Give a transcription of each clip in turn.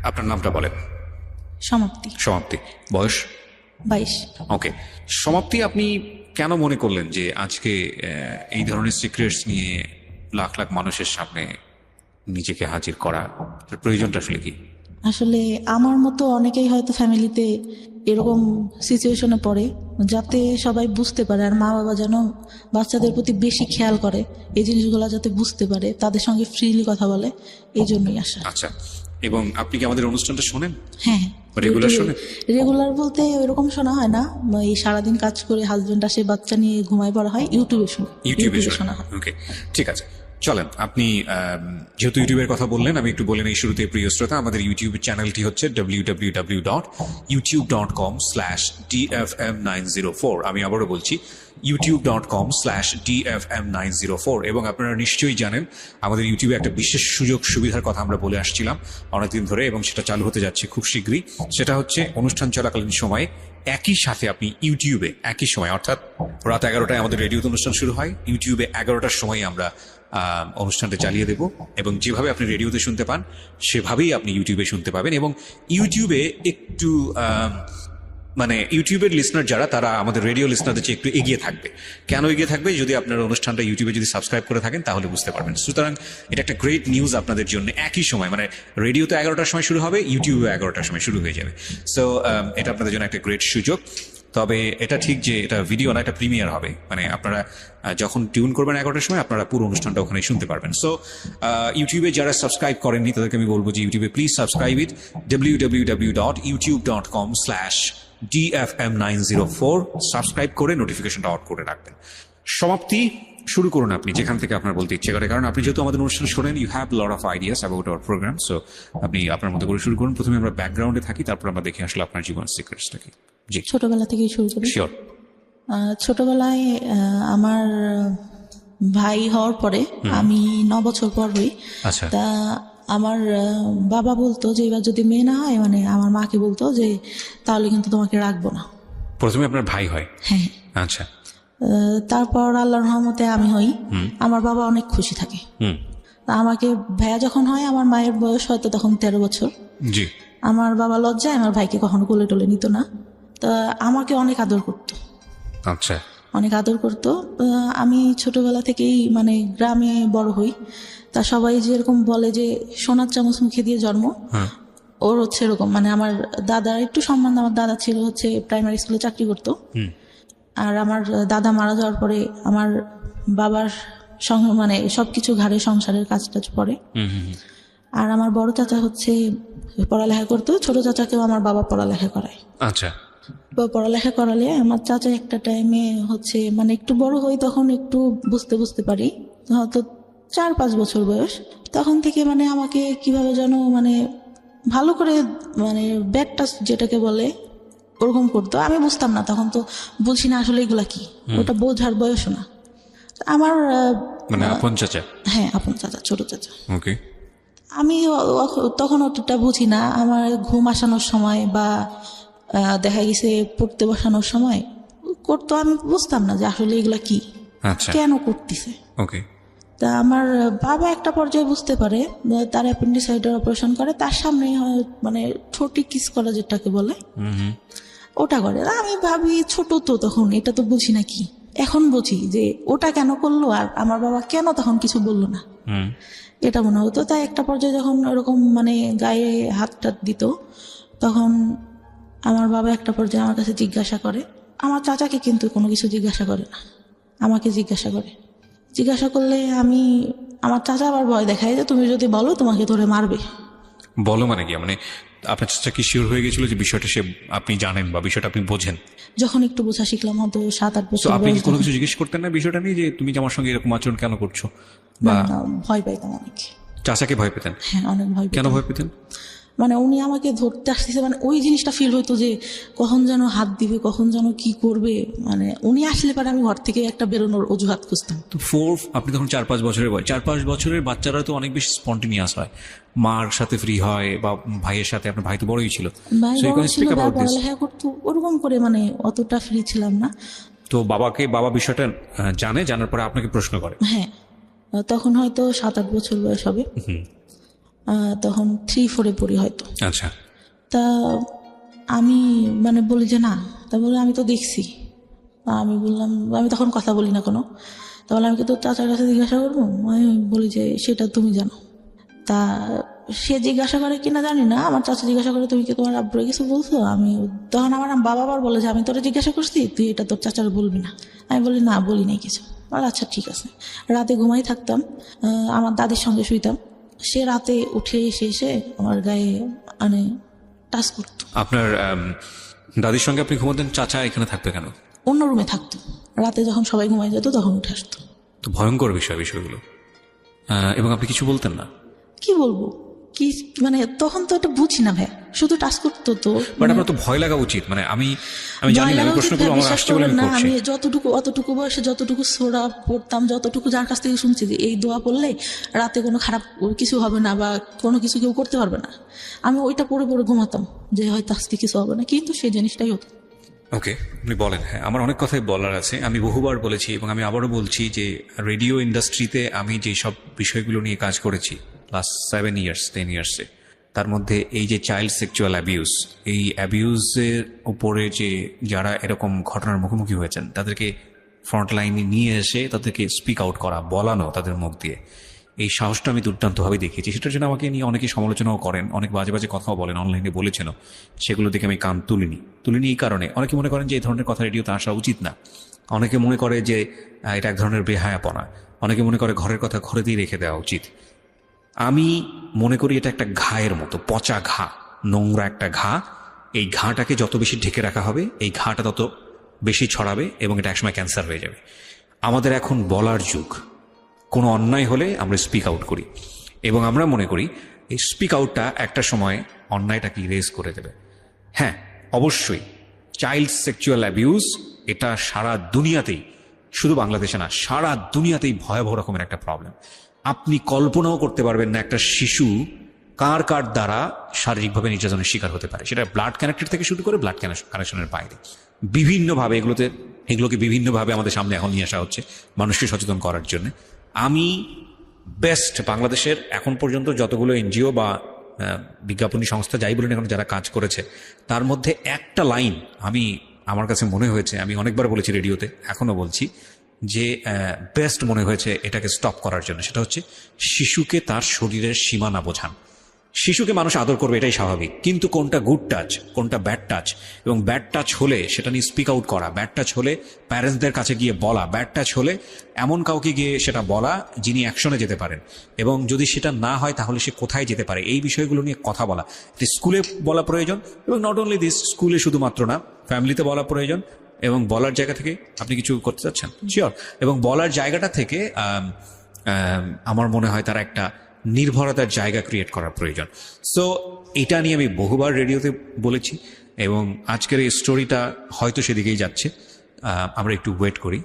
আপনার নামটা বলেন। সমাপ্তি। সমাপ্তি। বয়স? 22। ওকে সমাপ্তি, আপনি কেন মনে করলেন যে আজকে এই ধরনের সিক্রেটস নিয়ে লাখ লাখ মানুষের সামনে নিজেকে হাজির করা প্রয়োজনটা আসলে কি? আসলে আমার মতো অনেকেই হয়তো ফ্যামিলিতে এরকম সিচুয়েশনে পড়ে, যাতে সবাই বুঝতে পারে আর মা বাবা যেন বাচ্চাদের প্রতি বেশি খেয়াল করে, এই জিনিসগুলো যাতে বুঝতে পারে, তাদের সঙ্গে ফ্রিলি কথা বলে, এই জন্যই আসা। আচ্ছা, এবং আপনি কি আমাদের অনুষ্ঠানটা শোনেন? হ্যাঁ, রেগুলার শোনেন? রেগুলার বলতে ওইরকম শোনা হয় না, এই সারাদিন কাজ করে হাজবেন্ড আসে, বাচ্চা নিয়ে ঘুমায় পড়া হয়, ইউটিউবে শোনা হয়। ওকে ঠিক আছে, চলেন। আপনি যেহেতু ইউটিউবের কথা বললেন, আমি একটু বলে নেই শুরুতে প্রিয় শ্রোতা, আমাদের ইউটিউব চ্যানেলটি হচ্ছে www.youtube.com/dfm904। আমি আবারও বলছি youtube.com/dfm904। এবং আপনারা নিশ্চয়ই জানেন আমাদের ইউটিউবে একটা বিশেষ সুযোগ সুবিধার কথা আমরা বলে আসছিলাম অনেকদিন ধরে, এবং সেটা চালু হতে যাচ্ছে খুব শীঘ্রই। সেটা হচ্ছে অনুষ্ঠান চলাকালীন সময়ে একই সাথে আপনি ইউটিউবে একই সময়, অর্থাৎ রাত 11টায় আমাদের রেডিওতে অনুষ্ঠান শুরু হয়, ইউটিউবে 11টার সময় আমরা অনুষ্ঠানটা চালিয়ে দেব, এবং যেভাবে আপনি রেডিওতে শুনতে পান সেভাবেই আপনি ইউটিউবে শুনতে পাবেন। এবং ইউটিউবে একটু মানে ইউটিউবের লিসনার যারা, তারা আমাদের রেডিও লিসনারদের চেয়ে একটু এগিয়ে থাকবে। কেন এগিয়ে থাকবে? যদি আপনার অনুষ্ঠানটা ইউটিউবে যদি সাবস্ক্রাইব করে থাকেন তাহলে বুঝতে পারবেন। সুতরাং এটা একটা গ্রেট নিউজ আপনাদের জন্য। একই সময় মানে রেডিওতে 11টার সময় শুরু হবে, ইউটিউবে 11টার সময় শুরু হয়ে যাবে। সো এটা আপনাদের জন্য একটা গ্রেট সুযোগ। তবে এটা ঠিক যে এটা ভিডিও না, এটা প্রিমিয়ার হবে, মানে আপনারা যখন টিউন করবেন 11টার সময় আপনারা পুরো অনুষ্ঠানটা ওখানে শুনতে পারবেন। সো ইউটিউবে যারা সাবস্ক্রাইব করেননি তাদেরকে আমি বলবো যে ইউটিউবে please subscribe it, www.youtube.com/dfm904। Subscribe করে নোটিফিকেশনটা অন করে রাখবেন। সমাপ্তি, শুরু করুন আপনি যেখান থেকে আপনার বলতে ইচ্ছে করে, কারণ আপনি যেহেতু আমাদের অনুষ্ঠান শোনেন, you have lot of ideas about our programme. So আপনি আপনার মতো করে শুরু করুন। প্রথমে আমরা ব্যাকগ্রাউন্ডে থাকি, তারপর আমরা দেখে আসলে আপনার জীবন সিক্রেটসটা কি। জি, ছোটবেলা থেকেই শুরু করি। শিওর। ছোটবেলায় আমার ভাই হওয়ার পরে আমি 9 বছর পর হই। আচ্ছা। তা আমার বাবা বলতো যে এবার যদি মেয়ে না হয়, মানে আমার মাকে বলতো যে তাহলে কিন্তু তোমাকে রাখবো না। প্রথমে আপনার ভাই হয়? হ্যাঁ। আচ্ছা। তারপর আল্লাহর রহমতে আমি হই। আমার বাবা অনেক খুশি থাকে। তা আমাকে ভাইয়া যখন হয়, আমার মায়ের বয়স হয়তো তখন 13 বছর। জি। আমার বাবা লজ্জায় আমার ভাইকে কখনো কোলে টোলে নিত না, তা আমাকে অনেক আদর করতো। আচ্ছা। অনেক আদর করতো। আমি ছোটবেলা থেকেই মানে গ্রামে বড় হই, তা সবাই যেরকম বলে যে সোনার চামচ মুখে দিয়ে জন্ম, ওর হচ্ছে এরকম। মানে আমার দাদার একটু সম্মান, আমার দাদা ছিল হচ্ছে প্রাইমারি স্কুলে চাকরি করতো, আর আমার দাদা মারা যাওয়ার পরে আমার বাবার মানে সবকিছু ঘাড়ে সংসারের কাজ টাজ পড়ে। আর আমার বড় চাচা হচ্ছে পড়ালেখা করতো, ছোট চাচাকেও আমার বাবা পড়ালেখা করায়। আচ্ছা। পড়ালেখা করালে আমার চাচা একটা টাইমে হচ্ছে মানে একটু বড় হই, তখন একটু বুঝতে পারি, হয়তো 4-5 বছর বয়স, তখন থেকে মানে আমাকে কিভাবে যেন মানে ভালো করে মানে ব্যাড টাচ যেটাকে বলে ওরকম করতো। আমি বুঝতাম না, তখন তো বুঝি না আসলে এগুলা কি, ওটা বোঝার বয়সও না আমার। মানে আপন চাচা? হ্যাঁ, আপন চাচা, ছোট চাচা। ওকে। আমি তখন অতটা বুঝি না। আমার ঘুম আসানোর সময় বা দেখা গেছে পড়তে বসানোর সময় করতো, আমি বুঝতাম না যে আসলে এগুলা কি, কেন করতেছে। ওকে। তা আমার বাবা একটা পর্যায়ে বুঝতে পারে, তার অ্যাপেন্ডিসাইডের অপারেশন করে, তার সামনে মানে ঠোঁটে কিস করা যেটাকে বলে ওটা করে। আমি ভাবি ছোট তো তখন, এটা তো বুঝি না কি। এখন বুঝি যে ওটা কেন করলো আর আমার বাবা কেন তখন কিছু বললো না, এটা মনে হতো। তাই একটা পর্যায়ে যখন ওরকম মানে গায়ে হাত টাত দিত, তখন আমার বাবা একটা পর্যায়ে আমার কাছে জিজ্ঞাসা করে। আমার চাচাকে কিন্তু কোনো কিছু জিজ্ঞাসা করে না, আমাকে জিজ্ঞাসা করে। জিজ্ঞাসা করলে আমার চাচা আবার ভয় দেখায় যে তুমি যদি বলো তোমাকে ধরে মারবে। বলো মানে কি? মানে আপনার চাচা কি শিওর হয়ে গেছিল যে বিষয়টা আপনি জানেন বা বিষয়টা আপনি বোঝেন? যখন একটু বোঝা শিখলাম, হয়তো 7-8 বছর। আপনি কি কোনো কিছু জিজ্ঞেস করতেন না বিষয়টা নিয়ে, যে তুমি আমার সঙ্গে এরকম আচরণ কেন করছো? বা ভয় পাইতাম অনেক। চাচাকে ভয় পেতেন? হ্যাঁ, অনেক ভয়। কেন ভয় পেতেন? মানে উনি আমাকে ধরতে আসতেছে, মানে ওই জিনিসটা ফিল হইতো যে কখন যেন হাত দিবে, কখন যেন কি করবে। মানে উনি আসলে পরে আমি ঘর থেকে একটা বেরোনোর অজুহাত খুঁজতাম। তো আপনি তখন 4-5 বছরের বয়স। 4-5 বছরের বাচ্চারা তো অনেক বেশি স্পন্টেনিয়াস হয়, মার সাথে ফ্রি হয় বা ভাইয়ের সাথে। আপনার ভাই তো বড়ই ছিল, পড়ালেখা করতো, ওরকম করে মানে অতটা ফ্রি ছিলাম না। তো বাবা বিষয়টা জানার পরে আপনাকে প্রশ্ন করে? হ্যাঁ, তখন হয়তো 7-8 বছর বয়স হবে। তখন 3-4 পড়ি হয়তো। আচ্ছা, তা আমি মানে বলি যে না, তা বলে আমি তো দেখছি। আমি বললাম, আমি তখন কথা বলি না কোনো। তাহলে আমি কি তোর চাচার কাছে জিজ্ঞাসা করবো? আমি বলি যে সেটা তুমি জানো। তা সে জিজ্ঞাসা করে কিনা জানি না, আমার চাচা জিজ্ঞাসা করে তুমি কি তোমার আব্বুরে কিছু বলছো? আমি তখন আমার বাবা আবার বলে যে আমি তোরা জিজ্ঞাসা করছি, তুই এটা তোর চাচার বলবি না। আমি বলি না, বলি নাই কিছু। আর আচ্ছা ঠিক আছে। রাতে ঘুমাই থাকতাম, আমার দাদির সঙ্গে শুইতাম। সে রাতে উঠে এসে আমার গায়ে মানে টাচ করতো। আপনার দাদির সঙ্গে আপনি ঘুমাতেন, চাচা এখানে থাকবে কেন? অন্য রুমে থাকতো, রাতে যখন সবাই ঘুমাই যেত তখন উঠে আসতো। তো ভয়ঙ্কর বিষয়গুলো। এবং আপনি কিছু বলতেন না? কি বলবো, কি মানে তখন তো এটা বুঝি না ভাই, শুধু টাচ করতো। তো বাট আপনার তো ভয় লাগা উচিত। মানে আমি জানি না, আমি প্রশ্নগুলো আমার আসছে বলে আমি করছি। আমি অতটুকু বয়সে যতটুকু সূরা পড়তাম, যতটুকু যার কাছ থেকে শুনছি যে এই দোয়া পড়লে রাতে কোনো খারাপ কিছু হবে না বা কোনো কিছু কেউ করতে পারবে না, আমি ওইটা পড়ে ঘুমাতাম যে হয়তো আজকে কিছু হবে না, কিন্তু সেই জিনিসটাই হতো। ওকে, আপনি বলেন। হ্যাঁ, আমার অনেক কথাই বলার আছে। আমি বহুবার বলেছি এবং আমি আবারও বলছি যে রেডিও ইন্ডাস্ট্রিতে আমি যে সব বিষয়গুলো নিয়ে কাজ করেছি লাস্ট 10 ইয়ার্সে, তার মধ্যে এই যে চাইল্ড সেক্সুয়াল অ্যাবিউজ, এই অ্যাবিউজের উপরে যে যারা এরকম ঘটনার মুখোমুখি হয়েছেন তাদেরকে ফ্রন্টলাইনে নিয়ে এসে তাদেরকে স্পিক আউট করা, বলানো তাদের মুখ দিয়ে, এই সাহসটা আমি দুর্দান্তভাবে দেখিয়েছি। সেটার জন্য আমাকে নিয়ে অনেকে সমালোচনাও করেন, অনেক বাজে বাজে কথাও বলেন, অনলাইনে বলেছেনও। সেগুলো দেখে আমি কান তুলিনি এই কারণে অনেকে মনে করেন যে এই ধরনের কথা রেডিওতে আসা উচিত না। অনেকে মনে করে যে এটা এক ধরনের বেহায়াপনা। অনেকে মনে করে ঘরের কথা ঘরেতেই রেখে দেওয়া উচিত। আমি মনে করি এটা একটা ঘায়ের মতো, পচা ঘা, নোংরা একটা ঘা। এই ঘাটাকে যত বেশি ঢেকে রাখা হবে, এই ঘাটা তত বেশি ছড়াবে এবং এটা একসময় ক্যান্সার হয়ে যাবে। আমাদের এখন বলার যুগ। কোনো অন্যায় হলে আমরা স্পিক আউট করি এবং আমরা মনে করি এই স্পিক আউটটা একটা সময় অন্যায়টাকে ইরেজ করে দেবে। হ্যাঁ, অবশ্যই চাইল্ড সেক্সুয়াল অ্যাবিউজ এটা সারা দুনিয়াতেই, শুধু বাংলাদেশে না, সারা দুনিয়াতেই ভয়াবহ রকমের একটা প্রবলেম। আপনি কল্পনাও করতে পারবেন না একটা শিশু কার দ্বারা শারীরিকভাবে নির্যাতনের শিকার হতে পারে। সেটা ব্লাড কানেক্টেড থেকে শুরু করে ব্লাড কানেকশনের বাইরে বিভিন্নভাবে এগুলোকে বিভিন্নভাবে আমাদের সামনে এখন নিয়ে আসা হচ্ছে মানুষকে সচেতন করার জন্য। আমি বেস্ট বাংলাদেশের এখন পর্যন্ত যতগুলো এনজিও বা বিজ্ঞাপনী সংস্থা যাই বলুন এখন যারা কাজ করেছে, তার মধ্যে একটা লাইন আমার কাছে মনে হয়েছে, আমি অনেকবার বলেছি রেডিওতে, এখনো বলছি, যে বেস্ট মনে হয়েছে এটাকে স্টপ করার জন্য। সেটা হচ্ছে শিশুকে তার শরীরের সীমানা বোঝান। শিশুকে মানুষ আদর করবে, এটাই স্বাভাবিক, কিন্তু কোনটা গুড টাচ, কোনটা ব্যাড টাচ, এবং ব্যাড টাচ হলে সেটা নিয়ে স্পিক আউট করা, ব্যাড টাচ হলে প্যারেন্টসদের কাছে গিয়ে বলা, ব্যাড টাচ হলে এমন কাউকে গিয়ে সেটা বলা যিনি অ্যাকশনে যেতে পারেন, এবং যদি সেটা না হয় তাহলে সে কোথায় যেতে পারে, এই বিষয়গুলো নিয়ে কথা বলা। এটি স্কুলে বলা প্রয়োজন, এবং নট অনলি দিস, স্কুলে শুধুমাত্র না, ফ্যামিলিতে বলা প্রয়োজন। এবং বলার জায়গা থেকে আপনি কিছু করতে চাচ্ছেন, শিওর, এবং বলার জায়গাটা থেকে আমার মনে হয় তারা একটা নির্ভরতার জায়গা ক্রিয়েট করার প্রয়োজন। সো এটা নিয়ে আমি বহুবার রেডিওতে বলেছি এবং আজকের এই স্টোরিটা হয়তো সেদিকেই যাচ্ছে। আমরা একটু ওয়েট করি,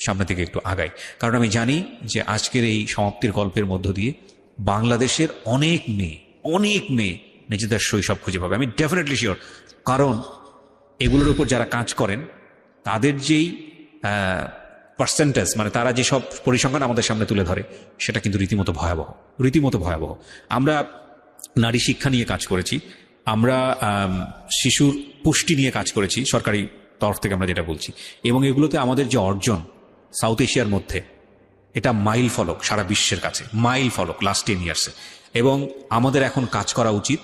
সামনে থেকে একটু আগাই, কারণ আমি জানি যে আজকের এই সমাপ্তির গল্পের মধ্য দিয়ে বাংলাদেশের অনেক মেয়ে নিজেদের শৈশব খুঁজে পাবে। আমি ডেফিনেটলি শিওর, কারণ এগুলোর উপর যারা কাজ করেন তাদের যেই পার্সেন্টেজ, মানে তারা যেসব পরিসংখ্যান আমাদের সামনে তুলে ধরে, সেটা কিন্তু রীতিমতো ভয়াবহ। আমরা নারী শিক্ষা নিয়ে কাজ করেছি, আমরা শিশুর পুষ্টি নিয়ে কাজ করেছি সরকারি তরফ থেকে, আমরা যেটা বলছি, এবং এগুলোতে আমাদের যে অর্জন সাউথ এশিয়ার মধ্যে, এটা মাইল ফলক সারা বিশ্বের কাছে, মাইল ফলক লাস্ট 10 ইয়ার্সে। এবং আমাদের এখন কাজ করা উচিত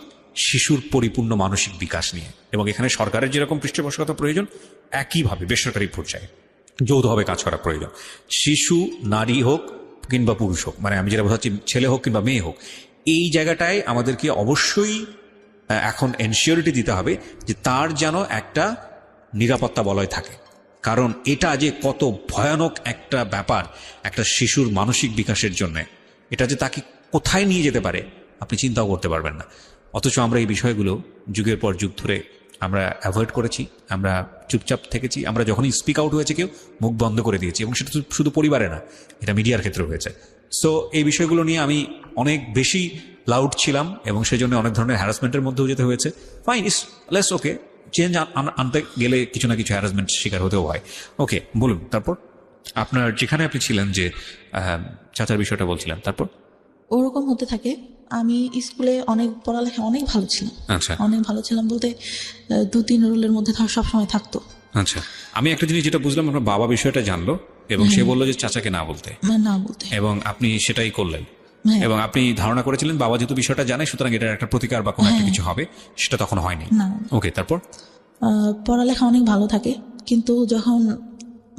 শিশুর পরিপূর্ণ মানসিক বিকাশ নিয়ে, এবং এখানে সরকারের যেরকম পৃষ্ঠপোষকতা প্রয়োজন, একইভাবে বেসরকারি পর্যায়ে যৌথভাবে কাজ করা প্রয়োজন। শিশু নারী হোক কিংবা পুরুষ হোক, মানে আমি যেটা বোঝাচ্ছি, ছেলে হোক কিংবা মেয়ে হোক, এই জায়গাটায় আমাদেরকে অবশ্যই এখন এনশিওরিটি দিতে হবে যে তার যেন একটা নিরাপত্তা বলয় থাকে। কারণ এটা যে কত ভয়ানক একটা ব্যাপার একটা শিশুর মানসিক বিকাশের জন্য, এটা যে তাকে কোথায় নিয়ে যেতে পারে আপনি চিন্তাও করতে পারবেন না। অথচ আমরা এই বিষয়গুলো যুগের পর যুগ ধরে আমরা অ্যাভয়েড করেছি, আমরা চুপচাপ থেকেছি। আমরা যখনই স্পিক আউট হয়েছে কেউ মুখ বন্ধ করে দিয়েছি, এবং সেটা শুধু পরিবারে না, এটা মিডিয়ার ক্ষেত্রে হয়েছে। সো এই বিষয়গুলো নিয়ে আমি অনেক বেশি লাউড ছিলাম, এবং সেই জন্য অনেক ধরনের হ্যারাসমেন্টের মধ্যেও যেতে হয়েছে। ফাইন, ইস লেস ওকে, চেঞ্জ আনতে গেলে কিছু না কিছু হ্যারাসমেন্ট শিকার হতেও হয়। ওকে, বলুন তারপর আপনার যেখানে আপনি ছিলেন, যে চাচার বিষয়টা বলছিলেন, তারপর ওরকম হতে থাকে। আমি স্কুলে অনেক পড়ালেখা অনেক ভালো ছিলাম, আচ্ছা অনেক ভালো ছিলাম বলতে 2-3 রোলের মধ্যে সবসময় থাকতো। আচ্ছা, আমি একটা জিনিস যেটা বুঝলাম, আপনার বাবা বিষয়টা জানলো এবং সে বললো যে চাচাকে না বলতে, না বলতে। এবং আপনি সেটাই করলেন। হ্যাঁ। এবং আপনি ধারণা করেছিলেন বাবা যেহেতু বিষয়টা জানে সুতরাং এটার একটা প্রতিকার বা কোনো একটা কিছু হবে, সেটা তখন হয়নি। না। ওকে, তারপর? পড়ালেখা অনেক ভালো থাকে, কিন্তু যখন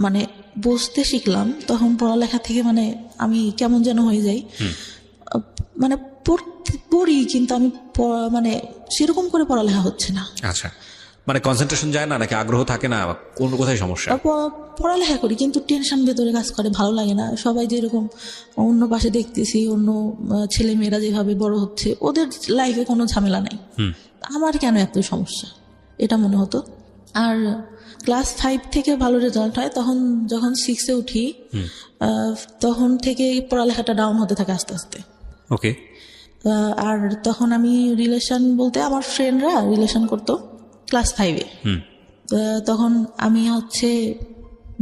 মানে বুঝতে শিখলাম তখন পড়ালেখা থেকে মানে আমি কেমন যেন হয়ে যাই। মানে পড়ি কিন্তু আমি মানে সেরকম করে পড়ালেখা হচ্ছে না। আচ্ছা, মানে কনসেন্ট্রেশন যায় না নাকি আগ্রহ থাকে না, কোন কোথায় সমস্যা? পড়ালেখা করি কিন্তু টেনশন ভেতরে কাজ করে, ভালো লাগে না। সবাই যেরকম অন্য পাশে দেখতেছি, অন্য ছেলে মেয়েরা যেভাবে বড় হচ্ছে, ওদের লাইফে কোনো ঝামেলা নাই, আমার কেন এত সমস্যা, এটা মনে হতো। আর ক্লাস 5 থেকে ভালো রেজাল্ট হয়, তখন যখন 6-এ উঠি তখন থেকে পড়ালেখাটা ডাউন হতে থাকে আস্তে আস্তে। ওকে। আর তখন আমি রিলেশন বলতে আমার ফ্রেন্ডরা রিলেশন করতো ক্লাস 5-এ। তখন আমি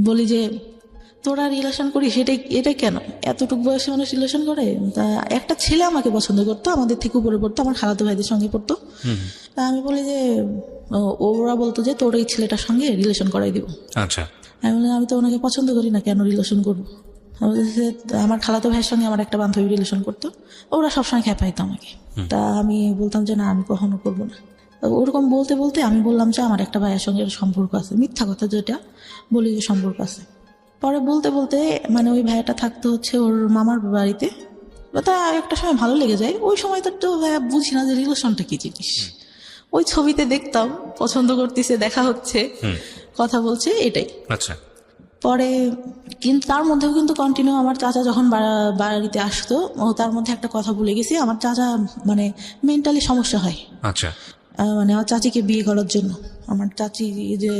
বলি যে তোরা রিলেশন করিস, এটা কেন, এতটুকু বয়সে মানুষ রিলেশন করে? তা একটা ছেলে আমাকে পছন্দ করতো, আমাদের থেকে উপরে পড়তো, আমার খালাতো ভাইদের সঙ্গে পড়তো। তা আমি বলি যে ওরা বলতো যে তোর এই ছেলেটার সঙ্গে রিলেশন করাই দিব। আচ্ছা। আমি বললাম আমি তো ওনাকে পছন্দ করি না, কেন রিলেশন করবো? আমার খালাতো ভাইয়ের সঙ্গে আমার একটা বান্ধবী রিলেশন করতো, ওরা সবসময় খেপাইতো আমাকে। তা আমি বলতাম যে না, আমি কখনো করবো না। ওরকম বলতে বলতে আমি বললাম যে আমার একটা ভাইয়ের সঙ্গে সম্পর্ক আছে, মিথ্যা কথা যেটা বলি যে সম্পর্ক আছে। পরে বলতে বলতে মানে ওই ভাইয়াটা থাকতো ওর মামার বাড়িতে, তা একটা সময় ভালো লেগে যায়। ওই সময় তো ভাইয়া বুঝি না যে রিলেশনটা কি জিনিস। ওই ছবিতে দেখতাম পছন্দ করতেছে, দেখা হচ্ছে, কথা বলছে, এটাই। আচ্ছা। পরে কিন্তু তার মধ্যেও কিন্তু কন্টিনিউ আমার চাচা যখন বাড়িতে আসতো, তার মধ্যে একটা কথা ভুলে গেছি, আমার চাচা মানে মেন্টালি সমস্যা হয়। আচ্ছা। মানে আমার চাচিকে বিয়ে করার জন্য, আমার চাচি যে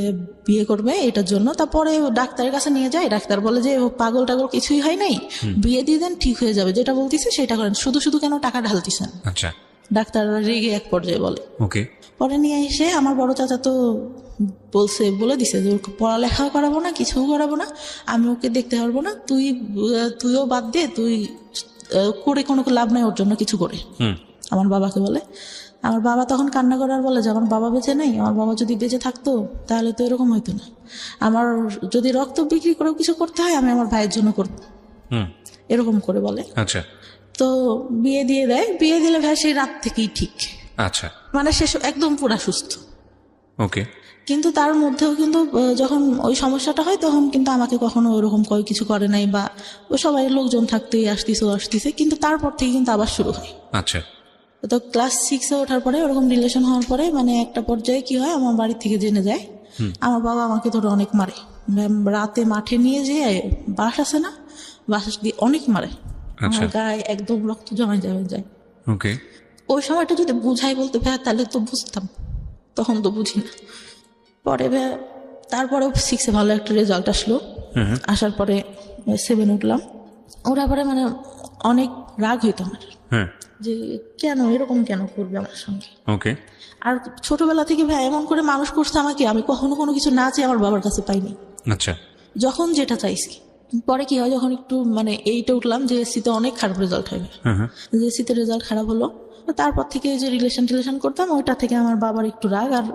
বিয়ে করবে এটার জন্য। তারপরে ডাক্তারের কাছে নিয়ে যায়, ডাক্তার বলে যে পাগল টাগল কিছুই হয় নাই, বিয়ে দিয়ে দেন, ঠিক হয়ে যাবে, যেটা বলতেছে সেটা করেন, শুধু শুধু কেন টাকা ঢালতেছেন। আচ্ছা। ডাক্তার রেগে এক পর্যায়ে বলে। ওকে। পরে নিয়ে এসে আমার বড় চাচা তো বলে দিছে যে ওকে পড়ালেখাও করাবো না, কিছুও করাবো না, আমি ওকে দেখতে পারবো না, তুইও বাদ দে, তুই করে কোনো লাভ নাই ওর জন্য কিছু করে। আমার বাবাকে বলে। আমার বাবা তখন কান্না করে আর বলে যে আমার বাবা বেঁচে নেই, আমার বাবা যদি বেঁচে থাকতো তাহলে তো এরকম হইতো না, আমার যদি রক্ত বিক্রি করেও কিছু করতে হয় আমি আমার ভাইয়ের জন্য করবো, এরকম করে বলে। আচ্ছা। তো বিয়ে দিয়ে দেয়, বিয়ে দিলে ভাই সেই রাত থেকেই ঠিক। আচ্ছা। মানে সে একদম পুরা সুস্থ। ওকে। কিন্তু তার মধ্যেও কিন্তু যখন ওই সমস্যাটা হয় তখন কিন্তু আমাকে কখনো ওরকম কিছু করে নাই, বা ও সবাই লোকজন থাকতেই আসতেছে, কিন্তু তারপর থেকে কিন্তু আবার শুরু হয়। আচ্ছা। তো ক্লাস 6-এ ওঠার পরে ওরকম রিলেশন হওয়ার পরে মানে একটা পর্যায়ে কি হয়, আমার বাড়ি থেকে জেনে যায়, আমার বাবা আমাকে ধরে অনেক মারে, রাতে মাঠে নিয়ে যেয়ে বাস আছে না, বাস দিয়ে অনেক মারে, আমার গায়ে একদম রক্ত জমা যায়। ওকে। ওই সময়টা যদি বুঝাই বলতে ভাই তাহলে তো বুঝতাম, তখন তো বুঝি না। পরে তারপরে 6-এ ভালো একটা রেজাল্ট আসলো, আসার পরে 7 উঠলাম, ওরা পরে মানে অনেক রাগ হইতো আমার যে কেন এরকম কেন করবে আমার সঙ্গে। ওকে। আর ছোটবেলা থেকে ভাই এমন করে মানুষ করছে আমাকে, আমি কখনো কোনো কিছু না চেয়ে আমার বাবার কাছে পাইনি। আচ্ছা। যখন যেটা চাইছি। পরে কি হয়, যখন একটু মানে 8-এ উঠলাম, JSC-তে অনেক খারাপ রেজাল্ট হবে, JSC-তে রেজাল্ট খারাপ হলো, তারপর থেকে যে রিলেশন করতাম ওইটা থেকে আমার বাবার একটু রাগ। আর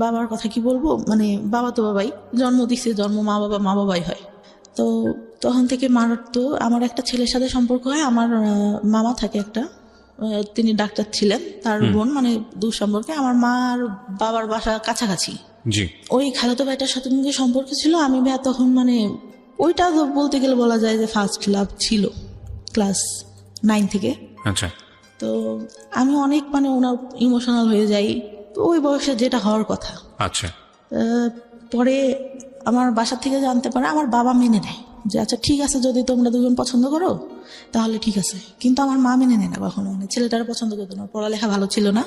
বাবার কথা কি বলবো, মানে বাবা তো বাবাই, জন্ম দিছে, মা বাবাই হয়। তো তখন থেকে তো আমার একটা ছেলের সাথে সম্পর্ক হয়, আমার মামা থাকে একটা, তিনি ডাক্তার ছিলেন, তার বোন, মানে দূর সম্পর্কে। আমার মা আর বাবার বাসা কাছাকাছি। জি। ওই খালাতো ভাইটার সাথে যে সম্পর্ক ছিল, আমি তখন মানে ওইটা বলতে গেলে বলা যায় যে ফার্স্ট লাভ ছিল ক্লাস 9 থেকে। আচ্ছা। তো আমি অনেক মানে ওনার ইমোশনাল হয়ে যাই, তো ওই বয়সে যেটা হওয়ার কথা। আচ্ছা। পরে আমার বাসা থেকে জানতে পারে, আমার বাবা মেনে নেয় যে আচ্ছা ঠিক আছে, যদি তোমরা দুজন পছন্দ করো তাহলে ঠিক আছে, কিন্তু আমার মা মেনে নেয় না কখনো, মানে ছেলেটার পছন্দ করতো না, পড়ালেখা ভালো ছিল না।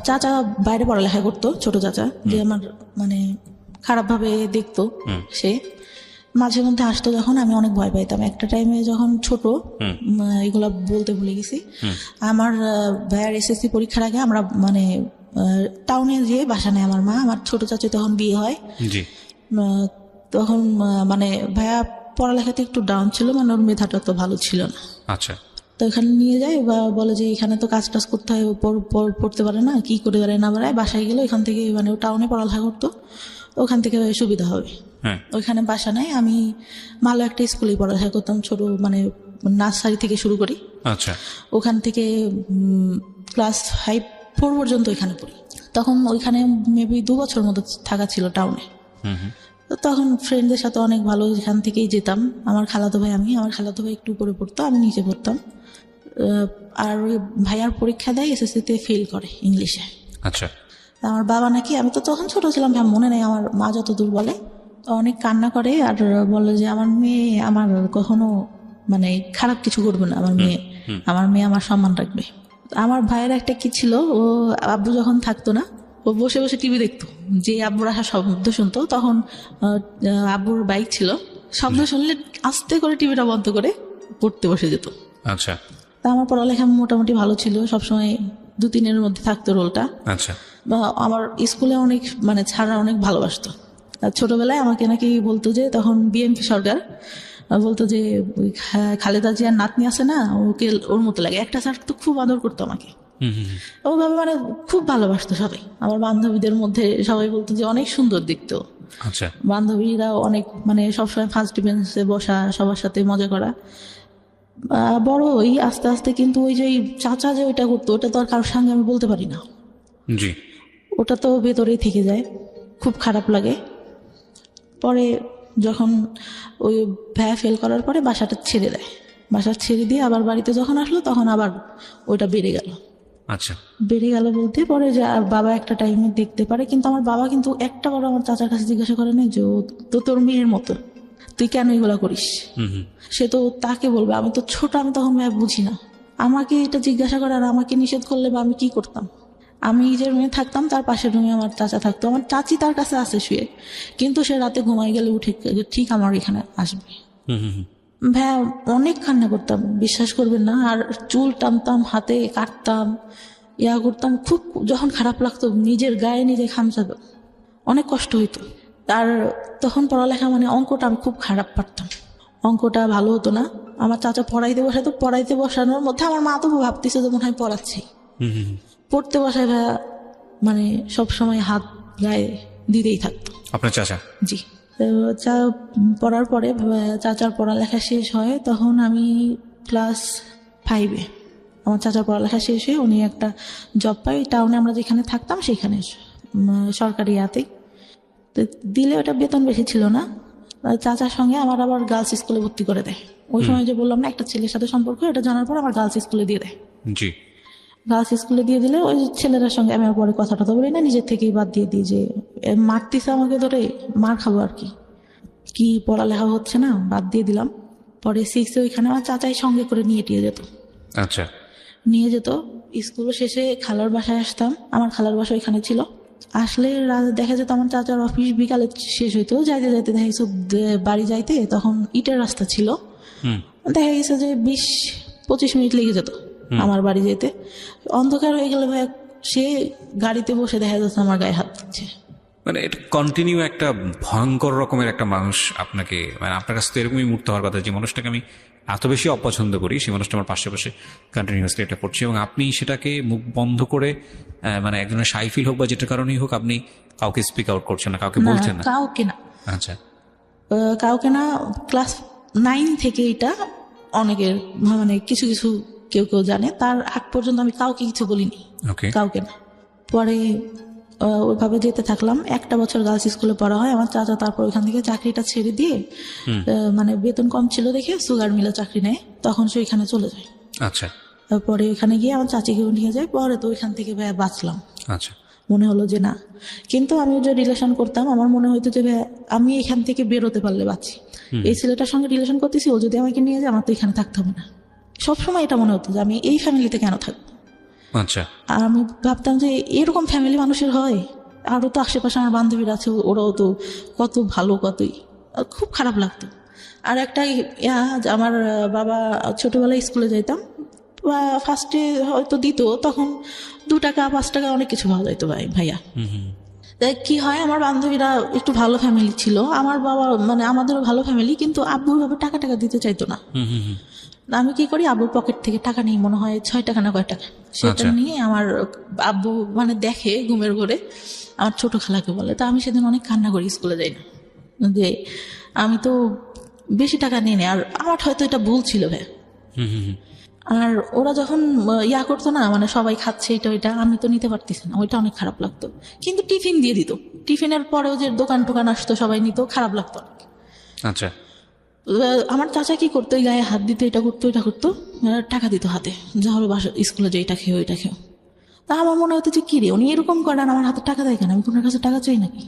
চাচা বাইরে পড়ালেখা করতো, ছোট চাচা, যে আমার মানে খারাপ ভাবে দেখতো, সে মাঝে মধ্যে আসতো যখন, আমি অনেক ভয় পাইতাম। একটা টাইমে যখন ছোট, এগুলা বলতে ভুলে গেছি, আমার ভাইয়ের SSC পরীক্ষার আগে আমরা মানে টাউনে যেয়ে বাসা নেয় আমার মা, আমার ছোট চাচা তখন বিয়ে হয়। তখন মানে ভাইয়া পড়ালেখাতে একটু ডাউন ছিল, মানে ওর মেধাটা তো ভালো ছিল না। আচ্ছা। তো এখানে নিয়ে যায় বা বলে যে এখানে তো কাজ টাজ করতে হয়, পড়তে পারে না, কি করে পারে না পারে, বাসায় গেলে এখান থেকে মানে ও টাউনে পড়ালেখা করতো, ওখান থেকে সুবিধা হবে। হ্যাঁ, ওইখানে বাসা নেয়। আমি ভালো একটা স্কুলেই পড়ালেখা করতাম, ছোট মানে নার্সারি থেকে শুরু করি। আচ্ছা, ওখান থেকে ক্লাস 5-4 পর্যন্ত ওইখানে পড়ি। তখন ওইখানে মেবি 2 বছর মতো থাকা ছিল টাউনে। তো তখন ফ্রেন্ডদের সাথে অনেক ভালো, এখান থেকেই যেতাম। আমার খালাতো ভাই একটু উপরে পড়তো, আমি নিচে পড়তাম। আর ওই ভাইয়ার পরীক্ষা দেয়, এসএসসিতে ফেল করে ইংলিশে। আচ্ছা, আমার বাবা নাকি, আমি তো তখন ছোট ছিলাম, মনে নেই, আমার মা যতদূর বলে, অনেক কান্না করে আর বলে যে আমার মেয়ে আমার কখনো মানে খারাপ কিছু করবে না, আমার মেয়ে আমার সম্মান রাখবে। আমার ভাইয়ের একটা কি ছিল, ও আব্বু যখন থাকতো না, ও বসে বসে টিভি দেখতো, যে আব্বুর আসা শব্দ শুনতো, তখন আব্বুর বাইক ছিল, শব্দ শুনলে আস্তে করে টিভিটা বন্ধ করে পড়তে বসে যেত। আচ্ছা, তা আমার পড়ালেখা মোটামুটি ভালো ছিল, সবসময় 2-3-এর মধ্যে থাকতো রোলটা। আচ্ছা, বা আমার স্কুলে অনেক মানে ছাড়া অনেক ভালোবাসতো। আর ছোটবেলায় আমাকে নাকি বলতো যে, তখন বিএনপি সরকার, বলতো যে ওই খালেদা জিয়ার নাতনি আছে না, ওকে ওর মতো লাগে। একটা স্যার তো খুব আদর করতো আমাকে, ওভাবে মানে খুব ভালোবাসতো সবাই। আমার বান্ধবীদের মধ্যে সবাই বলতো যে অনেক সুন্দর দেখতো। আচ্ছা, বান্ধবীরা অনেক মানে সবসময় ফার্স্ট বেঞ্চে বসা, সবার সাথে মজা করা। বড় ওই আস্তে আস্তে কিন্তু ওই যে চাচা যে ওইটা করতো, ওটা তো আর কারোর সঙ্গে আমি বলতে পারি না। জি, ওটা তো ভেতরেই থেকে যায়, খুব খারাপ লাগে। পরে যখন ওই ভাইয়া ফেল করার পরে বাসা ছেড়ে দিয়ে আবার বাড়িতে যখন আসলো, তখন আবার ওইটা বেড়ে গেল। আচ্ছা, বলতে পরে যে আর বাবা একটা টাইমে দেখতে পারে, কিন্তু আমার বাবা কিন্তু একটা বার আমার চাচার কাছে জিজ্ঞাসা করে নাই যে ও তো তোর মেয়ের মতো, তুই কেন এগুলা করিস। সে তো তাকে বলবে, আমি তো ছোট, আমি তখন বুঝি না। আমাকে এটা জিজ্ঞাসা করে আর আমাকে নিষেধ করলে বা আমি কি করতাম। আমি যে রুমে থাকতাম, তার পাশের রুমে আমার চাচা থাকতো, আমার চাচি তার কাছে আসে শুয়ে, কিন্তু সে রাতে ঘুমাই গেলে উঠে ঠিক আমার এখানে আসবে। ভাইয়া অনেক কান্না করতাম, বিশ্বাস করবেন না। আর চুল টানতাম, হাতে কাটতাম, করতাম। খুব যখন খারাপ লাগতো, নিজের গায়ে নিজে খামচাতো, অনেক কষ্ট হইতো। আর তখন পড়ালেখা মানে অঙ্কটা আমি খুব খারাপ পারতাম, অঙ্কটা ভালো হতো না। আমার চাচা পড়াইতে বসানোর মধ্যে আমার মা তো ভাবতেছে যে মনে হয় পড়াচ্ছি। পড়তে বসায় ভাইয়া মানে সবসময় হাত গায়ে দিতেই থাকতো। আপনার চাচা? জি। পড়ার পরে চাচার পড়ালেখা শেষ হয়, তখন আমি ক্লাস 5-এ। আমার চাচার পড়ালেখা শেষ হয়ে উনি একটা জব পাই টাউনে, আমরা যেখানে থাকতাম সেখানে, সরকারি ইয়াতে। তো দিলে ওটা বেতন বেশি ছিল না। চাচার সঙ্গে আমার আবার গার্লস স্কুলে ভর্তি করে দেয়। ওই সময় যে বললাম না একটা ছেলের সাথে সম্পর্ক, এটা জানার পর আমার গার্লস স্কুলে দিয়ে দেয়। জি। গার্লস স্কুলে দিয়ে দিলে ওই ছেলেদের সঙ্গে আমি পরে কথাটা তো বলি না, নিজের থেকেই বাদ দিয়ে দিই যে মারতেছে আমাকে ধরে, মার খাবো আর কি পড়ালেখা হচ্ছে না, বাদ দিয়ে দিলাম। পরে 6-এ ওইখানে আমার চাচাই সঙ্গে করে নিয়ে যেত। আচ্ছা, নিয়ে যেত। স্কুল শেষে খালার বাসায় আসতাম, আমার খালার বাসা ওইখানে ছিল। আসলে দেখা যেত আমার চাচার অফিস বিকালে শেষ হইতো, যাইতে দেখা গেছে বাড়ি যাইতে তখন ইটের রাস্তা ছিল, দেখা গেছে যে 20-25 মিনিট লেগে যেত আমার বাড়ি যেতে। অন্ধকার হয়ে গেলে ভাই সে গাড়িতে বসে দেখা যাচ্ছে আমার গায়ে হাত দিচ্ছে। মানে এটা কন্টিনিউ একটা ভয়ঙ্কর রকমের একটা মানুষ আপনাকে, মানে আপনার কাছে তো এরকমই মুক্ত হওয়ার কথা, যে মানুষটাকে আমি এত বেশি অপছন্দ করি, সেই মানুষটা আমার পাশে কন্টিনিউয়াসলি এটা করছে, এবং আপনি সেটাকে মুখ বন্ধ করে মানে একজনের সাই ফিল হোক বা যেটা কারণেই হোক, আপনি কাউকে স্পিক আউট করছেন না, কাউকে বলছেন না? কাউকে না। আচ্ছা, কাউকে না। ক্লাস 9 থেকে এটা অনেকের মানে কিছু কেউ জানে, তার আগ পর্যন্ত আমি কাউকে কিছু বলিনি, কাউকে না। পরে ওইভাবে যেতে থাকলাম, 1 বছর গার্লস স্কুলে পড়া হয় আমার চাচা। তারপর ওইখান থেকে চাকরিটা ছেড়ে দিয়ে, মানে বেতন কম ছিল দেখে সুগার মিলে চাকরি নেয়, তখন সে ওইখানে চলে যায়। আচ্ছা, পরে ওইখানে গিয়ে আমার চাচিকেও নিয়ে যায়। পরে তো ওইখান থেকে ভাইয়া বাঁচলাম। আচ্ছা, মনে হলো যে না, কিন্তু আমি যে রিলেশন করতাম, আমার মনে হইতো যে আমি এখান থেকে বেরোতে পারলে বাঁচি। এই ছেলেটার সঙ্গে রিলেশন করতেছি, ও যদি আমাকে নিয়ে যায় আমার তো এখানে থাকতে হবে না। সবসময় এটা মনে হতো যে আমি এই ফ্যামিলিতে কেন থাকবো। আচ্ছা, আর আমি ভাবতাম যে এরকম ফ্যামিলি মানুষের হয়। আরও তো আশেপাশে আমার বান্ধবীরা আছে, ওরাও তো কত ভালো, কতই। খুব খারাপ লাগতো। আর একটা আমার বাবা ছোটবেলায় স্কুলে যাইতাম, ফার্স্টে হয়তো দিত, তখন 2 টাকা 5 টাকা অনেক কিছু পাওয়া যাইতো ভাইয়া। তাই কি হয়, আমার বান্ধবীরা একটু ভালো ফ্যামিলি ছিল, আমার বাবা মানে আমাদেরও ভালো ফ্যামিলি, কিন্তু আব্বুর ভাবে টাকা দিতে চাইতো না। আমি কি করি, আব্বুর পকেট থেকে টাকা নিই, মনে হয় 6 টাকা না কয় টাকা, সেটা আচ্ছা। নিয়ে আমার আব্বু মানে দেখে ঘুমের ঘরে, আমার ছোট খালাকে বলে। তা আমি সেদিন অনেক কান্না করি, স্কুলে যাই না, যে আমি তো বেশি টাকা নিয়ে নিই, আর আমার হয়তো এটা ভুল ছিল ভাই। আর ওরা যখন ইয়া করতো না, মানে সবাই খাচ্ছে এটা ওইটা, আমি তো নিতে পারতেছি না, ওইটা অনেক খারাপ লাগতো। কিন্তু টিফিন দিয়ে দিত, টিফিনের পরেও যে দোকান টোকান আসতো সবাই নিত, খারাপ লাগতো অনেক। আচ্ছা। আমার চাচা কি করতো, ওই গায়ে হাত দিত, এটা করতো ওইটা করতো, টাকা দিত হাতে, যা হলো বাসা স্কুলে যে এটা খেয়ে ওইটা খেয়ে। তা আমার মনে হতো যে কি রে, উনি এরকম করেন, আমার হাতে টাকা দেয় কেন, আমি তোমার কাছে টাকা চাই নাকি,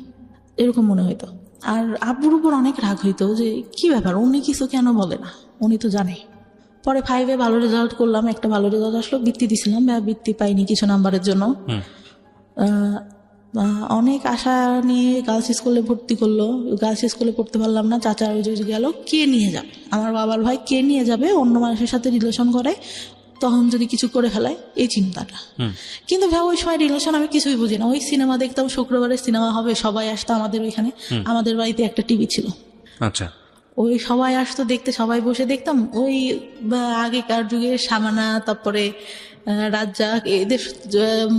এরকম মনে হইতো। আর আব্বুর উপর অনেক রাগ হইতো যে কি ব্যাপার, উনি কিছু কেন বলে না, উনি তো জানে। পরে 5-এ ভালো রেজাল্ট করলাম, একটা ভালো রেজাল্ট আসলো, বৃত্তি দিছিলাম, বৃত্তি পাইনি কিছু নাম্বারের জন্য। অনেক আশা নিয়ে গার্লস স্কুলে ভর্তি করলো, গার্লস স্কুলে পড়তে পারলাম না। চাচা ওই যে গেল, কে নিয়ে যাবে, আমার বাবার ভাই কে নিয়ে যাবে, অন্য মানুষের সাথে রিলেশন করে, তখন যদি কিছু করে ফেলায়, এই চিন্তাটা। কিন্তু ভাই ওই সময় রিলেশন আমি কিছুই বুঝি না, ওই সিনেমা দেখতাম, শুক্রবারে সিনেমা হবে, সবাই আসতো আমাদের ওইখানে, আমাদের বাড়িতে একটা টিভি ছিল। আচ্ছা। ওই সবাই আসতো দেখতে, সবাই বসে দেখতাম। ওই আগেকার যুগে সামানা, তারপরে রাজ্জাক, এদের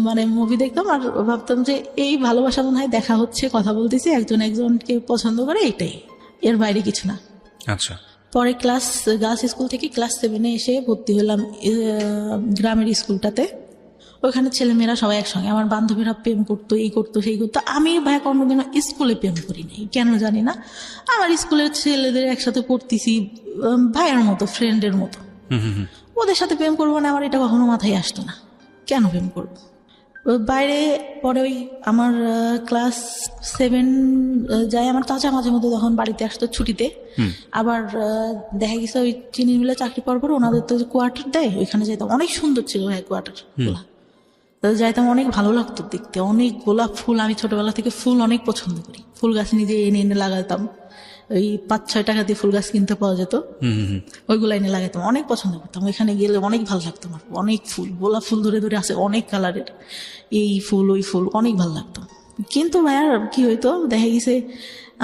মানে মুভি দেখতাম, আর ভাবতাম যে এই ভালোবাসা মনে হয় দেখা হচ্ছে, কথা বলতেছি, একজন একজনকে পছন্দ করে, এটাই, এর বাইরে কিছু না। আচ্ছা। পরে গার্লস স্কুল থেকে ক্লাস 7-এ এসে ভর্তি হলাম গ্রামের স্কুলটাতে। ওইখানে ছেলেমেয়েরা সবাই একসঙ্গে, আমার বান্ধবীরা প্রেম করতো, এই করতো সেই করতো। আমি ভাই কোনোদিনও স্কুলে প্রেম করি নাই, কেন জানি না। আমার স্কুলের ছেলেদের একসাথে পড়তেছি, ভাইয়ের মতো, ফ্রেন্ডের মতো, ওদের সাথে প্রেম করবো না, আমার এটা কখনো মাথায় আসতো না, কেন প্রেম করবো। বাইরে পরে ওই আমার ক্লাস 7 যাই, আমার চাচা মাঝে মধ্যে যখন বাড়িতে আসতো ছুটিতে, আবার দেখা গেছে ওই চিনি মিলে চাকরি পাওয়ার পর ওনাদের তো কোয়ার্টার দেয়, ওইখানে যাইতাম, অনেক সুন্দর ছিল ভাই কোয়ার্টার গুলা, যাইতাম, অনেক ভালো লাগতো দেখতে, অনেক গোলাপ ফুল, আমি ছোটবেলা থেকে ফুল অনেক পছন্দ করি, ফুল গাছ নিজে এনে এনে লাগাতাম, ওই 5-6 টাকা দিয়ে ফুল গাছ কিনতে পাওয়া যেত, ওইগুলো এনে লাগাতাম, অনেক পছন্দ করতাম। ওইখানে গেলে অনেক ভালো লাগতো আমার, অনেক ফুল, গোলাপ ফুল ধরে ধরে আছে, অনেক কালারের, এই ফুল ওই ফুল, অনেক ভালো লাগতো। কিন্তু ভাইয়ার কি হইতো, দেখা গেছে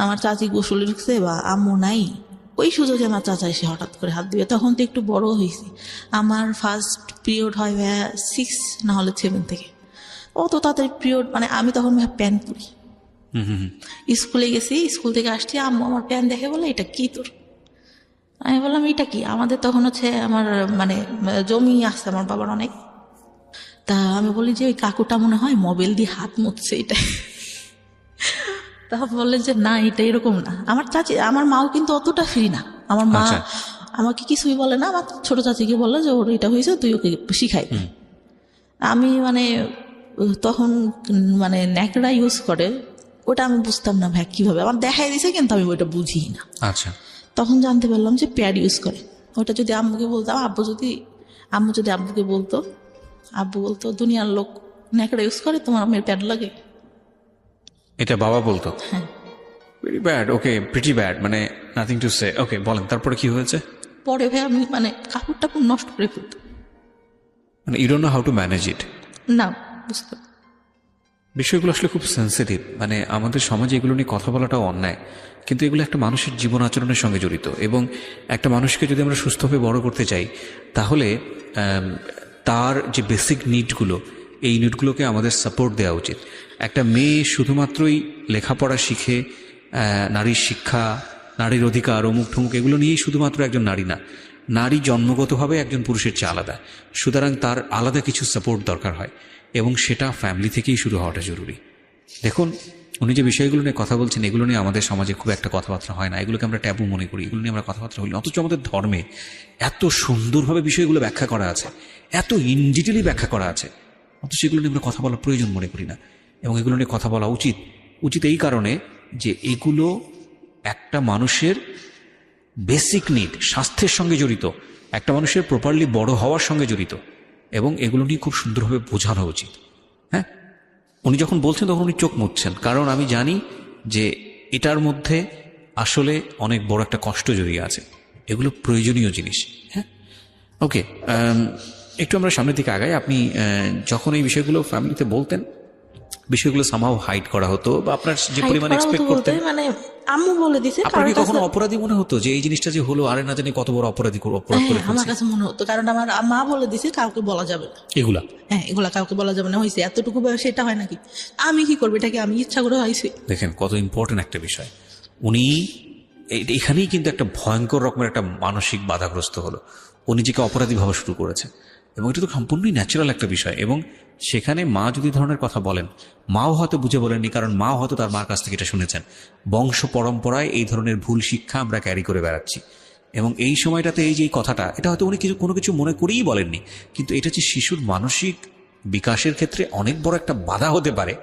আমার চাচি গোসলে ঢুকছে বা আম্মু নাই, ওই সুযোগে আমার চাচা এসে হঠাৎ করে হাত দিবে। তখন তো একটু বড় হয়েছি, আমার ফার্স্ট পিরিয়ড হয় 6 না হলে 7 থেকে, অত তাড়াতাড়ি পিরিয়ড, মানে আমি তখন প্যান্ট পরি, স্কুলে গেছি, স্কুল থেকে আসছি, আম্মু আমার প্যান্ট দেখে বলে এটা কি তোর, আমি বললাম এটা কি, আমাদের তখন হচ্ছে আমার মানে জমি আছে আমার বাবার অনেক, তা আমি বলি যে ওই কাকুটা মনে হয় মোবাইল দিয়ে হাত মুছছে এটা। তা বললেন যে না, এটা এরকম না। আমার চাচি, আমার মাও কিন্তু অতটা ফ্রি না, আমার মা আমাকে কিছুই বলে না, আমার ছোট চাচিকে বললো যে ওর এটা হয়েছে, তুই ওকে শিখাই। আমি মানে তখন মানে ন্যাকড়া ইউজ করে, ওটা আমি বুঝতাম না ভাই কিভাবে, আমার দেখাই দিছে, কিন্তু আমি ওইটা বুঝি না। আচ্ছা। তখন জানতে পারলাম যে প্যাড ইউজ করে। ওটা যদি আম্মুকে বলতাম, আম্মু যদি আব্বুকে বলতো, আব্বু বলতো দুনিয়ার লোক ন্যাকড়া ইউজ করে, তোমার আম্মের প্যাড লাগে। এটা বাবা বলতো? হ্যাঁ। ভেরি ব্যাড, ওকে, প্রিটি ব্যাড, মানে নাথিং টু সে। ওকে, বলেন তারপরে কি হয়েছে? পরে ভাই আমি মানে কাপড় টাপড় নষ্ট করে ফেলতো, মানে you don't know how to manage it. না বুঝতে। বিষয়গুলো আসলে খুব সেন্সিটিভ, মানে আমাদের সমাজে এগুলো নিয়ে কথা বলাটাও অন্যায়, কিন্তু এগুলো একটা মানুষের জীবন আচরণের সঙ্গে জড়িত, এবং একটা মানুষকে যদি আমরা সুস্থভাবে বড় করতে চাই, তাহলে তার যে বেসিক নিডগুলো, এই নিডগুলোকে আমাদের সাপোর্ট দেওয়া উচিত। একটা মেয়ে শুধুমাত্রই লেখাপড়া শিখে, নারীর শিক্ষা, নারীর অধিকার, অমুক ঠমুক এগুলো নিয়েই শুধুমাত্র একজন নারী না, নারী জন্মগতভাবে একজন পুরুষের চেয়ে আলাদা, সুতরাং তার আলাদা কিছু সাপোর্ট দরকার হয়, এবং সেটা ফ্যামিলি থেকেই শুরু হওয়াটা জরুরি। দেখুন, উনি যে বিষয়গুলো নিয়ে কথা বলছেন, এগুলো নিয়ে আমাদের সমাজে খুব একটা কথাবার্তা হয় না, এগুলোকে আমরা ট্যাবু মনে করি, এগুলো নিয়ে আমরা কথাবার্তা বলি। অথচ আমাদের ধর্মে এত সুন্দরভাবে বিষয়গুলো ব্যাখ্যা করা আছে, এত ইন ডিটেইলি ব্যাখ্যা করা আছে, অথচ এগুলো নিয়ে আমরা কথা বলার প্রয়োজন মনে করি না। এবং এগুলো নিয়ে কথা বলা উচিত এই কারণে যে এগুলো একটা মানুষের বেসিক নিড, স্বাস্থ্যের সঙ্গে জড়িত, একটা মানুষের প্রপারলি বড় হওয়ার সঙ্গে জড়িত, এবং এগুলো নিয়ে খুব সুন্দরভাবে বোঝানো উচিত। হ্যাঁ, উনি যখন বলছেন তখন উনি চোখ মুছছেন, কারণ আমি জানি যে এটার মধ্যে আসলে অনেক বড় একটা কষ্ট জড়িয়ে আছে, এগুলো প্রয়োজনীয় জিনিস। হ্যাঁ, ওকে, একটু আমরা সামনের দিকে আগাই। আপনি যখন এই বিষয়গুলো ফ্যামিলিতে বলতেন, বিষয়গুলো সামহাও হাইড করা হতো বা আপনার যে Hide পরিমাণ করা এক্সপেক্ট হতো বলতে করতেন? মানে আম্মু বলে দিছে আপনার কি কারোর কখনো কাছে। অপরাধী মনে হতো যে এই জিনিসটা যে হলো, আরে না জানি কত বড় অপরাধ করে হ্যাঁ, আমার ফেলছি? কাছে মনে হতো, কারণ আমার মা বলে দিছে কাউকে বলা যাবে না। এগুলা হ্যাঁ, এগুলা কাউকে বলা যাবে না, হয়েছে এতটুকু বয়সে এটা হয় নাকি, আমি কি করবো, এটা কি আমি ইচ্ছা করে হয়েছে? দেখেন কত ইম্পর্টেন্ট একটা বিষয়। উনি এখানেই কিন্তু একটা ভয়ঙ্কর রকমের একটা মানসিক বাধাগ্রস্ত হলো। ও নিজেকে অপরাধী ভাবা শুরু করেছে এবং এটা তো সম্পূর্ণই ন্যাচারাল একটা বিষয়। এবং সেখানে মা যদি ধরনের কথা বলেন, মাও হয়তো বুঝে বলেননি, কারণ মাও হয়তো তার মার কাছ থেকে এটা শুনেছেন। বংশ পরম্পরায় এই ধরনের ভুল শিক্ষা আমরা ক্যারি করে বেড়াচ্ছি এবং এই সময়টাতে এই যে এই কথাটা, এটা হয়তো উনি কোনো কিছু মনে করেই বলেননি, কিন্তু এটা যে শিশুর মানসিক বিকাশের ক্ষেত্রে অনেক বড় একটা বাধা হতে পারে,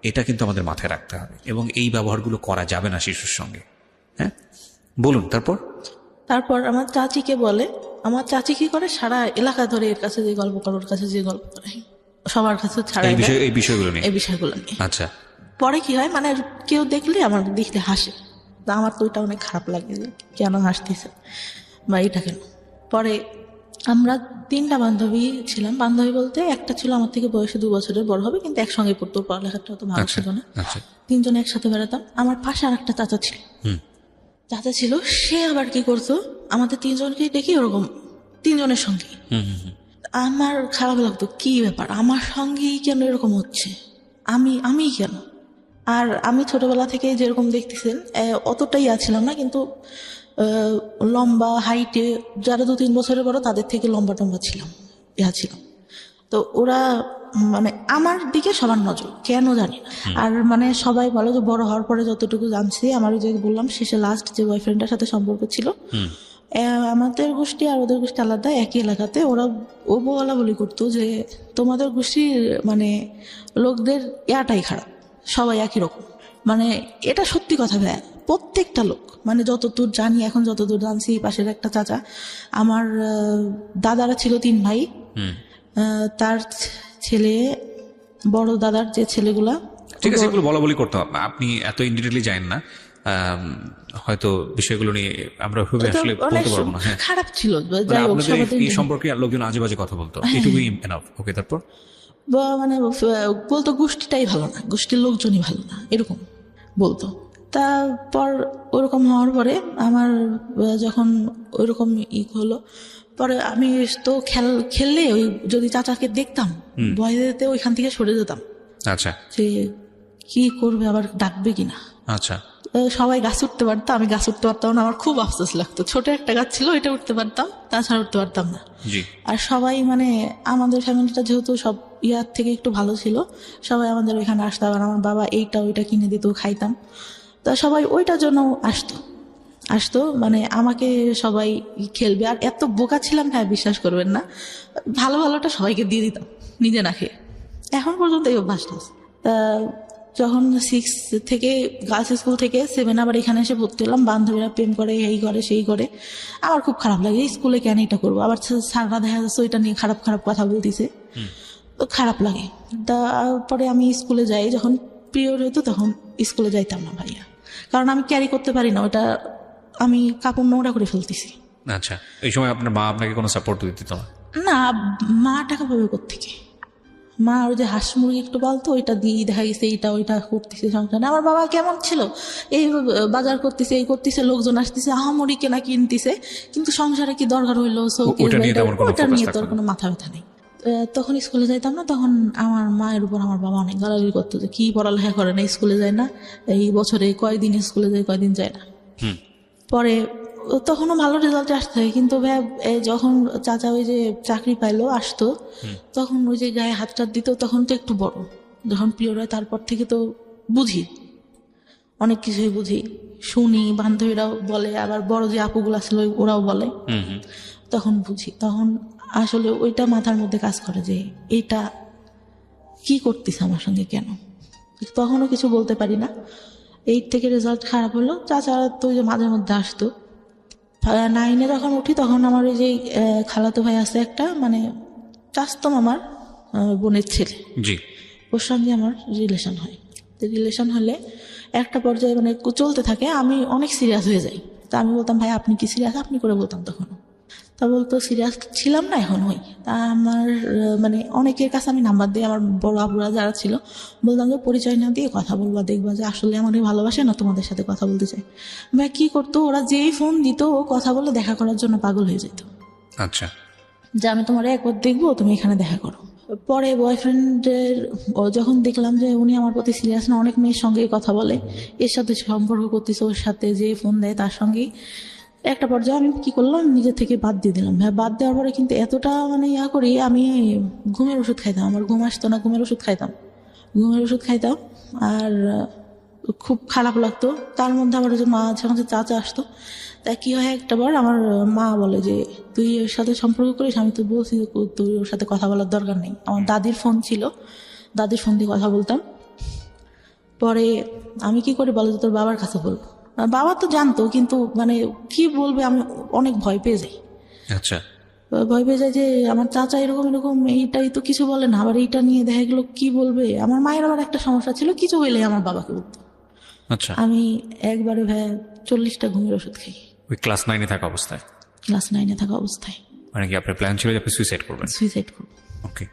এটা কিন্তু আমাদের মাথায় রাখতে হবে এবং এই ব্যবহারগুলো করা যাবে না শিশুর সঙ্গে। হ্যাঁ, বলুন তারপর। তারপর আমার চাচিকে বলে, আমার চাচি কি করে, সারা এলাকা ধরে এর কাছে যে গল্প করে, ওর কাছে যে গল্প করে, সবার কাছে ছাড়াই দেয় এই বিষয়গুলো নিয়ে। এই বিষয়গুলো নিয়ে। আচ্ছা, পরে কি হয়, মানে কেউ দেখলে আমার দেখতে হাসে, তা আমার তো ওইটা অনেক খারাপ লাগে যে কেন হাসতেছে বা এটা কেন। পরে আমরা 3টা বান্ধবী ছিলাম, বান্ধবী বলতে একটা ছিল আমার থেকে বয়সে 2 বছরের বড় হবে, কিন্তু একসঙ্গে পড়তো, পড়ালেখাটা তো ভালো আচ্ছা, ছিল না। আচ্ছা। 3 জনে একসাথে বেড়াতাম। আমার পাশে আর একটা চাচা ছিল, চাচা ছিল, সে আবার কি করতো, আমাদের 3 জনকে দেখি ওরকম 3 জনের সঙ্গে। আমার খারাপ লাগতো, কি ব্যাপার আমার সঙ্গেই কেন এরকম হচ্ছে, আমি কেন। আর আমি ছোটবেলা থেকে যেরকম দেখতেছেন অতটাই আছিলাম না, কিন্তু লম্বা হাইটে যারা 2-3 বছরের বড় তাদের থেকে লম্বা টম্বা ছিলাম, ছিলাম। তো ওরা মানে আমার দিকে সবার নজর, কেন জানি না। আর মানে সবাই বলে যে বড় হওয়ার পরে যতটুকু জানছি, আমার ওই যে বললাম শেষে লাস্ট যে বয়ফ্রেন্ডের সাথে সম্পর্ক ছিল, আমাদের গোষ্ঠী আর ওদের গোষ্ঠী আলাদা, একই এলাকাতে। ওরা বলা বলি করতো যে তোমাদের গোষ্ঠীর মানে লোকদের ইয়াটাই খারাপ, সবাই একই রকম। মানে এটা সত্যি কথা ভাই, প্রত্যেকটা লোক, মানে যতদূর জানি, এখন যতদূর জানছি, পাশের একটা চাচা, আমার দাদারা ছিল 3 ভাই, তার ছেলে, বড় দাদার যে ছেলেগুলা, ঠিক আছে, এগুলো বলা বলি করতে হবে, আপনি এত ইনডিটেইলি জানেন না, হয়তো বিষয়গুলো নিয়ে আমরা ওইভাবে আসলে অনেক বলতে পারবো না। হ্যাঁ, খারাপ ছিল, মানে যাই হোক আপনাদের সবাই এই সম্পর্কে লোকজন আজে বাজে কথা বলতো, এটুকুই এনাফ। ওকে, তারপর? মানে বলতো গোষ্ঠীটাই ভালো না, গোষ্ঠীর লোকজনই ভালো না, এরকম বলতো। তারপর ওরকম হওয়ার পরে আমার যখন ওইরকম হলো, পরে আমি তো খেললে ওই যদি চাচাকে দেখতাম, ভয় যেতে ওইখান থেকে সরে যেতাম। আচ্ছা, যে কি করবে, আবার ডাকবে কিনা। আচ্ছা। সবাই গাছ উঠতে পারতো, আমি গাছ উঠতে পারতাম না, আমার খুব আফসোস লাগতো। ছোট একটা গাছ ছিল, ওইটা উঠতে পারতাম, তাছাড়া উঠতে পারতাম না। জি। আর সবাই মানে আমাদের ফ্যামিলিটা যেহেতু সব ইয়ার থেকে একটু ভালো ছিল, সবাই আমাদের ওইখানে আসতো, আর আমার বাবা এইটা ওইটা কিনে দিত, খাইতাম। তা সবাই ওইটার জন্য আসতো মানে আমাকে সবাই খেলবে। আর এত বোকা ছিলাম, হ্যাঁ বিশ্বাস করবেন না, ভালো ভালোটা সবাইকে দিয়ে দিতাম, নিজে না খেয়ে। এখন পর্যন্ত এই অভ্যাসটা আছে। তা যখন 6 থেকে গার্লস স্কুল থেকে 7 আবার এখানে এসে ভর্তি হলাম, বান্ধবীরা প্রেম করে, এই করে সেই করে, আমার খুব খারাপ লাগে, স্কুলে কেন এটা করবো, আবার স্যাররা দেখা যাচ্ছে ওইটা নিয়ে খারাপ খারাপ কথা বলতেছে, তো খারাপ লাগে। তারপরে আমি স্কুলে যাই, যখন পিরিয়ড হতো তখন স্কুলে যাইতাম না ভাইয়া, কারণ আমি ক্যারি করতে পারি না, ওটা আমি কাপড় নোংরা করে ফেলতেছি। আচ্ছা, এই সময় আপনার মা আপনাকে কোনো সাপোর্ট দিত না? না, মা টাকা পাবে কোত্থেকে, মা ওই যে হাঁস মুরগি একটু বলতো, ওইটা দিয়ে দেখা গেছে এইটা ওইটা করতেছে সংসারে। আমার বাবা কেমন ছিল, এই বাজার করতেছে, এই করতেছে, লোকজন আসতেছে, আহামরি কেনা কিনতেছে, কিন্তু সংসারে কি দরকার হইলো, ওইটা নিয়ে তোর কোনো মাথা ব্যথা নেই। তখন স্কুলে যাইতাম না, তখন আমার মায়ের উপর আমার বাবা অনেক গালাগালি করতো যে কি পড়ালেখা করে না, স্কুলে যায় না, এই বছরে কয়দিন স্কুলে যায়, কয়দিন যায় না। পরে তখনও ভালো রেজাল্ট আসতে হয়, কিন্তু যখন চাচা ওই যে চাকরি পাইলো আসতো, তখন ওই যে গায়ে হাত টাত দিত, তখন তো একটু বড়, যখন পিরিয়ড হয় তারপর থেকে তো বুঝি, অনেক কিছুই বুঝি, শুনি, বান্ধবীরাও বলে, আবার বড় যে আপুগুলা ছিল ওরাও বলে, তখন বুঝি। তখন আসলে ওইটা মাথার মধ্যে কাজ করে যে এইটা কি করতেছে আমার সঙ্গে, কেন। তখনও কিছু বলতে পারি না। 8 থেকে রেজাল্ট খারাপ হলো, চাচা তো ওই যে মাঝে মধ্যে আসতো। 9-এ যখন উঠি তখন আমার ওই যে খালাতো ভাই আছে একটা, মানে চাচতো আমার বোনের ছেলে, জি, ওর সঙ্গে আমার রিলেশন হয়। রিলেশন হলে একটা পর্যায়ে মানে চলতে থাকে, আমি অনেক সিরিয়াস হয়ে যাই। তা আমি বলতাম ভাই আপনি কি সিরিয়াস, আপনি করে বলতাম তখন। তা বলতো সিরিয়াস ছিলাম না, এখন হই। তা আমার মানে অনেকের কাছে আমি নাম্বার দিই, আমার বড় আপুরা যারা ছিল বলতাম যে পরিচয় না দিয়ে কথা বলবা, দেখবা যে আসলে আমাকে ভালোবাসে না তোমাদের সাথে কথা বলতে চাই। ভাই কি করতো, ওরা যেই ফোন দিত ও কথা বলে দেখা করার জন্য পাগল হয়ে যেত, আচ্ছা, যে আমি তোমার একবার দেখবো, তুমি এখানে দেখা করো। পরে বয়ফ্রেন্ডের যখন দেখলাম যে উনি আমার প্রতি সিরিয়াস না, অনেক মেয়ের সঙ্গে কথা বলে, এর সাথে সম্পর্ক করতেছে, ওর সাথে যে ফোন দেয় তার সঙ্গেই, একটা পর্যায়ে আমি কি করলাম, নিজে থেকে বাদ দিয়ে দিলাম। হ্যাঁ, বাদ দেওয়ার পরে কিন্তু এতটা মানে করি, আমি ঘুমের ওষুধ খাইতাম, আমার ঘুম আসতো না, ঘুমের ওষুধ খাইতাম, আর খুব খারাপ লাগতো। তার মধ্যে আমার যে মা যখন চাচা আসতো, তা কি হয়, একটা বার আমার মা বলে যে তুই ওর সাথে সম্পর্ক করিস, আমি তো বলছি যে তুই ওর সাথে কথা বলার দরকার নেই। আমার দাদির ফোন ছিল, দাদির ফোন দিয়ে কথা বলতাম। পরে আমি কি করি বলো, যে তোর বাবার কাছে বলবো। আর বাবা তো জানতো, কিন্তু মানে কি বলবে, আমি অনেক ভয় পেয়ে যাই। আচ্ছা, ভয় পেয়ে যায় যে আমার চাচা এরকম এরকম, এইটাই তো কিছু বলে না, আবার এইটা নিয়ে দেখা গেলো কি বলবে। আমার মায়ের আবার একটা সমস্যা ছিল, কিছু হইলে আমার বাবাকে বলতো। আচ্ছা। আমি একবারে ভাই 40টা ঘুমের ওষুধ খাই ওই ক্লাস 9-এ থাকা অবস্থায়? ক্লাস 9-এ থাকা অবস্থায়। মানে কি আপনার প্ল্যান ছিল যে আপনি সুইসাইড করবেন? সুইসাইড করবো। ওকে।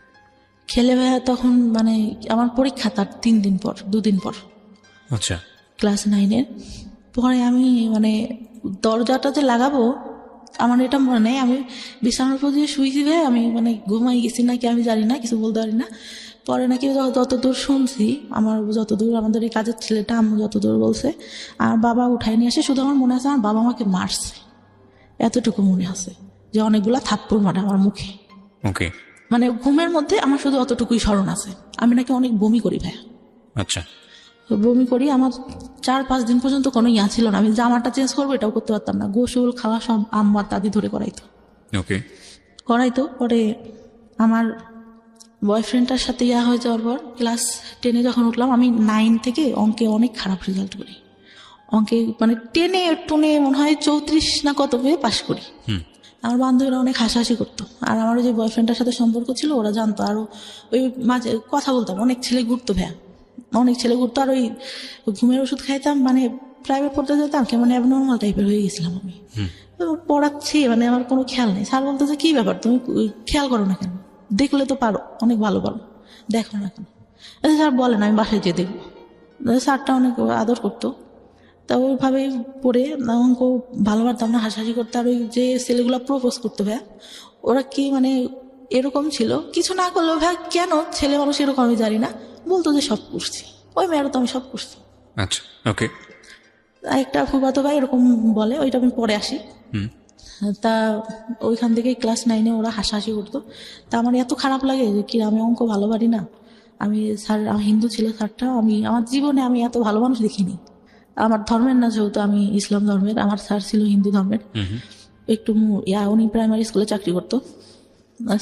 খেলে ভাইয়া তখন মানে আমার পরীক্ষা তার 3 দিন পর, 2 দিন পর, আচ্ছা, ক্লাস 9-এর। পরে আমি মানে দরজাটা যে লাগাবো, আমার এটা মনে নেই, আমি বিছানার উপর দিয়ে শুয়েছি ভাই, আমি মানে ঘুমাই গেছি নাকি আমি জানি না, কিছু বলতে পারি না। পরে নাকি যতদূর শুনছি, আমার যতদূর, আমাদের এই কাজের ছেলেটা আম্মু যতদূর বলছে, আর বাবা উঠাই নিয়ে আসে। শুধু আমার মনে আছে আমার বাবা আমাকে মারছে, এতটুকু মনে আছে, যে অনেকগুলা থাপ্পড় মারে আমার মুখে। ওকে। মানে ঘুমের মধ্যে আমার শুধু অতটুকুই স্মরণ আছে। আমি নাকি অনেক বমি করি ভাইয়া, আচ্ছা, বমি করি। আমার 4-5 দিন পর্যন্ত কোনো ছিল না, আমি জামাটা চেঞ্জ করবো এটাও করতে পারতাম না। গোসল খাওয়া সব আম্মার দাদি ধরে করাইতো। পরে আমার বয়ফ্রেন্ডটার সাথে হয়ে যাওয়ার পর ক্লাস 10-এ যখন উঠলাম, আমি 9 থেকে অঙ্কে অনেক খারাপ রেজাল্ট করি। অঙ্কে মানে 10-এ টুনে মনে হয় 34 না কত পেয়ে পাশ করি। আমার বান্ধবীরা অনেক হাসাহাসি করতো, আর আমার যে বয়ফ্রেন্ডটার সাথে সম্পর্ক ছিল ওরা জানতো। আর ওই মাঝে কথা বলতাম, অনেক ছেলে ঘুরতো ভাইয়া, অনেক ছেলে ঘুরতো। আর ওই ঘুমের ওষুধ খাইতাম, মানে প্রাইভেট পড়তে যেতাম, কেমন অ্যাবনর্মাল টাইপের হয়ে গেছিলাম আমি। পড়াচ্ছি মানে আমার কোনো খেয়াল নেই। স্যার বলতো যে কি ব্যাপার, তুমি খেয়াল করো না কেন, দেখলে তো পারো, অনেক ভালো পারো, দেখো না কেন। স্যার বলেন আমি বাসায় যেয়ে দেখবো। স্যারটা অনেক আদর করতো। তা ওইভাবেই পড়ে অঙ্ক ভালো পারতাম না, হাসাহাসি করতে। আর ওই যে ছেলেগুলো প্রপোজ করতো ভাইয়া, ওরা কি মানে এরকম ছিল, কিছু না করলেও ভাই কেন ছেলে মানুষ এরকম আমি জানি না, বলতো যে সব করছি। ওই মেয়েরও তো আমি সব করছি। আচ্ছা, ওকে। একটা ফুফাতো ভাই এরকম বলে, ওইটা আমি পরে আসি। তা ওইখান থেকে ক্লাস 9-এ ওরা হাসাহাসি করতো। তা আমার এত খারাপ লাগে যে কি আমি অঙ্ক ভালো পারি না। আমি স্যার, হিন্দু ছিল স্যারটা, আমি আমার জীবনে আমি এত ভালো মানুষ দেখিনি। আমার ধর্মের না, যেহেতু আমি ইসলাম ধর্মের, আমার স্যার ছিল হিন্দু ধর্মের। একটু উনি প্রাইমারি স্কুলে চাকরি করতো।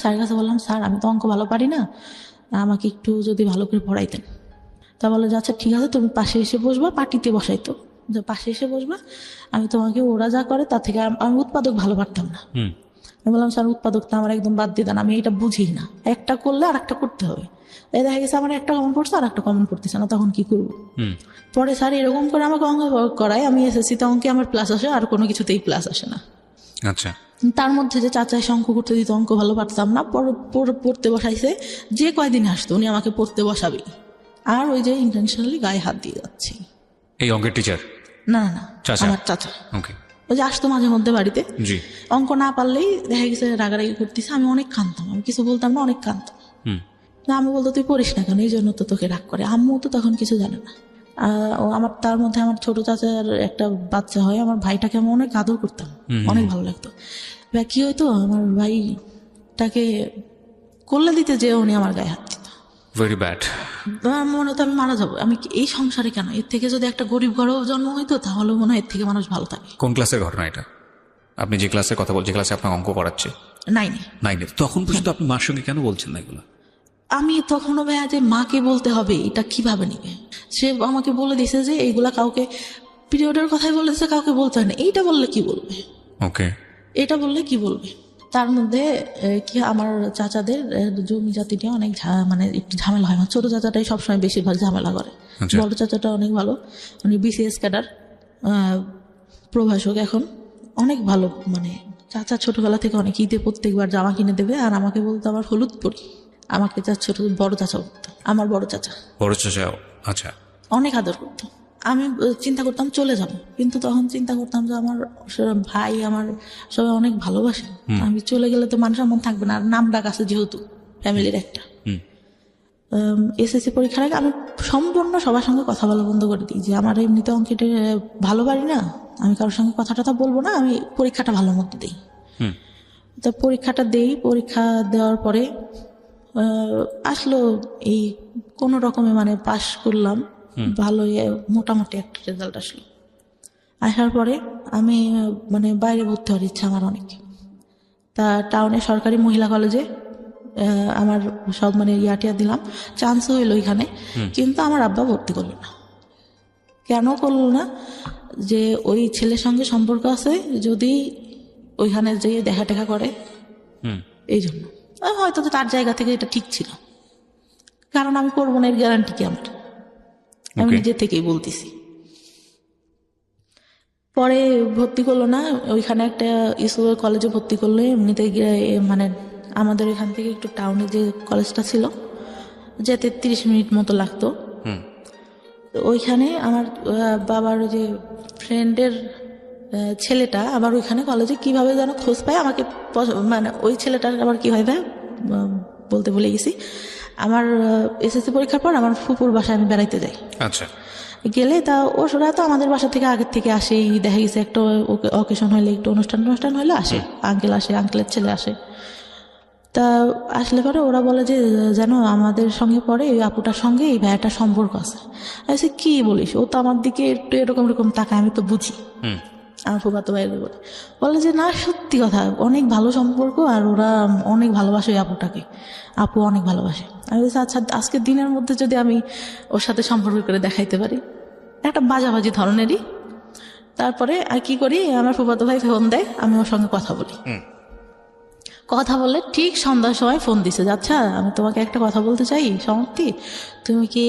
স্যারের কাছে বললাম, স্যার আমি তো অঙ্ক ভালো পারি না, আমাকে একটু যদি ভালো করে পড়াইতেন। তা বলে যে আচ্ছা ঠিক আছে, তুমি পাশে এসে বসবা, পার্টিতে বসাইতো, যে পাশে এসে বসবা, আমি তোমাকে, ওরা যা করে তার থেকে আমি উৎপাদক ভালো পারতাম না। আমি বললাম স্যার উৎপাদকটা আমার একদম বাদ দিয়ে দেন, আমি এটা বুঝি না, একটা করলে আর একটা করতে হবে। এই দেখা গেছে আমার একটা কমন পড়ছে আর একটা কমন পড়তেছে না, তখন কি করবো? পরে স্যার এরকম করে আমাকে অঙ্ক করায়, আমি এসএসসিতে অঙ্কে আমার প্লাস আসে, আর কোনো কিছুতেই প্লাস আসে না। আচ্ছা। তার মধ্যে যে চাচা এসে অঙ্ক করতে দিত, অঙ্ক ভালো পারতাম না, পড়তে বসাইছে। যে কয়দিন আসতো উনি আমাকে পড়তে বসাবে, আর ওই যে ইন্টেনশনালি গায়ে হাত দিয়ে যাচ্ছি। এই অঙ্কের টিচার? না না না, চাচা? আমার চাচা। ওকে। ওই যে আসতো মাঝে মধ্যে বাড়িতে, জি। অঙ্ক না পারলেই দেখা গেছে রাগারাগি করতেছে। আমি অনেক কাঁদতাম, আমি কিছু বলতাম না, অনেক কাঁদতাম। না আমি বলতো তুই পড়িস না কেন, এই জন্য তো তোকে রাগ করে। আম্মু তো তখন কিছু জানে না। আমার তার মধ্যে আমার ছোট চাচার একটা বাচ্চা হয়, আমার ভাইটাকে আমি অনেক আদর করতাম, অনেক ভালো লাগতো। কি হয়তো আমার ভাইটাকে করলে দিতে যে উনি আমার গায়ে হাত দিত। Very bad. আমার মনে হতো আমি মারা যাবো, আমি এই সংসারে কেন, এর থেকে যদি একটা গরিব ঘরেও জন্ম হইতো তাহলে মনে হয় এর থেকে মানুষ ভালো থাকে। কোন ক্লাসের ঘটনা এটা? আপনি যে ক্লাসের কথা বলছেন, যে ক্লাসে আপনার অঙ্ক করাচ্ছে? 9-এ। তখন পর্যন্ত আপনি মার সঙ্গে কেন বলছেন না এগুলো? আমি তখনও ভাইয়া যে মাকে বলতে হবে এটা কিভাবে নিবে, সে আমাকে বলে দিছে যে এইগুলা কাউকে, পিরিয়ডের কথাই বলে দিছে, কাউকে বলতে হয় না। এইটা বললে কি বলবে? ওকে। এটা বললে কি বলবে? তার মধ্যে কি আমার চাচাদের জমি জাতি নিয়ে অনেক মানে একটু ঝামেলা হয়। আমার ছোট চাচাটাই সবসময় বেশিরভাগ ঝামেলা করে। বড় চাচাটা অনেক ভালো, উনি বিসিএস ক্যাডার, প্রভাষক, এখন অনেক ভালো মানে চাচা ছোটবেলা থেকে অনেক ঈদে প্রত্যেকবার জামা কিনে দেবে, আর আমাকে বলতো আমার হলুদ পরি। আমাকে ছোট বড় চাচা বলতো, আমার বড় চাচা বড় চাচা, আচ্ছা। অনেক আদর করতো। আমি চিন্তা করতাম চলে যাব, কিন্তু তখন চিন্তা করতাম যে আমার ভাই, আমার সবাই অনেক ভালোবাসে, আমি চলে গেলে তো মান সম্মান থাকবে না, আর নাম ডাক আছে যেহেতু ফ্যামিলির একটা। এসএসসি পরীক্ষার আগে আমি সম্পূর্ণ সবার সঙ্গে কথা বলা বন্ধ করে দিই, যে আমার এমনিতে অঙ্কেটে ভালো পারি না, আমি কারোর সঙ্গে কথা টথা বলবো না, আমি পরীক্ষাটা ভালো মতো দিই। তো পরীক্ষাটা দেই, পরীক্ষা দেওয়ার পরে আসলো এই কোনো রকমে মানে পাশ করলাম, ভালো মোটামুটি একটা রেজাল্ট আসলো। আসার পরে আমি মানে বাইরে ভর্তি হওয়ার ইচ্ছা আমার অনেক। তা টাউনে সরকারি মহিলা কলেজে আমার সব মানে ইয়াটিয়া দিলাম, চান্স হইলো ওইখানে, কিন্তু আমার আব্বা ভর্তি করলো না। কেন করলো না? যে ওই ছেলের সঙ্গে সম্পর্ক আছে, যদি ওইখানে যেয়ে দেখা টেকা করে, এই জন্য। হয়তো তো তার জায়গা থেকে এটা ঠিক ছিল, কারণ আমি করবো না এর গ্যারান্টি কি আমার, আমি নিজে থেকেই বলতেছি। পরে ভর্তি করলো না, ওইখানে একটা স্কুল কলেজে ভর্তি করলো। এমনিতে মানে আমাদের এখান থেকে একটু টাউনে যে কলেজটা ছিল, যেতে 30 মিনিট মতো লাগতো। ওইখানে আমার বাবার যে ফ্রেন্ডের ছেলেটা আবার ওইখানে কলেজে কিভাবে যেন খোঁজ পায় আমাকে, মানে ওই ছেলেটার আবার কি হয় ভাই বলতে ভুলে গেছি। আমার এসএসসি পরীক্ষার পর আমার ফুপুর বাসায় আমি বেড়াইতে যাই। আচ্ছা। গেলে তা ওরা তো আমাদের বাসা থেকে আগের থেকে আসেই, দেখা গেছে একটা অকেশন হইলে, একটু অনুষ্ঠান হইলে আসে, আঙ্কেল আসে, আঙ্কেলের ছেলে আসে। তা আসলে পরে ওরা বলে যে যেন আমাদের সঙ্গে পরে ওই আপুটার সঙ্গে এই ভাইয়াটার সম্পর্ক আছে। আমি কি বলিস, ও তো আমার দিকে একটু এরকম এরকম তাকায়, আমি তো বুঝি। আমার ফুফাতো ভাইয়ের বলে যে না, সত্যি কথা, অনেক ভালো সম্পর্ক, আর ওরা অনেক ভালোবাসে ওই আপুটাকে, আপু অনেক ভালোবাসে। আমি বলছি আচ্ছা, আজকের দিনের মধ্যে যদি আমি ওর সাথে সম্পর্ক করে দেখাইতে পারি, একটা বাজাবাজি ধরনেরই। তারপরে আর কি করি, আমার ফুফাতো ভাই ফোন দেয়, আমি ওর সঙ্গে কথা বলি। কথা বললে ঠিক সন্ধ্যার সময় ফোন দিছে, আচ্ছা আমি তোমাকে একটা কথা বলতে চাই সমাপ্তি, তুমি কি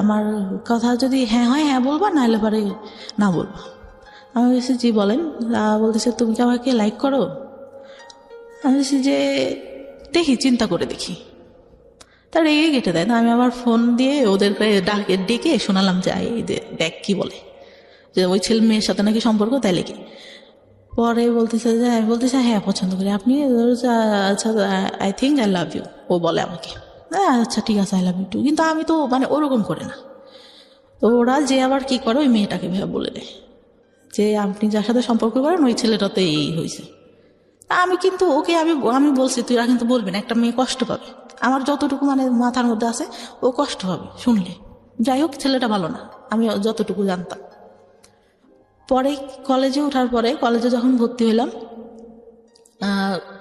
আমার কথা যদি হ্যাঁ হয় হ্যাঁ বলবা, নাহলে পরে না বলবা। আমি বলছি জি বলেন। বলতেছে তুমি কি আমাকে লাইক করো? আমি বলছি যে দেখি, চিন্তা করে দেখি। তার রেগে কেটে দেয়। আমি আবার ফোন দিয়ে ওদেরকে ডেকে শোনালাম যে দেখ কি বলে, যে ওই ছেলে মেয়ের সাথে নাকি সম্পর্ক, তাই লেগে। পরে বলতেছে যে, আমি বলতেছি হ্যাঁ পছন্দ করি, আপনি আচ্ছা I think I love you, ও বলে আমাকে। আচ্ছা ঠিক আছে, আই লাভ ইউ টু। কিন্তু আমি তো মানে ওরকম করে না। তো ওরা যে আবার কি করে, ওই মেয়েটাকে ভেবে বলে দেয় যে আপনি যার সাথে সম্পর্ক করেন ওই ছেলেটাতে এই হয়েছে। আমি কিন্তু ওকে আমি বলছি তুই কিন্তু বলবি না, একটা মেয়ে কষ্ট পাবে। আমার যতটুকু মানে মাথার মধ্যে আছে, ও কষ্ট পাবে শুনলে। যাই হোক, ছেলেটা ভালো না, আমি যতটুকু জানতাম। পরে কলেজে ওঠার পরে, কলেজে যখন ভর্তি হইলাম,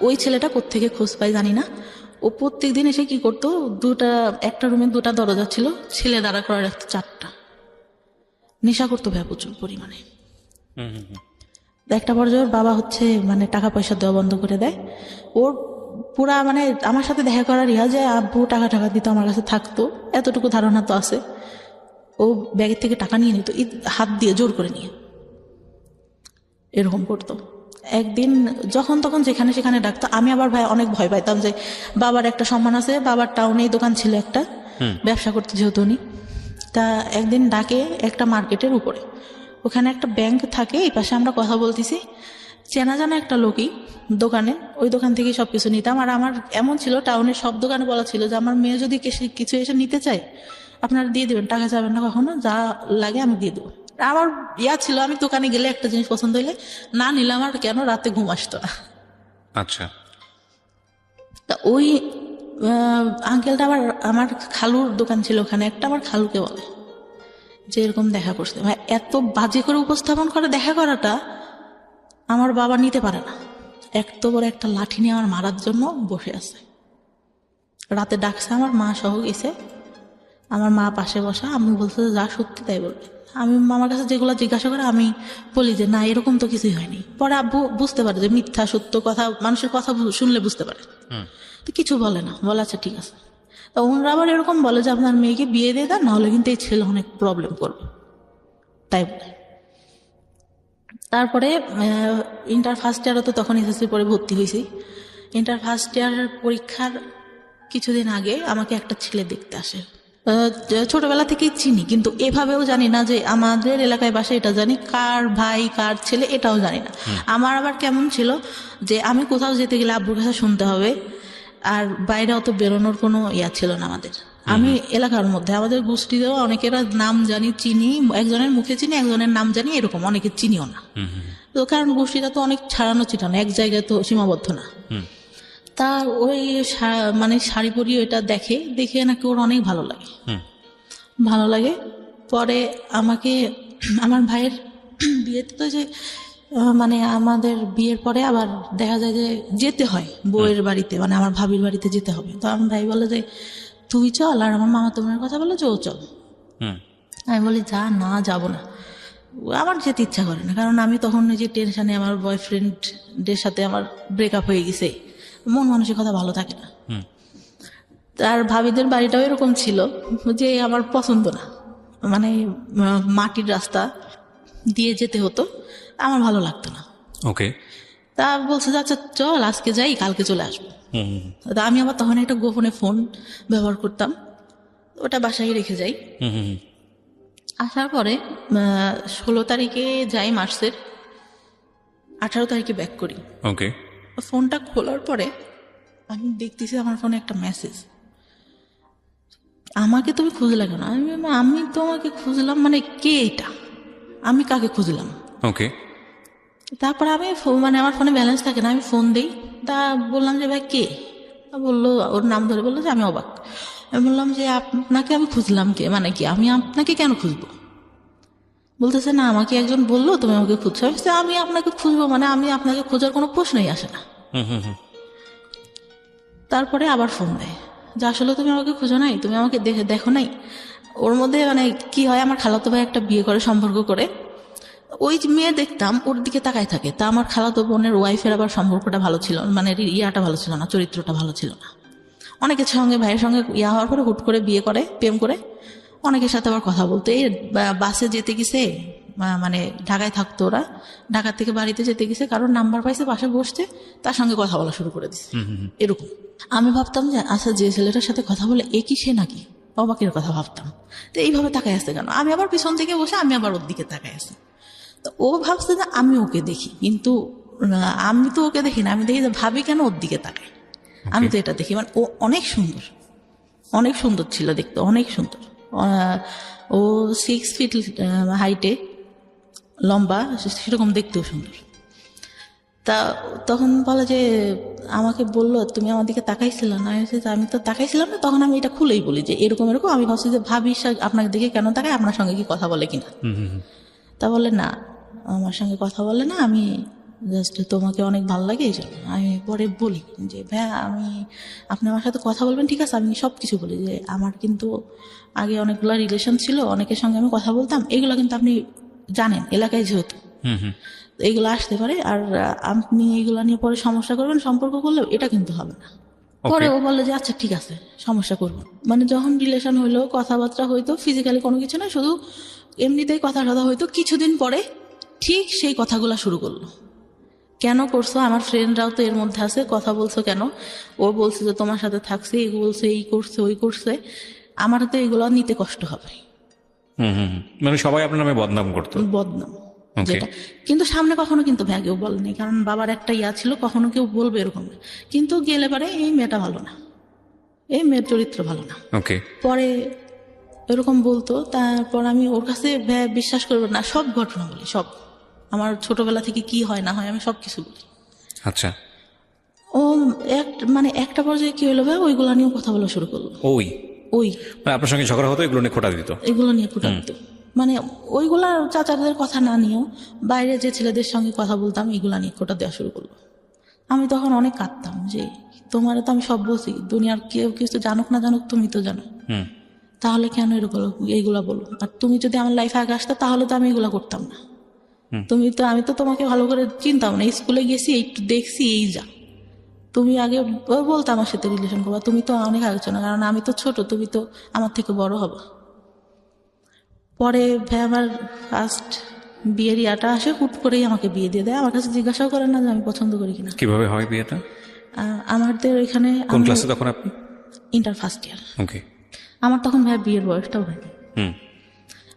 ওই ছেলেটা কোত্থেকে খোঁজ পাই জানি না, ও প্রত্যেক দিন এসে কি করতো, একটা রুমে 2টা দরজা ছিল, ছেলে দাঁড়া করে রাখতো 4টা। নেশা করতো ভাই প্রচুর পরিমাণে। একটা পর্যায়ে ওর বাবা মানে টাকা পয়সা দেওয়া বন্ধ করে দেয়। ওর পুরা মানে আমার সাথে দেখা করার যে আব্বু টাকা দিত, আমার কাছে থাকতো, এতটুকু ধারণা তো আছে। ও ব্যাগের থেকে টাকা নিয়ে নিত, হাত দিয়ে জোর করে নিয়ে এরকম করতো। একদিন যখন তখন যেখানে সেখানে ডাকতো। আমি আবার ভাই অনেক ভয় পাইতাম, যে বাবার একটা সম্মান আছে, বাবার টাউনেই দোকান ছিল একটা, ব্যবসা করতে যেহেতু উনি। তা একদিন ডাকে একটা মার্কেটের উপরে, ওখানে একটা ব্যাংক থাকে, এই পাশে আমরা কথা বলতেছি, চেনা জানা একটা লোকই দোকানে, ওই দোকান থেকে সবকিছু নিতাম। আর আমার এমন ছিল, টাউনের সব দোকানে বলা ছিল যে আমার মেয়ে যদি কিছু এসে নিতে চায় আপনারা দিয়ে দেবেন, টাকা যাবেন না কখনো, যা লাগে আমি দিয়ে দেবো। আমার ছিল, আমি দোকানে গেলে একটা জিনিস পছন্দ হইলে না নিলে আমার কেন রাতে ঘুম আসতো না। আচ্ছা। তা ওই আঙ্কেলটা আবার আমার খালুর দোকান ছিল ওখানে একটা, আমার খালুকে বলে যে এরকম দেখা করছে। ভাই এত বাজে করে উপস্থাপন করে, দেখা করাটা আমার বাবা নিতে পারে না। এত বড় একটা লাঠি নিয়ে আমার মারার জন্য বসে আছে। রাতে ডাকছে, আমার মা সহ গেছে, আমার মা পাশে বসা। আমি বলছে যা সত্যি তাই বলবে। আমি আমার কাছে যেগুলো জিজ্ঞাসা করে আমি বলি যে না, এরকম তো কিছুই হয়নি। পরে আব্বু বুঝতে পারে যে মিথ্যা সত্য কথা, মানুষের কথা শুনলে বুঝতে পারে, তো কিছু বলে না, বলে আচ্ছা ঠিক আছে। তো ওনারা আবার এরকম বলে যে আপনার মেয়েকে বিয়ে দিয়ে দেন, নাহলে কিন্তু এই ছেলে অনেক প্রবলেম করবে, তাই বলে। তারপরে ইন্টার ফার্স্ট ইয়ারও তো তখন এসএসসি পরে ভর্তি হয়েছি। ইন্টার ফার্স্ট ইয়ার পরীক্ষার কিছুদিন আগে আমাকে একটা ছেলে দেখতে আসে। ছোটবেলা থেকেই চিনি, কিন্তু এভাবেও জানি না যে আমাদের এলাকায় বাসা, এটা জানি কার ভাই কার ছেলে এটাও জানি না। আমার আবার কেমন ছিল যে আমি কোথাও যেতে গেলে আব্বুর কাছে শুনতে হবে, আর বাইরে অত বেরোনোর কোনো ইয়া ছিল না আমাদের। আমি এলাকার মধ্যে আমাদের গোষ্ঠীতেও অনেকের নাম জানি, চিনি, একজনের মুখে চিনি, একজনের নাম জানি, এরকম অনেকে চিনিও না। তো কারণ গোষ্ঠীটা তো অনেক ছাড়ানো ছিটানো, এক জায়গায় তো সীমাবদ্ধ না। তা ওই মানে শাড়ি পরিয়ে এটা দেখে নাকি ওর অনেক ভালো লাগে। পরে আমাকে আমার ভাইয়ের বিয়েতে তো যে মানে আমাদের বিয়ের পরে আবার দেখা যায় যে যেতে হয় বউয়ের বাড়িতে, মানে আমার ভাবির বাড়িতে যেতে হবে। তো আমার ভাই বলে যে তুই চল, আর আমার মামা তোমার কথা বলে যে ও চল। আমি বলি যা না, যাব না, আমার যেতে ইচ্ছা করে না। কারণ আমি তখন যে টেনশনে, আমার বয়ফ্রেন্ডের সাথে আমার ব্রেকআপ হয়ে গেছে, মন মানসিকতা ভালো থাকে না। তার ভাবিদের বাড়িটাও এরকম ছিল যে আমার পছন্দ না, মানে মাটির রাস্তা দিয়ে যেতে হতো, আমার ভালো লাগতো না। ওকে, তা বলছে যে আচ্ছা চল আজকে যাই, কালকে চলে আসবো। তা আমি আবার তখন একটা গোপনে ফোন ব্যবহার করতাম, ওটা বাসায় রেখে যাই। আসার পরে 16 তারিখে যাই মার্চের, 18 তারিখে ব্যাক করি। ওকে, ফোনটা খোলার পরে আমি দেখতেছি আমার ফোনে একটা মেসেজ, আমাকে তুমি খুঁজলে কেন? আমি তোমাকে খুঁজলাম মানে কে এটা, আমি কাকে খুঁজলাম? ওকে, তারপরে আমি মানে আমার ফোনে ব্যালেন্স থাকে না, আমি ফোন দিই। তা বললাম যে ভাই কে? বললো, ওর নাম ধরে বললো যে আমি অবাক। আমি বললাম যে আপনাকে আমি খুঁজলাম কে, মানে কি আমি আপনাকে কেন খুঁজবো? বলতেছে না, আমাকে একজন বললো তুমি আমাকে খুঁজছো। আমি আপনাকে খুঁজবো মানে আমি আপনাকে খোঁজার কোনো প্রশ্নই আসে না। তারপরে আবার ফোন দেয় যে আসলে তুমি আমাকে খুঁজো নাই, তুমি আমাকে দেখো নাই। ওর মধ্যে মানে কি হয়, আমার খালাতো ভাই একটা বিয়ে করে, সম্পর্ক করে, ওই মেয়ে দেখতাম ওর দিকে তাকায় থাকে। তা আমার খালাতো বোনের ওয়াইফের আবার সম্পর্কটা ভালো ছিল, মানে ইয়াটা ভালো ছিল না, চরিত্রটা ভালো ছিল না। অনেকের সঙ্গে, ভাইয়ের সঙ্গে ইয়া হওয়ার পরে হুট করে বিয়ে করে, প্রেম করে, অনেকের সাথে আবার কথা বলতে। এই বাসে যেতে গেছে, মানে ঢাকায় থাকতো ওরা, ঢাকা থেকে বাড়িতে যেতে গেছে, কারোর নাম্বার পাইছে, পাশে বসছে, তার সঙ্গে কথা বলা শুরু করে দিছে। এরকম আমি ভাবতাম যে আচ্ছা যে ছেলেটার সাথে কথা বলে এ কি সে নাকি, অবাকের কথা ভাবতাম। তো এইভাবে তাকায় আসছে কেন? আমি আবার পিছন থেকে বসে আমি আবার ওর দিকে তাকায় আসি। তো ও ভাবছে যে আমি ওকে দেখি, কিন্তু আমি তো ওকে দেখি না, আমি দেখি যে ভাবি কেন ওর দিকে তাকায়, আমি তো এটা দেখি। মানে ও অনেক সুন্দর ছিল দেখতে, অনেক সুন্দর। ও 6 ফিট হাইটে, লম্বা, সেরকম দেখতেও সুন্দর। তা তখন বলে যে আমাকে বললো তুমি আমার দিকে তাকাইছিল না। আমি তো তাকাইছিলাম না। তখন আমি এটা খুলেই বলি যে এরকম এরকম, আমি ভাবছি যে ভাবি আপনাকে দেখে কেন তাকায়, আপনার সঙ্গে কি কথা বলে কিনা। তা বলে না, আমার সঙ্গে কথা বলে না, আমি জাস্ট তোমাকে অনেক ভালো লাগে এই জন্য। আমি পরে বলি যে ভাইয়া আপনি আমার সাথে কথা বলবেন, ঠিক আছে, আমি সব কিছু বলি যে আমার কিন্তু আগে অনেকগুলো রিলেশন ছিল, অনেকের সঙ্গে আমি কথা বলতাম, এগুলো কিন্তু আপনি জানেন এলাকায় যেহেতু এইগুলো আসতে পারে, আর আপনি এইগুলো নিয়ে পরে সমস্যা করবেন, সম্পর্ক করলেও এটা কিন্তু হবে না। পরে ও বলে যে আচ্ছা ঠিক আছে, সমস্যা করবো। মানে যখন রিলেশন হইলো, কথাবার্তা হইতো, ফিজিক্যালি কোনো কিছু না, শুধু এমনিতেই কথা হইতো। কিছুদিন পরে ঠিক সেই কথাগুলো শুরু করলো, কেন করছো, আমার ফ্রেন্ডরাও তো এর মধ্যে আছে, কথা বলছো কেন? ও বলছে যে তোমার সাথে থাকছে, এই বলছে, এই করছে, ওই করছে, আমার তো এগুলো নিতে কষ্ট হবে। মানে সবাই আপনার নামে বদনাম করতো? বদনাম যেটা, কিন্তু সামনে কখনো কিন্তু ভাই কেউ বলেনি, কারণ বাবার একটা ইয়া ছিল, কখনো কেউ বলবে এরকম না। কিন্তু গেলে পারে এই মেয়েটা ভালো না, এই মেয়ের চরিত্র ভালো না, পরে এরকম বলতো। তারপর আমি ওর কাছে বিশ্বাস করবো না, সব ঘটনা বলি, সব আমার ছোটবেলা থেকে কি হয় না হয় আমি সবকিছু বলি। আচ্ছা, ও মানে একটা পর্যায়ে কি হলো ভাই, ওইগুলা নিয়েও কথা বলা শুরু করলো। ওই মানে আপনার সঙ্গে ঝগড়া হতো, এগুলো নিয়ে খোঁটা দিত? মানে ওইগুলা চাচাদের কথা না নিয়েও বাইরে যে ছেলেদের সঙ্গে কথা বলতাম, এগুলা নিয়ে খোঁটা দেওয়া শুরু করলো। আমি তখন অনেক কাঁদতাম যে তোমার তো আমি সব বলছি, দুনিয়ার কেউ কিছু জানুক না জানুক তুমি তো জানো, তাহলে কেন এরকম এইগুলা বলো? আর তুমি যদি আমার লাইফে আগে আসতো তাহলে তো আমি এগুলা করতাম না। আমি তো তোমাকে ভালো করে চিনতাম না, স্কুলে গেছি, একটু দেখছি, এই যা তুমি আগে বলতো আমার সাথে রিলেশন করবা, তুমি তো অনেক আলোচনা, কারণ আমি তো ছোট, তুমি তো আমার থেকে বড় হবা। পরে ভাই আমার ফার্স্ট বিয়ের ইয়াটা আসে, হুট করেই আমাকে বিয়ে দিয়ে দেয়। আমার কাছে জিজ্ঞাসাও করে না যে আমি পছন্দ করি কিনা। কিভাবে হয় বিয়েটা? আমাদের ওইখানে কোন ক্লাসে তখন আপনি? Inter first year. ওকে। আমার তখন ভাই বিয়ের বয়সটাও হয়নি। হুম।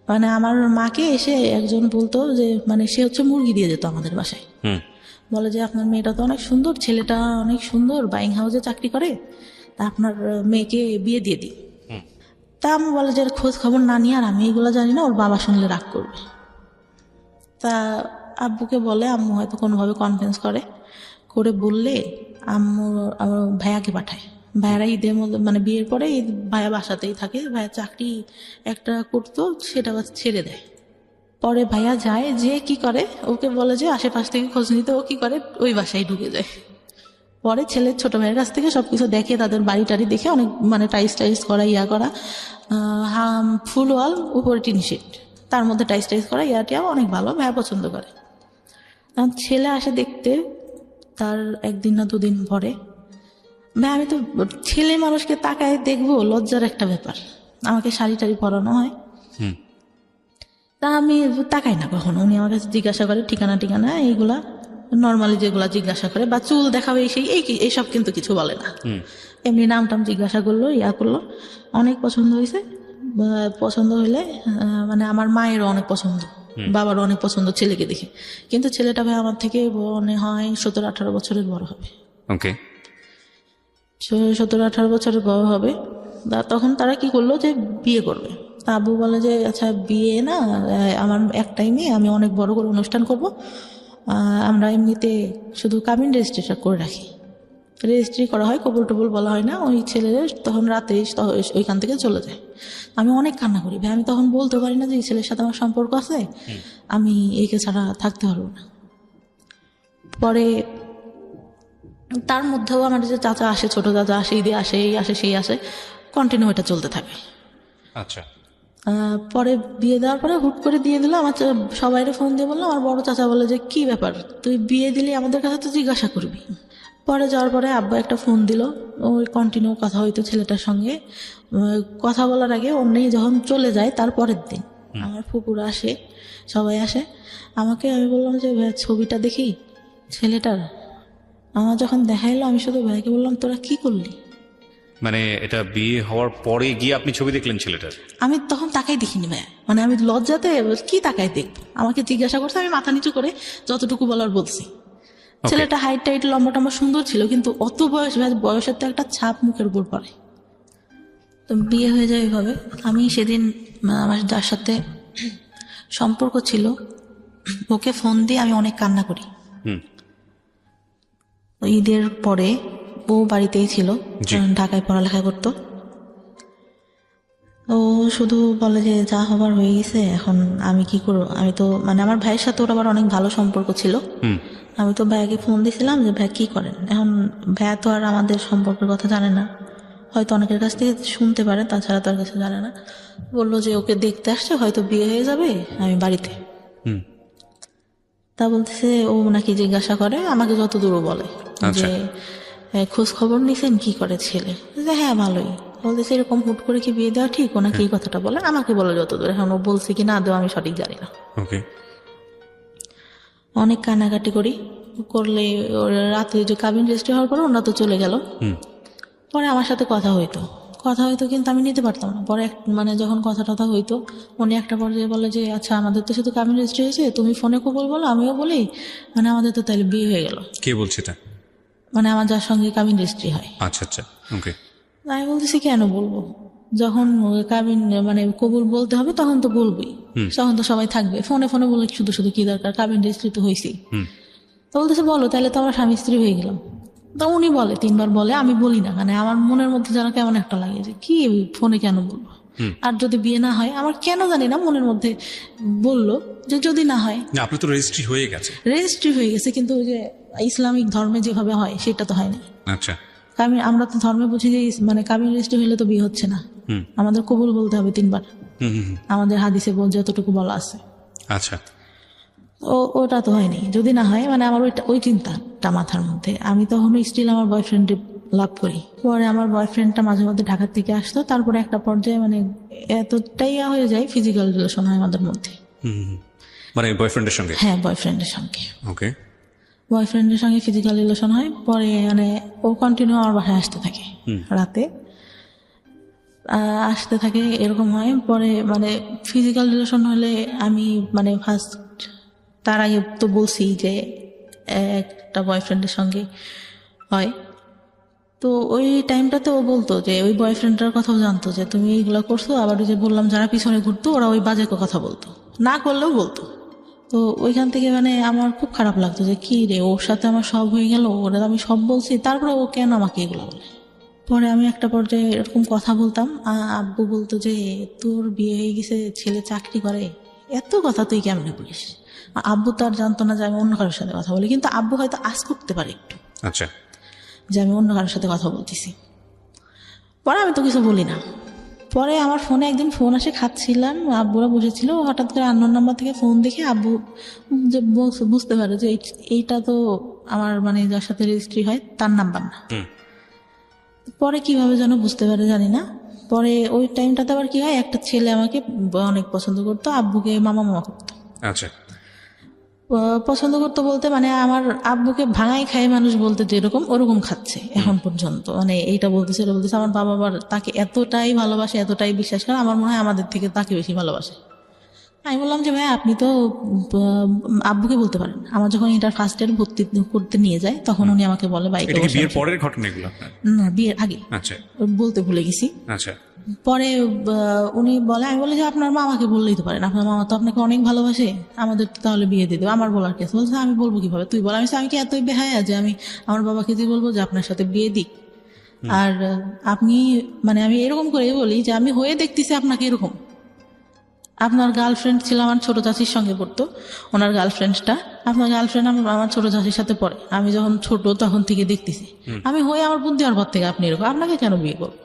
মানে আমার মাকে এসে একজন বলতো যে মানে সে হচ্ছে মুরগি দিয়ে যেত আমাদের বাসায়। হুম। বলে যে আপনার মেয়েটা তো অনেক সুন্দর, ছেলেটা অনেক সুন্দর, বাইং হাউসে চাকরি করে, তা আপনার মেয়েকে বিয়ে দিয়ে দিই। তা আমি বলে যে খোঁজ খবর না নিয়ে আর আমি এগুলো জানি না, ওর বাবা শুনলে রাগ করবে। তা আব্বুকে বলে, আম্মু হয়তো কোনোভাবে কনভিন্স করে বললে আম্মু আমার ভাইয়াকে পাঠায়। ভাইয়ারা ঈদের মধ্যে মানে বিয়ের পরে ভাইয়া বাসাতেই থাকে, ভাইয়া চাকরি একটা করতো সেটা ছেড়ে দেয়। পরে ভাইয়া যায়, যে কি করে ওকে বলে যে আশেপাশ থেকে খোঁজ নিতে, ও কি করে ওই বাসায় ঢুকে যায়। পরে ছেলের ছোট ভাইয়ের কাছ থেকে সবকিছু দেখে, তাদের বাড়ি টাড়ি দেখে অনেক মানে টাইস করা, ইয়া করা, ফুল ওয়াল উপরে টিন শিট, তার মধ্যে টাইস করা, ইয়াটিয়াও অনেক ভালো, ভাইয়া পছন্দ করে। তখন ছেলে আসে দেখতে, তার একদিন না দুদিন পরে। ভাই আমি তো ছেলে মানুষকে তাকায় দেখবো, লজ্জার একটা ব্যাপার। আমাকে শাড়ি টাড়ি পরানো হয়, তা আমি তাকাই না কখনো। উনি আমার কাছে জিজ্ঞাসা করে ঠিকানা এইগুলা নর্মালি যেগুলা জিজ্ঞাসা করে, বা চুল দেখাবে সেই এইসব কিন্তু কিছু বলে না। এমনি নাম টাম জিজ্ঞাসা করলো, ইয়া করলো, অনেক পছন্দ হয়েছে। পছন্দ হইলে মানে আমার মায়েরও অনেক পছন্দ, বাবারও অনেক পছন্দ ছেলেকে দেখে। কিন্তু ছেলেটা ভাই আমার থেকে মনে হয় 17-18 বছরের বড় হবে। ওকে। 17-18 বছরের বড় হবে। তখন তারা কি করলো যে বিয়ে করবে। তা আব্বু বলে যে আচ্ছা বিয়ে না, আমার একটাই মেয়ে, আমি অনেক বড় করে অনুষ্ঠান করব, আমরা এমনিতে শুধু কাবিন রেজিস্ট্রেশন করে রাখি। রেজিস্ট্রি করা হয়, কবুল টবুল বলা হয় না। ওই ছেলেদের তখন রাতে ওইখান থেকে চলে যায়। আমি অনেক কান্না করি ভাই, আমি তখন বলতে পারি না যে এই ছেলের সাথে আমার সম্পর্ক আছে, আমি একে ছাড়া থাকতে পারবো না। পরে তার মধ্যেও আমার যে চাচা আসে, ছোট চাচা আসে, ঈদে আসে, এই আসে সেই আসে, কন্টিনিউ এটা চলতে থাকে। আচ্ছা। পরে বিয়ে দেওয়ার পরে হুট করে দিয়ে দিল। আমার সবাইরে ফোন দিয়ে বললো, আমার বড় চাচা বলে যে কি ব্যাপার, তুই বিয়ে দিলি আমাদের কাছে তো জিজ্ঞাসা করবি। পরে যাওয়ার পরে আব্বা একটা ফোন দিল, ওই কন্টিনিউ কথা হইতো ছেলেটার সঙ্গে। কথা বলার আগে অন্যই যখন চলে যায় তার পরের দিন আমার ফুপুরা আসে, সবাই আসে আমাকে। আমি বললাম যে ভাই ছবিটা দেখি ছেলেটার। আমার যখন দেখাইলো, আমি শুধু ভাইকে বললাম তোরা কি করলি। মানে এটা বিয়ে হওয়ার পরে গিয়ে আপনি ছবি দেখলেন ছেলেটার? আমি তখন তাকাই দেখিনি ভাই, মানে আমি লজ্জাতে কি তাকাই দেখবো। আমাকে জিজ্ঞাসা করছে, আমি মাথা নিচু করে যতটুকু বলার বলছি। ছেলেটা হাইট টাইট লম্বা টম্বা সুন্দর ছিল, কিন্তু অত বয়স ভাই, বয়সের তো একটা ছাপ মুখের উপর পড়ে। তো বিয়ে হয়ে যায় এইভাবে। আমি সেদিন আমার যার সাথে সম্পর্ক ছিল ওকে ফোন দিয়ে আমি অনেক কান্না করি। ঈদের পরে ও বাড়িতেই ছিল, ঢাকায় পড়ালেখা করতো। ও শুধু বলে যে যা হবার হয়ে গেছে, এখন আমি কি করবো। আমি তো মানে আমার ভাইয়ের সাথে ওর আবার অনেক ভালো সম্পর্ক ছিল। আমি তো ভাইয়াকে ফোন দিয়েছিলাম যে ভাই কি করেন। এখন ভাইয়া তো আর আমাদের সম্পর্কের কথা জানে না, হয়তো অনেকের কাছ থেকে শুনতে পারে, তাছাড়া তার কাছে জানে না। বললো যে ওকে দেখতে আসছে, হয়তো বিয়ে হয়ে যাবে, আমি বাড়িতে। তা বলতেছে ও নাকি জিজ্ঞাসা করে আমাকে, যত দূরও বলে যে খোঁজ খবর নিছেন কি করে ছেলে, যে হ্যাঁ ভালোই। বলতেছে এরকম হুট করে কি বিয়ে দেওয়া ঠিক, ওনাকে এই কথাটা বলে আমাকে বলে যত দূর। এখন ও বলছে কি না দেওয়া আমি সঠিক জানি না। অনেক কান্নাকাটি করলে রাতে যে কাবিন রেজিস্ট্রি হওয়ার পরে ওনারা তো চলে গেল। পরে আমার সাথে কথা হইতো কিন্তু আমি নিতে পারতাম না। পরে মানে যখন কথা টথা হইতো, উনি একটা পর্যায়ে বলে যে আচ্ছা আমাদের তো শুধু কাবিন রেজিস্ট্রি হয়েছে, তুমি ফোনে কবুল বলো, আমিও বলি, মানে আমাদের তো তাহলে বিয়ে হয়ে গেল। কে বলছে এটা? মানে আমার যার সঙ্গে কাবিন রেজিস্ট্রি হয়। আচ্ছা আচ্ছা, ওকে। আমি বলতেছি কেন বলবো, যখন কাবিন মানে কবুল বলতে হবে তখন তো বলবই, তখন তো সবাই থাকবে। ফোনে বলে শুধু কি দরকার, কাবিন রেজিস্ট্রি তো হয়েছি। তো বলতেছে বলো, তাহলে তো আমরা স্বামী স্ত্রী হয়ে গেলাম। তো উনি বলে 3 বার বলে, আমি বলি না। মানে আমার মনের মধ্যে যেন কেমন একটা লাগে যে কি ফোনে কেন বলবো। আর যদি বিয়ে না হয়, আমার কেন জানি না মনের মধ্যে বললো যে যদি না হয়। আপনি তো রেজিস্ট্রি হয়ে গেছে। রেজিস্ট্রি হয়ে গেছে, কিন্তু ওই যে ইসলামিক ধর্মে যেভাবে হয় সেটা তো হয় না। আচ্ছা। আমরা তো ধর্মে বুঝি যে মানে কাবিন রেজিস্ট্রি হলে তো বিয়ে হচ্ছে না, আমাদের কবুল বলতে হবে 3 বার। আমাদের হাদিসে যতটুকু বলা আছে। আচ্ছা। ওটা তো হয়নি। যদি না হয়, মানে আমার ওই চিন্তাটা মাথার মধ্যে। আমি তখন স্টিল আমার বয়ফ্রেন্ডে লাভ করি। পরে আমার বয়ফ্রেন্ডটা মাঝে মধ্যে ঢাকার থেকে আসতো। তারপরে একটা পর্যায়ে মানে এতটাই হয়ে যায়, ফিজিক্যাল রিলেশন হয় আমাদের মধ্যে। মানে বয়ফ্রেন্ডের সঙ্গে? হ্যাঁ, বয়ফ্রেন্ডের সঙ্গে। ওকে। বয়ফ্রেন্ডের সঙ্গে ফিজিক্যাল রিলেশন হয়, পরে মানে ও কন্টিনিউ আমার বাসায় আসতে থাকে রাতে, আসতে থাকে, এরকম হয়। পরে মানে ফিজিক্যাল রিলেশন হলে আমি মানে ফার্স্ট, তার আগে তো বলছি যে একটা বয়ফ্রেন্ডের সঙ্গে হয়। তো ওই টাইমটাতে ও বলতো যে ওই বয়ফ্রেন্ডটার কথাও জানতো যে তুমি এইগুলো করছো, আবার ওই যে বললাম যারা পিছনে ঘুরতো ওরা ওই বাজে কথা বলতো, না করলেও বলতো। তো ওইখান থেকে মানে আমার খুব খারাপ লাগতো যে কি রে, ওর সাথে আমার সব হয়ে গেল, ওরা আমি সব বলছি, তারপরে ও কেন আমাকে এগুলো বলে। পরে আমি একটা পর্যায়ে এরকম কথা বলতাম, আব্বু বলতো যে তোর বিয়ে হয়ে গেছে, ছেলে চাকরি করে, এত কথা তুই কেমনে বলিস। আব্বু তো আর জানতো না যে আমি অন্য কারোর সাথে কথা বলি, কিন্তু আব্বু হয়তো আজ করতে পারে একটু আচ্ছা, যে আমি অন্য কারোর সাথে কথা বলতেছি। পরে আমি তো কিছু বলি না। পরে আমার ফোনে একদিন ফোন আসে, খাচ্ছিলাম, আব্বুরা বসেছিল, হঠাৎ করে আননোন নাম্বার থেকে ফোন দেখে আব্বু যে বুঝতে পারে যে এইটা তো আমার মানে যার সাথে রেজিস্ট্রি হয় তার নাম্বার না। পরে কিভাবে যেন বুঝতে পারে জানি না। পরে ওই টাইমটাতে আবার কি হয়, একটা ছেলে আমাকে অনেক পছন্দ করতো, আব্বুকে মামা মামা করতো। আচ্ছা। পছন্দ করতো বলতে মানে আমার আব্বুকে ভাঙাই খায় মানুষ বলতে যেরকম, ওরকম খাচ্ছে এখন পর্যন্ত। মানে এইটা বলতেছে ওটা বলতেছে। আমার বাবা আবার তাকে এতটাই ভালোবাসে, এতটাই বিশ্বাস করে, আমার মনে হয় আমাদের থেকে তাকে বেশি ভালোবাসে। আমি বললাম যে ভাই আপনি তো আব্বুকে বলতে পারেন। আমার যখন ইন্টার ফার্স্ট ইয়ার ভর্তি করতে নিয়ে যায় তখন উনি আমাকে বলে বাইকে, এটা কি বিয়ের পরের ঘটনা এগুলো আপনার? না, বিয়ের আগে। আচ্ছা, বলতে ভুলে গেছি। আচ্ছা। পরে উনি বলে, আমি বলি যে আপনার মামাকে বললেই তো পারেন, আপনার মামা তো আপনাকে অনেক ভালোবাসে, আমাদের তো তাহলে বিয়ে দিয়ে দেবে, আমার বলার কেস। বলছে আমি বলবো কিভাবে, তুই বল। আমি কি এতই বেহায়া যে আমি আমার বাবাকে যে বলবো যে আপনার সাথে বিয়ে দিক? আর আপনি মানে আমি এরকম করে বলি যে আমি হয়ে দেখতেছি আপনাকে এরকম। আপনার গার্লফ্রেন্ড ছিল, আমার ছোট চাচির সঙ্গে পড়তো, ওনার গার্লফ্রেন্ডটা, আপনার গার্লফ্রেন্ড আমার ছোট চাচির সাথে পড়ে। আমি যখন ছোট তখন থেকে দেখতেছি, আমি হয়ে আমার বুদ্ধি হওয়ার পর থেকে আপনি এরকম, আপনাকে কেন বিয়ে করবো?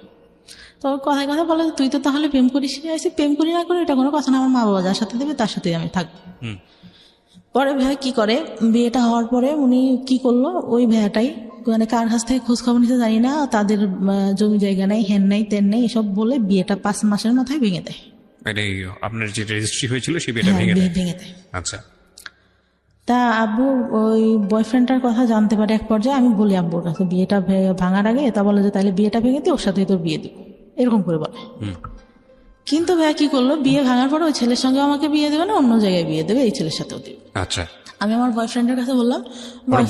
তো কথায় কথা বলে তুই তো তাহলে প্রেম করিস। প্রেম করি না করে এটা কোনো কথা না, আমার মা বাবা যার সাথে দেবে তার সাথেই আমি থাকবো। পরে ভাই কি করে, বিয়েটা হওয়ার পরে উনি কি করলো, ওই ভাইয়াটাই মানে কার কাছ থেকে খোঁজ খবর নিতে জানি না, তাদের জমি জায়গা নেই, হেন নেই, তেন নেই, এসব বলে বিয়েটা 5 মাসের মাথায় ভেঙে দেয়। মানে আপনার যে রেজিস্ট্রি হয়েছিল সেই বিয়েটা হ্যাঁ, ভেঙে দেয়? ভেঙে দেয়। আচ্ছা। তা আব্বু ওই বয়ফ্রেন্ডটার কথা জানতে পারে এক পর্যায়ে। আমি বলি আব্বুর কাছে বিয়েটা ভাঙার আগে, তা বলে যে তাহলে বিয়েটা ভেঙে দিয়ে ওর সাথে তোর বিয়ে দিব, এরকম করে বলে। কিন্তু ভাইয়া কি করলো, বিয়ে ভাঙার পরে ওই ছেলের সঙ্গে আমাকে বিয়ে দেবে না, অন্য জায়গায় বিয়ে দেবে, এই ছেলের সাথেও দেবে। আচ্ছা। আমি আমার বয়ফ্রেন্ডের কাছে বললাম,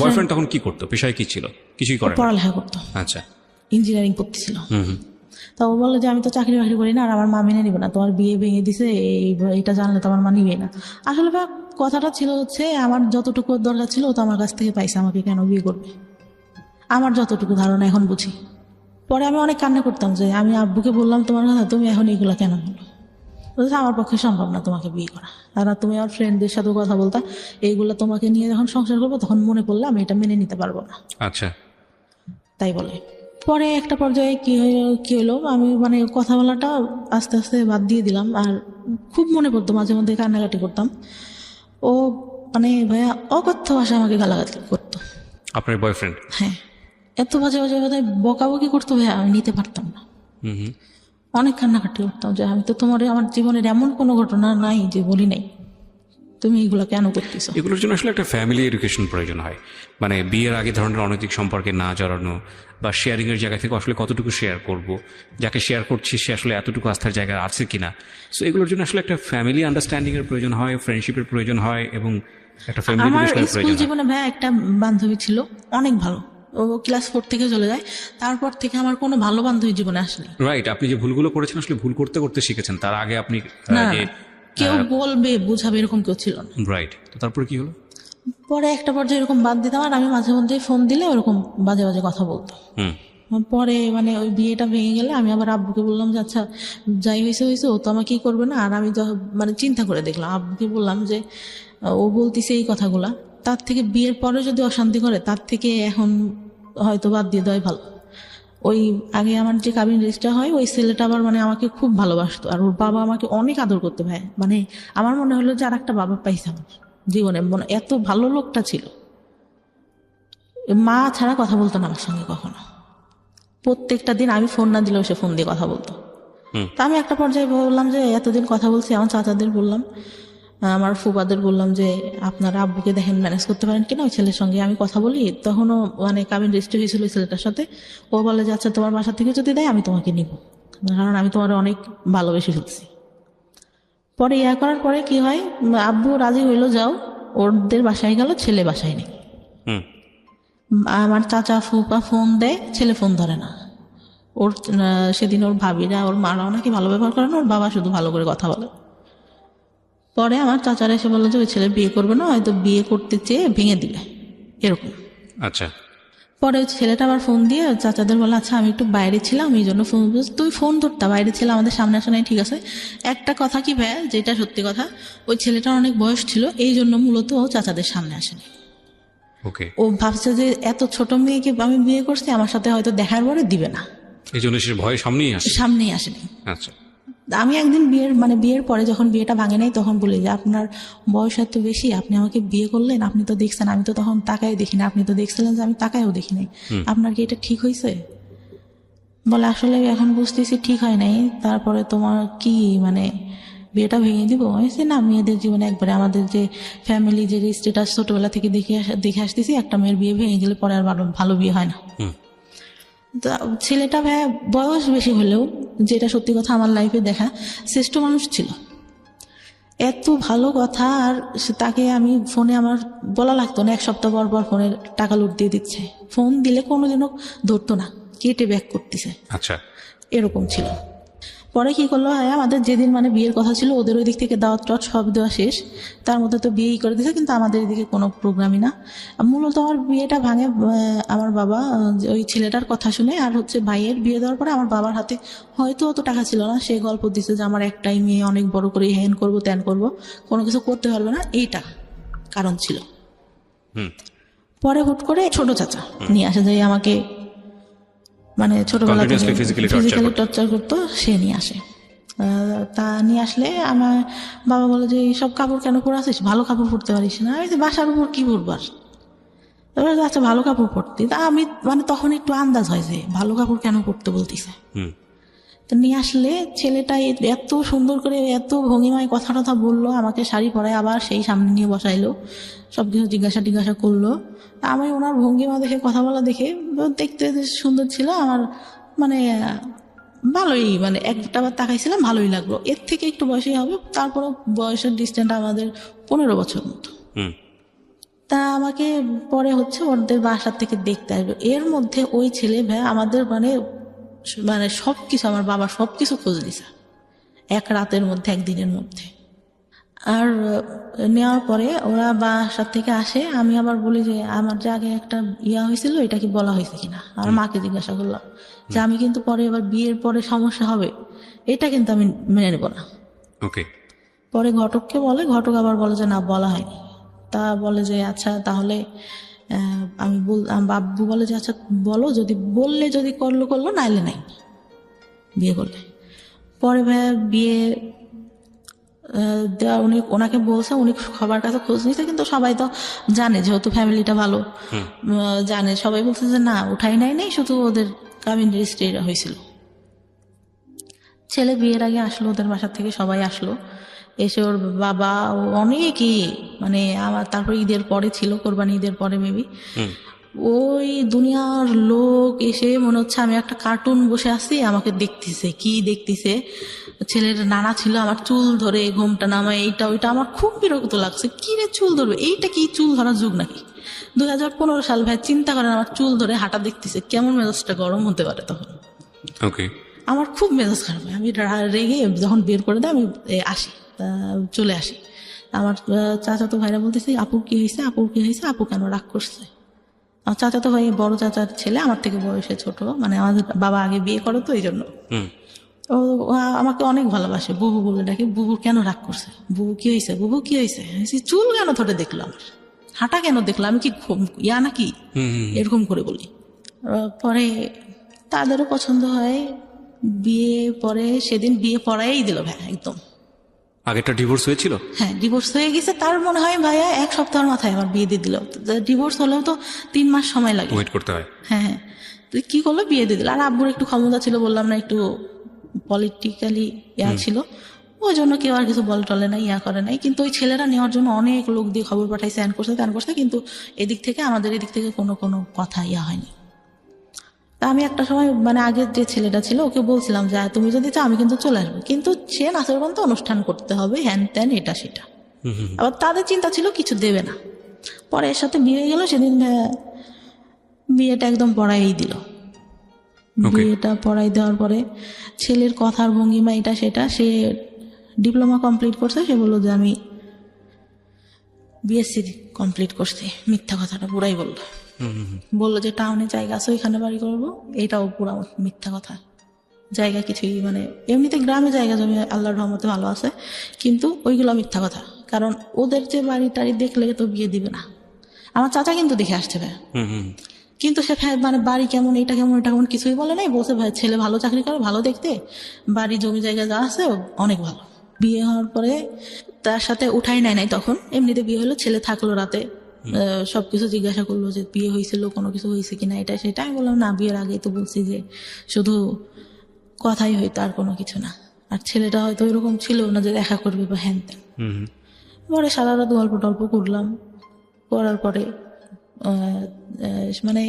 বয়ফ্রেন্ড তখন কি করতো, পেশায় কি ছিল? কিছুই করে না? পড়ালেখা করতো, আচ্ছা। ইঞ্জিনিয়ারিং পড়তেছিল। তা ও বললো যে আমি তো চাকরি বাকরি করি না, আর আমার মা মেনে নিবে না, তোমার বিয়ে ভেঙে দিছে, এইটা জানলে তো আমার মা নিবে না। আসলে ভাই কথাটা ছিল হচ্ছে আমার যতটুকু দরকার ছিল ও তো আমার কাছ থেকে পাইছে, আমাকে কেন বিয়ে করবে, আমার যতটুকু ধারণা এখন বুঝি। পরে আমি অনেক কান্না করতাম যে আমি আব্বুকে বললাম তোমার কথা, তুমি এখন এইগুলা কেন বলো? বলছে আমার পক্ষে সম্ভব না তোমাকে বিয়ে করা, আর তুমি আমার ফ্রেন্ডদের সাথেও কথা বলতা, এইগুলা তোমাকে নিয়ে যখন সংসার করবো তখন মনে পড়লে আমি এটা মেনে নিতে পারবো না। আচ্ছা। তাই বলে। পরে একটা পর্যায়ে কি হলো, আমি মানে কথা বলাটা আস্তে আস্তে বাদ দিয়ে দিলাম, আর খুব মনে পড়তো, মাঝে মধ্যে কান্নাকাটি করতাম। ও মানে ভাইয়া অকথ্য ভাষায় আমাকে গালাগালি করতো। আপনার বয়ফ্রেন্ড? হ্যাঁ, এত বাজে বাজে কথায় বকাবকি করতো ভাইয়া, আমি নিতে পারতাম না। অনেক কান্নাকাটি করতাম যে আমি তো তোমার আমার জীবনের এমন কোনো ঘটনা নাই যে বলি নাই, তুমি এগুলো কেন করতেছো? এগুলোর জন্য আসলে একটা ফ্যামিলি এডুকেশন প্রয়োজন হয়। মানে বিয়ের আগে ধরনের অনৈতিক সম্পর্কে না জড়ানো, বা শেয়ারিং এর জায়গা থেকে আসলে কতটুকু শেয়ার করব, যাকে শেয়ার করছি সে আসলে এতটুকু আস্থার জায়গা আছে কিনা। সো এগুলোর জন্য আসলে একটা ফ্যামিলি আন্ডারস্ট্যান্ডিং এর প্রয়োজন হয়, ফ্রেন্ডশিপের প্রয়োজন হয়, এবং একটা ফ্যামিলি আমার এডুকেশনের স্কুল প্রয়োজন হয়। জীবনে ভাইয়া একটা বান্ধবী ছিল অনেক ভালো, ও ক্লাস 4 থেকে চলে যায়, তারপর থেকে আমার কোনো ভালো বান্ধবী জীবনে আসেনি। রাইট। আপনি যে ভুলগুলো করেছেন আসলে ভুল করতে করতে শিখেছেন, তার আগে আপনি না, কেউ বলবে বুঝাবে এরকম কেউ ছিল না। রাইট। তো তারপরে কি হলো? পরে একটা পর্যায়ে এরকম বাদ দিতাম, আর আমি মাঝে মধ্যে ফোন দিলে ওরকম বাজে বাজে কথা বলতো। পরে মানে ওই বিয়েটা ভেঙে গেলে আমি আবার আব্বুকে বললাম যে আচ্ছা যাই হয়েছে হয়েছে, ও তো আমাকে কি করবে না। আর আমি মানে চিন্তা করে দেখলাম, আব্বুকে বললাম যে ও বলতিছে এই কথাগুলা, তার থেকে বিয়ের পরে যদি অশান্তি করে তার থেকে এখন হয়তো বাদ দিয়ে দেওয়াই ভালো। ওই আগে আমার যে কাবিন রেজিস্টার হয়, ওই ছেলেটা আবার মানে আমাকে খুব ভালোবাসতো, আর ওর বাবা আমাকে অনেক আদর করতো ভাই। মানে আমার মনে হলো যে আর একটা বাবা পাইছে আমার জীবনে, মানে এত ভালো লোকটা ছিল। মা ছাড়া কথা বলতো না আমার সঙ্গে কখনো, প্রত্যেকটা দিন আমি ফোন না দিলেও সে ফোন দিয়ে কথা বলতো। তা আমি একটা পর্যায়ে বললাম যে এতদিন কথা বলছি, আমার চাচাদের বললাম, আমার ফুফাদের বললাম যে আপনার আব্বুকে দেখেন ম্যানেজ করতে পারেন কিনা, ওই ছেলের সঙ্গে আমি কথা বলি। তখনও মানে কাবিন রেজিস্ট্রি হয়েছিল ওই ছেলেটার সাথে। ও বলে যে আচ্ছা তোমার বাসা থেকে যদি দেয় আমি তোমাকে নিব, কারণ আমি তোমার অনেক ভালোবেসে ফেলছি। পরে ইয়া করার পরে কি হয়, আব্বু রাজি হইলো যাও, ওদের বাসায় গেল, ছেলে বাসায় নেই। হুম। আমার চাচা ফুপা ফোন দেয়, ছেলে ফোন ধরে না। ওর সেদিন ওর ভাবিরা ওর মারাও নাকি ভালো ব্যবহার করে না, ওর বাবা শুধু ভালো করে কথা বলে। পরে আমার চাচারা এসে বললো যে ওই ছেলে বিয়ে করবে না, হয়তো বিয়ে করতে চেয়ে ভেঙে দিবে, এরকম। আচ্ছা। পরে ওই ছেলেটা আবার ফোন দিয়ে চাচাদের বলে আচ্ছা আমি একটু বাইরে ছিলাম এই জন্য ফোন, তুই ফোন ধরতা, বাইরে ছিলাম, আমাদের সামনে আসা নাই, ঠিক আছে। একটা কথা কি ভাইয়া, যেটা সত্যি কথা, ওই ছেলেটার অনেক বয়স ছিল, এই জন্য মূলত ও চাচাদের সামনে আসেনি। ওকে। ও ভাবছে যে এত ছোট মেয়েকে আমি বিয়ে করছি, আমার সাথে হয়তো দেখার পরে দিবে না, এই জন্য সে ভয় সামনেই আসে। সামনেই আসেনি। আচ্ছা। আমি একদিন বিয়ের পরে যখন বিয়েটা ভাঙে নাই তখন বলি যে আপনার বয়স এত বেশি, আপনি আমাকে বিয়ে করলেন, আপনি তো দেখছেন আমি তো তখন তাকাই দেখি না, আপনি তো দেখছিলেন যে আমি তাকাইও দেখি নাই, আপনার কি এটা ঠিক হয়েছে? বলে আসলে এখন বুঝতেছি ঠিক হয় নাই, তারপরে তোমার কি মানে বিয়েটা ভেঙে দিব? হয়েছে না, মেয়েদের জীবনে একবারে আমাদের যে ফ্যামিলি যে স্ট্যাটাস ছোটবেলা থেকে দেখে আসতেছি, একটা মেয়ের বিয়ে ভেঙে গেলে পরে আর ভালো বিয়ে হয় না। ছেলেটা ভাই বয়স বেশি হলেও, যেটা সত্যি কথা আমার লাইফে দেখা, শ্রেষ্ঠ মানুষ ছিল, এত ভালো কথা। আর তাকে আমি ফোনে আমার বলা লাগতো না, 1 সপ্তাহ পর পর ফোনের টাকা লুট দিয়ে দিচ্ছে, ফোন দিলে কোনোদিনও ধরতো না, কেটে ব্যাক করতেছে, আচ্ছা। এরকম ছিল। পরে কি করলো, আমাদের যেদিন মানে বিয়ের কথা ছিল, ওদের ওই দিক থেকে দাওয়াত টাওয়াত সব দেওয়া শেষ, তার মধ্যে তো বিয়েই করে দিয়েছে, কিন্তু আমাদের এদিকে কোনো প্রোগ্রামই না। মূলত আমার বিয়েটা ভাঙে আমার বাবা ওই ছেলেটার কথা শুনে, আর হচ্ছে ভাইয়ের বিয়ে দেওয়ার পরে আমার বাবার হাতে হয়তো অত টাকা ছিল না, সে গল্প দিচ্ছে যে আমার একটাই মেয়ে, অনেক বড় করে হ্যান করবো ত্যান করবো, কোনো কিছু করতে পারবে না, এইটা কারণ ছিল। পরে হুট করে ছোট চাচা নিয়ে আসে, যে আমাকে মানে ছোটবেলা থেকে Continuously physically ফিজিক্যালি টর্চার করতো, সে নিয়ে আসে। তা নিয়ে আসলে আমার বাবা বলে যে সব কাপড় কেন পরে আসিস, ভালো কাপড় পরতে পারিস না? আমি বাসার উপর কি পরবার, তারপরে আচ্ছা ভালো কাপড় পরতে, তা আমি মানে তখন একটু আন্দাজ হয় যে ভালো কাপড় কেন পরতে বলতেছে। তো নিয়ে আসলে ছেলেটা এত সুন্দর করে এত ভঙ্গিমায় কথা টথা বললো, আমাকে শাড়ি পরায় আবার সেই সামনে নিয়ে বসাইলো, সব কিছু জিজ্ঞাসা করলো। আমি ওনার ভঙ্গিমা দেখে, কথা বলা দেখে, দেখতে সুন্দর ছিল আমার, মানে ভালোই, মানে একটা বার তাকাইছিলাম, ভালোই লাগলো। এর থেকে একটু বয়সী হবে, তারপরে বয়সের ডিস্টেন্স আমাদের 15 বছর মতো। তা আমাকে পরে হচ্ছে ওদের বাসার থেকে দেখতে আসবে, এর মধ্যে ওই ছেলে ভাই আমাদের মানে মানে সবকিছু, আমার বাবা সবকিছু খোঁজ নিছে এক রাতের মধ্যে, একদিনের মধ্যে। আর নেওয়ার পরে ওরা বাসার থেকে আসে, আমি আবার বলি যে আমার যে আগে একটা ইয়া হয়েছিল, এটা কি বলা হয়েছে কিনা। আর মাকে জিজ্ঞাসা করলাম যে আমি কিন্তু পরে এবার বিয়ের পরে সমস্যা হবে, এটা কিন্তু আমি মেনে নেব না। ওকে। পরে ঘটককে বলে, ঘটক আবার বলে যে না বলা হয়নি। তা বলে যে আচ্ছা তাহলে বাবু বলে যে আচ্ছা বলো, যদি বললে যদি করলো, নাইলে নাই, বিয়ে করলে। পরে ভাইয়া বিয়ে দেওয়া, উনি ওনাকে বলছে, উনি সবার কাছে খোঁজ নিতে, কিন্তু সবাই তো জানে যেহেতু ফ্যামিলিটা ভালো, জানে, সবাই বলছে যে না উঠাই নাই, শুধু ওদের কাবিন রেজিস্ট্রি হয়েছিল। ছেলে বিয়ের আগে আসলো, ওদের বাসার থেকে সবাই আসলো, এসে ওর বাবা অনেকই মানে আমার, তারপর ঈদের পরে ছিল, কোরবানি ঈদের পরে মেবি, ওই দুনিয়ার লোক এসে মনে হচ্ছে আমি একটা কার্টুন বসে আছি, আমাকে দেখতেছে, কি দেখতেছে। ছেলের নানা ছিল, আমার চুল ধরে ঘোমটা নামায়, এইটা ওইটা, আমার খুব বিরক্ত লাগছে, কি রে চুল ধরবে, এইটা কি চুল ধরার যুগ নাকি? 2015 সাল ভাই, চিন্তা করেন আমার চুল ধরে হাঁটা দেখতেছে, কেমন মেজাজটা গরম হতে পারে তখন। ওকে। আমার খুব মেজাজ খারাপ, আমি রেগে যখন বের করে দেয় আমি আসি, চলে আসি। আমার চাচা তো ভাইরা বলতেছে আপুর কি হয়েছে, আপু কেন রাগ করছে? আমার চাচা তো ভাই বড় চাচার ছেলে, আমার থেকে বয়সে ছোট, মানে আমাদের বাবা আগে বিয়ে করে তো এই জন্য। ও আমাকে অনেক ভালোবাসে, বুবু বলে ডাকে। বুবু কেন রাগ করছে, বুবু কি হয়েছে, চুল কেন ধরে দেখলো, আমার হাঁটা কেন দেখলো, আমি কি ইয়া নাকি, এরকম করে বলি। পরে তাদেরও পছন্দ হয়, বিয়ে পরে সেদিন বিয়ে পড়াই দিল ভাই, একদম। আগেরটা ডিভোর্স হয়েছিল? হ্যাঁ, ডিভোর্স হয়ে গেছে, তার মনে হয় ভাইয়া 1 সপ্তাহের মাথায় আমার বিয়ে দিয়ে দিল। ডিভোর্স হলেও তো 3 মাস সময় লাগে, ওয়েট করতে হয়। হ্যাঁ, তুই কি করলো, বিয়ে দিয়ে দিল। আর আব্বুর একটু ক্ষমতা ছিল, বললাম না, একটু পলিটিক্যালি ইয়া ছিল, ও ওই জন্য কেউ আর কিছু বল টলে নাই, ইয়া করে নাই। কিন্তু ওই ছেলেরা নেওয়ার জন্য অনেক লোক দিয়ে খবর পাঠাইছে, ত্যান করছে, কিন্তু এদিক থেকে আমাদের এদিক থেকে কোনো কথা ইয়া হয়নি। তা আমি একটা সময় মানে আগের যে ছেলেটা ছিল ওকে বলছিলাম যে তুমি যদি চাও আমি কিন্তু চলে আসবো, কিন্তু সে নাচের তো অনুষ্ঠান করতে হবে, হ্যান ত্যান এটা সেটা। আবার তাদের চিন্তা ছিল কিছু দেবে না। পরে এর সাথে বিয়ে গেল, সেদিন বিয়েটা একদম পড়াই দিল। বিয়েটা পড়াই দেওয়ার পরে ছেলের কথার ভঙ্গিমা এটা সেটা, সে ডিপ্লোমা কমপ্লিট করছে, সে বললো যে আমি বিএসসি কমপ্লিট করছি। মিথ্যা কথাটা পুরাই বললো যে টাউনে জায়গা আছে ওইখানে বাড়ি করবো, এটাও পুরা মিথ্যা কথা। জায়গা কিছুই মানে এমনিতে গ্রামে জায়গা জমি আল্লাহর রহমতে ভালো আছে, কিন্তু ওইগুলো মিথ্যা কথা। কারণ ওদের যে বাড়ি টাড়ি দেখলে তো বিয়ে দিবে না। আমার চাচা কিন্তু দেখে আসছে ভাই, কিন্তু সে মানে বাড়ি কেমন, এটা কেমন, এটা কেমন কিছুই বলে নাই। বলছে ভাই ছেলে ভালো চাকরি করে, ভালো দেখতে, বাড়ি জমি জায়গা যা আছে অনেক ভালো। বিয়ে হওয়ার পরে তার সাথে উঠাই নাই তখন, এমনিতে বিয়ে হলো, ছেলে থাকলো রাতে, সবকিছু জিজ্ঞাসা করলো যে বিয়ে হয়েছিল, কোনো কিছু হয়েছে কিনা, এটা সেটা। আমি বললাম না, বিয়ের আগেই তো বলছি যে শুধু কথাই হইতো, আর কোনো কিছু না। আর ছেলেটা হয়তো ওইরকম ছিল না যে দেখা করবে বা হ্যান ত্যান। পরে সারা রাত গল্প টল্প করলাম, করার পরে মানে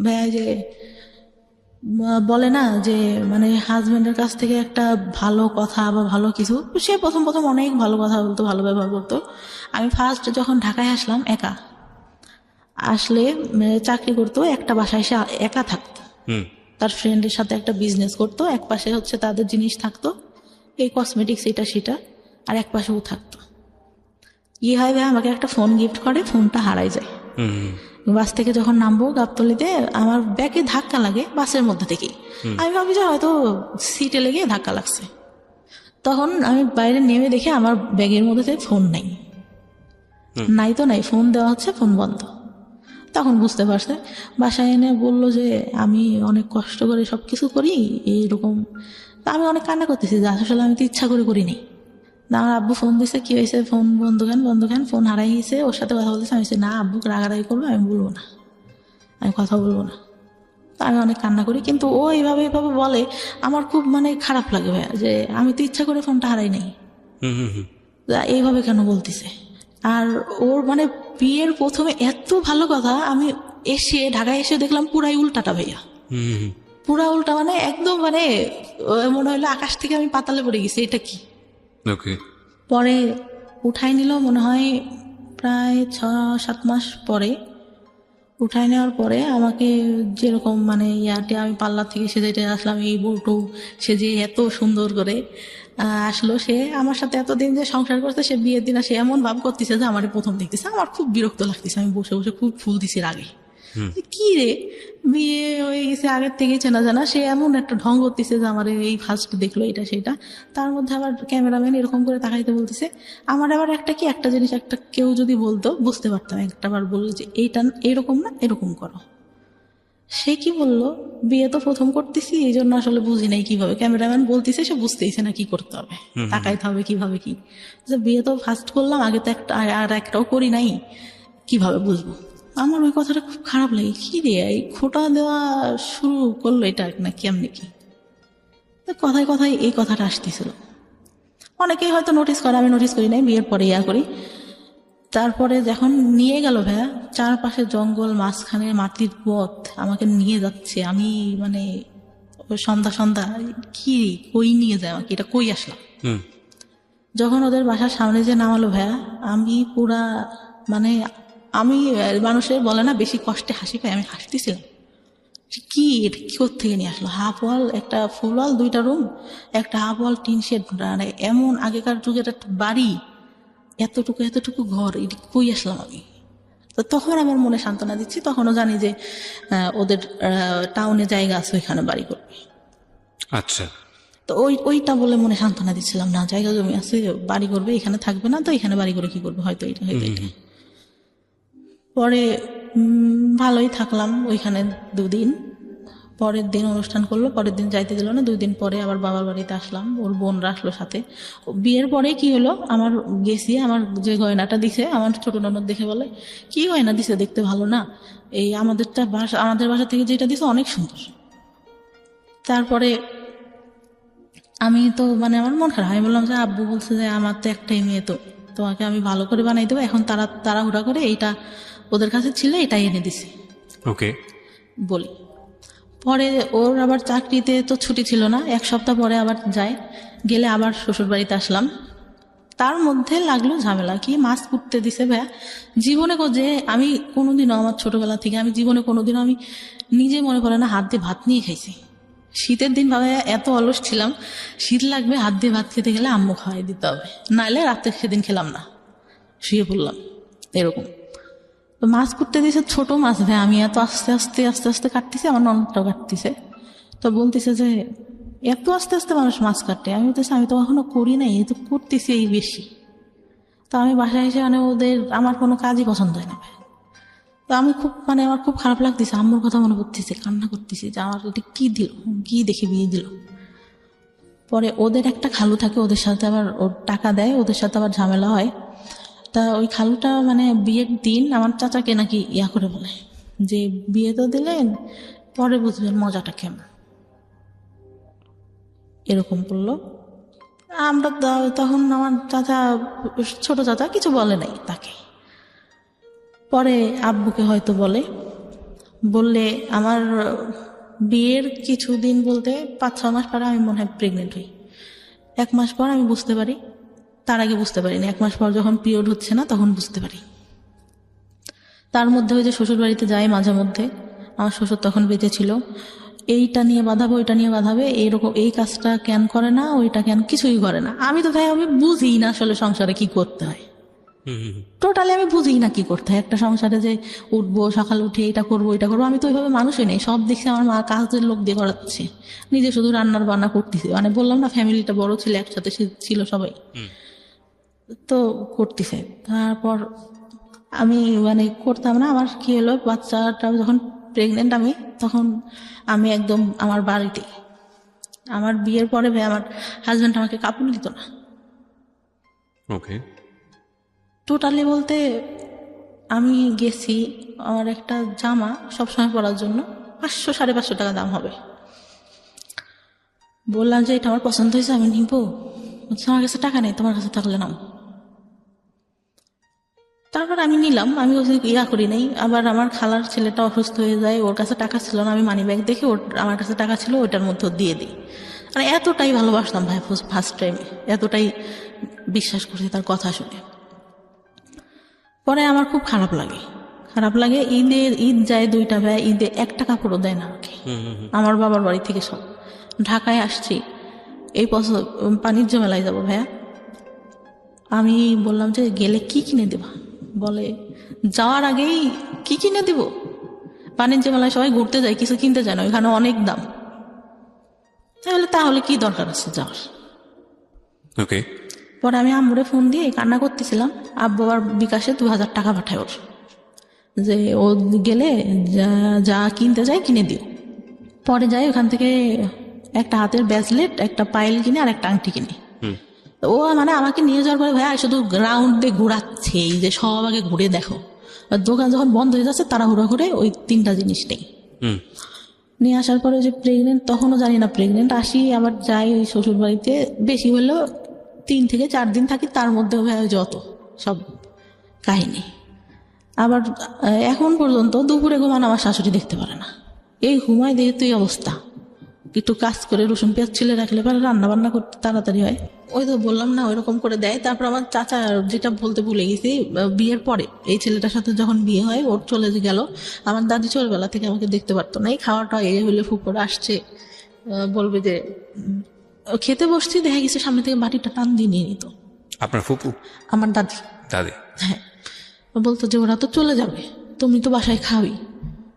ভাইয়া যে বলে না যে মানে হাজবেন্ডের কাছ থেকে একটা ভালো কথা বা ভালো কিছু, সে প্রথম অনেক ভালো কথা বলতো, ভালো ব্যবহার করতো। আমি ফার্স্ট যখন ঢাকায় আসলাম, একা আসলে চাকরি করতো, একটা বাসায় এসে একা থাকতো, তার ফ্রেন্ডের সাথে একটা বিজনেস করতো, এক পাশে হচ্ছে তাদের জিনিস থাকতো, এই কসমেটিক্স এটা সেটা, আর এক পাশেও থাকতো। কি হয় ভাই, আমাকে একটা ফোন গিফট করে, ফোনটা হারাই যায়। বাস থেকে যখন নামবো গাবতলিতে, আমার ব্যাগে ধাক্কা লাগে বাসের মধ্যে থেকেই। আমি ভাবি যে হয়তো সিটে লেগে ধাক্কা লাগছে। তখন আমি বাইরে নেমে দেখি আমার ব্যাগের মধ্যে ফোন নাই তো নাই, ফোন দেওয়া হচ্ছে, ফোন বন্ধ। তখন বুঝতে পারছে, বাসায় এনে বললো যে আমি অনেক কষ্ট করে সবকিছু করি এইরকম। তা আমি অনেক কান্না করতেছি যে আসলে আমি তো ইচ্ছা করে করিনি। আমার আব্বু ফোন দিছে, কি হয়েছে, ফোন বন্ধ কেন, ফোন হারাই গেছে, ওর সাথে কথা বলতেছে। আমি না, আব্বুকে রাগারাগি করবো, আমি বলবো না, আমি কথা বলবো না। তা আমি অনেক কান্না করি, কিন্তু ও এইভাবে বলে, আমার খুব মানে খারাপ লাগে ভাইয়া, যে আমি তো ইচ্ছা করে ফোনটা হারাই নাই, এইভাবে কেন বলতেছে। আর ওর মানে বিয়ের প্রথমে এত ভালো কথা, আমি এসে ঢাকায় এসে দেখলাম পুরাই উল্টাটা ভাইয়া, পুরা উল্টা, মানে একদম মানে মনে হলো আকাশ থেকে আমি পাতালে পড়ে গেছি, এটা কি। পরে উঠাই নিল মনে হয় প্রায় 6-7 মাস পরে। উঠাই নেওয়ার পরে আমাকে যেরকম মানে ইয়াতে আমি পার্লার থেকে সেজে আসলাম, এই বউটো সেজে এত সুন্দর করে আসলো। সে আমার সাথে এতদিন যে সংসার করছে, সে বিয়ের দিন সে এমন ভাব করতেছে যে আমার প্রথম দেখতেছে। আমার খুব বিরক্ত লাগতেছে, আমি বসে বসে খুব ফুল দিছি আগে, কি রে বিয়ে হয়ে গেছে আগের থেকে চেনা জানা, সে এমন একটা ঢং করতেছে যে আমার এই ফার্স্ট দেখলো এটা সেটা। তার মধ্যে আবার ক্যামেরাম্যান এরকম করে তাকাইতে বলতেছে। আমার আবার একটা জিনিস একটা কেউ যদি বলতো বুঝতে পারতাম, একটাবার বললো যে এইটা এরকম না, এরকম করো। সে কি বললো, বিয়ে তো প্রথম করতেছি এই জন্য আসলে বুঝি নাই কিভাবে, ক্যামেরাম্যান বলতেছে, সে বুঝতেইছে না কি করতে হবে, তাকাইতে হবে কিভাবে, কি বিয়ে তো ফার্স্ট করলাম, আগে তো একটা আর একটাও করি নাই, কিভাবে বুঝবো। আমার ওই কথাটা খুব খারাপ লাগে, কি রে এই খোটা দেওয়া শুরু করলো এটা না কেমনি কি। কথায় কথায় এই কথাটা আসতেছিল। অনেকেই হয়তো নোটিস করে, আমি নোটিস করি নাই, বিয়ের পরে ইয়া করি। তারপরে যখন নিয়ে গেল ভাইয়া, চারপাশে জঙ্গল, মাঝখানে মাটির পথ, আমাকে নিয়ে যাচ্ছে, আমি মানে সন্ধ্যা কি কই নিয়ে যায় আমাকে, এটা কই আসলাম। যখন ওদের বাসার সামনে যে নামালো ভাইয়া, আমি পুরা মানে আমি মানুষের বলে না বেশি কষ্টে হাসি পাই, আমি হাসতেছিলাম। কি এটা কি থেকে নিয়ে আসলো, হাফ ওয়াল, একটা ফুল ওয়াল, 2টা রুম, একটা হাফ ওয়াল টিন শেড, এমন আগেকার যুগের একটা বাড়ি, এতটুকু ঘর, এটা কই আসলাম আমি। তো তখন আমার মনে সান্ত্বনা দিচ্ছি, তখনও জানি যে ওদের টাউনে জায়গা আছে, ওইখানে বাড়ি করবে। আচ্ছা, তো ওইটা বলে মনে সান্ত্বনা দিচ্ছিলাম, না জায়গা জমি আছে, বাড়ি করবে, এখানে থাকবে না, তো এখানে বাড়ি করে কি করবে, হয়তো এটা। পরে ভালোই থাকলাম ওইখানে 2 দিন। পরের দিন অনুষ্ঠান করলো, পরের দিন যাইতে দিল না। 2 দিন পরে আবার বাবার বাড়িতে আসলাম, ওর বোনরা আসলো সাথে। বিয়ের পরে কি হলো, আমার গেছি, আমার যে গয়নাটা দিছে, আমার ছোট ননদ দেখে বলে, কি গয়না দিছে, দেখতে ভালো না, এই আমাদের বাসা থেকে যেটা দিছে অনেক সুন্দর। তারপরে আমি তো মানে আমার মন খারাপ, আমি বললাম যে আব্বু বলছে যে আমার তো একটাই মেয়ে, তো তোমাকে আমি ভালো করে বানাই দেবো, এখন তাড়াহুড়া করে এইটা ওদের কাছে ছিল এটাই এনে দিছি ওকে। বলি। পরে ওর আবার চাকরিতে তো ছুটি ছিল না, 1 সপ্তাহ পরে আবার যায়, গেলে আবার শ্বশুর বাড়িতে আসলাম। তার মধ্যে লাগলো ঝামেলা, কি মাছ কুটতে দিছে ভাইয়া। জীবনে যে আমি কোনোদিনও আমার ছোটবেলা থেকে আমি জীবনে কোনোদিনও আমি নিজে মনে করে না হাত দিয়ে ভাত নিয়ে খাইছি। শীতের দিন ভাবে এত অলস ছিলাম, শীত লাগবে হাত দিয়ে ভাত খেতে গেলে আম্মু খাওয়াই দিতে হবে, নাহলে রাতে সেদিন খেলাম না, শুয়ে পড়লাম এরকম। তো মাছ কুটতে দিয়েছে, ছোট মাছ ভাই, আমি এত আস্তে আস্তে আস্তে আস্তে কাটতেছি, আমার ননদটাও কাটতেছে। তো বলতেছে যে এত আস্তে আস্তে মানুষ মাছ কাটে, আমি বলতেছি আমি তো এখনো করি নাই, এই তো করতেছি এই বেশি। তো আমি বাসায় এসে মানে আমার কোনো কাজই পছন্দ হয় না ভাই। তো আমি খুব মানে আমার খুব খারাপ লাগতেছে, আম্মুর কথা মনে করতেছে, কান্না করতেছি যে আমার এটা কি দিল, কি দেখে বিয়ে দিল। পরে ওদের একটা খালু থাকে, ওদের সাথে আবার ওর টাকা দেয়, ওদের সাথে আবার ঝামেলা হয়। তা ওই খালুটা মানে বিয়ের দিন আমার চাচাকে নাকি করে বলে যে বিয়ে তো দিলেন, পরে বুঝবেন মজাটা কেমন, এরকম বললো। আমরা তখন আমার চাচা, ছোট চাচা কিছু বলে নাই তাকে। পরে আব্বুকে হয়তো বললে আমার বিয়ের কিছুদিন বলতে 5-6 মাস পরে আমি মনে হয় প্রেগনেন্ট হই। 1 মাস পর আমি বুঝতে পারি, তার আগে বুঝতে পারিনি, 1 মাস পর যখন পিরিয়ড হচ্ছে না তখন বুঝতে পারি। তার মধ্যে ওই যে শ্বশুর বাড়িতে যাই মাঝে মধ্যে, আমার শ্বশুর তখন বেঁচে ছিল, এইটা নিয়ে বাঁধাবো ওইটা নিয়ে বাঁধাবে, এইরকম এই কাজটা কেন করে না, ওইটা কেন কিছুই করে না। আমি তো ভাই আমি বুঝি না আসলে সংসারে কি করতে হয়, টোটালি আমি বুঝি না কি করতে হয় একটা সংসারে, যে উঠবো সকাল উঠে এটা করবো ওইটা করবো। আমি তো ওইভাবে মানুষই নেই, সব দেখছি আমার মা কাজের লোক দিয়ে করাচ্ছে, নিজে শুধু রান্নার বান্না করতেছে। মানে বললাম না ফ্যামিলিটা বড় ছিল, একসাথে ছিল সবাই, তো করতেছে। তারপর আমি মানে করতাম না। আমার কি হলো, বাচ্চাটা যখন প্রেগনেন্ট আমি, তখন আমি একদম আমার বাড়িতে, আমার বিয়ের পরে ভাই আমার হাজব্যান্ড আমাকে কাপড় দিত না। ওকে। টোটালি বলতে আমি গেছি, আমার একটা জামা সবসময় পরার জন্য 500-550 টাকা দাম হবে। বললাম যে এটা আমার পছন্দ হয়েছে, আমি নিব। আমার কাছে টাকা নেই, তোমার কাছে থাকলে নাও। তারপর আমি নিলাম, আমি করি নাই। আবার আমার খালার ছেলেটা অসুস্থ হয়ে যায়, ওর কাছে টাকা ছিল না, আমি মানি ব্যাগ দেখে আমার কাছে টাকা ছিল, ওইটার মধ্যে দিয়ে দিই। মানে এতটাই ভালোবাসতাম ভাই ফার্স্ট টাইমে, এতটাই বিশ্বাস করছি তার কথা শুনে। পরে আমার খুব খারাপ লাগে। ঈদ যায় 2টা ভাই, ঈদে একটা কাপড়ও দেয় না আমাকে, আমার বাবার বাড়ি থেকে সব। ঢাকায় আসছি, এই বছর বাণিজ্য মেলায় যাবো ভাইয়া। আমি বললাম যে গেলে কি কিনে দেবা, বলে যাওয়ার আগেই কি কিনে দিব, বাণিজ্য মেলায় সবাই ঘুরতে যায়, কিছু কিনতে যায় না, ওইখানে অনেক দাম। তাহলে কি দরকার আছে যাওয়ার। ওকে। পরে আমি আম্মুরে ফোন দিয়ে কান্না করতেছিলাম, আব্বু আবার বিকাশে 2000 টাকা পাঠায় ওর, যে ও গেলে যা কিনতে যায় কিনে দিও। পরে যাই ওখান থেকে একটা হাতের ব্রেসলেট, একটা পায়েল কিনে আর একটা আংটি কিনে। ও মানে আমাকে নিয়ে যাওয়ার পরে ভাইয়া শুধু গ্রাউন্ড দিয়ে ঘোরাচ্ছে, এই যে সব আগে ঘুরে দেখো। দোকান যখন বন্ধ হয়ে যাচ্ছে তাড়াহুড়া করে ওই 3টা জিনিস নেই। নিয়ে আসার পরে যে প্রেগনেন্ট, তখনও জানি না প্রেগনেন্ট। আসি আবার যাই ওই শ্বশুর বাড়িতে, বেশি হলেও 3 থেকে 4 দিন থাকি, তার মধ্যেও ভাই যত সব কাহিনী। আবার এখন পর্যন্ত দুপুরে ঘুমানো আমার শাশুড়ি দেখতে পারে না, এই ঘুমায় দেখে তুই অবস্থা। একটু কাজ করে রসুন পেঁয়াজ ছিলে রাখলে পরে রান্না বান্না করতে তাড়াতাড়ি হয়। ওই তো বললাম না ওইরকম করে দেয়। তারপর আমার চাচা, যেটা বলতে ভুলে গেছি, বিয়ের পরে এই ছেলেটার সাথে যখন বিয়ে হয়, ওর চলে গেল, আমার দাদি ছোটবেলা থেকে আমাকে দেখতে পারতো না। এই খাওয়াটা এই হলে ফুপড়া আসছে, বলবে যে খেতে বসছি, দেখা গেছে সামনে থেকে বাটিটা টান দিয়ে নিয়ে নিত। আপনার ফুপু? আমার দাদি। হ্যাঁ, বলতো যে ওরা তো চলে যাবে, তুমি তো বাসায় খাওয়াই,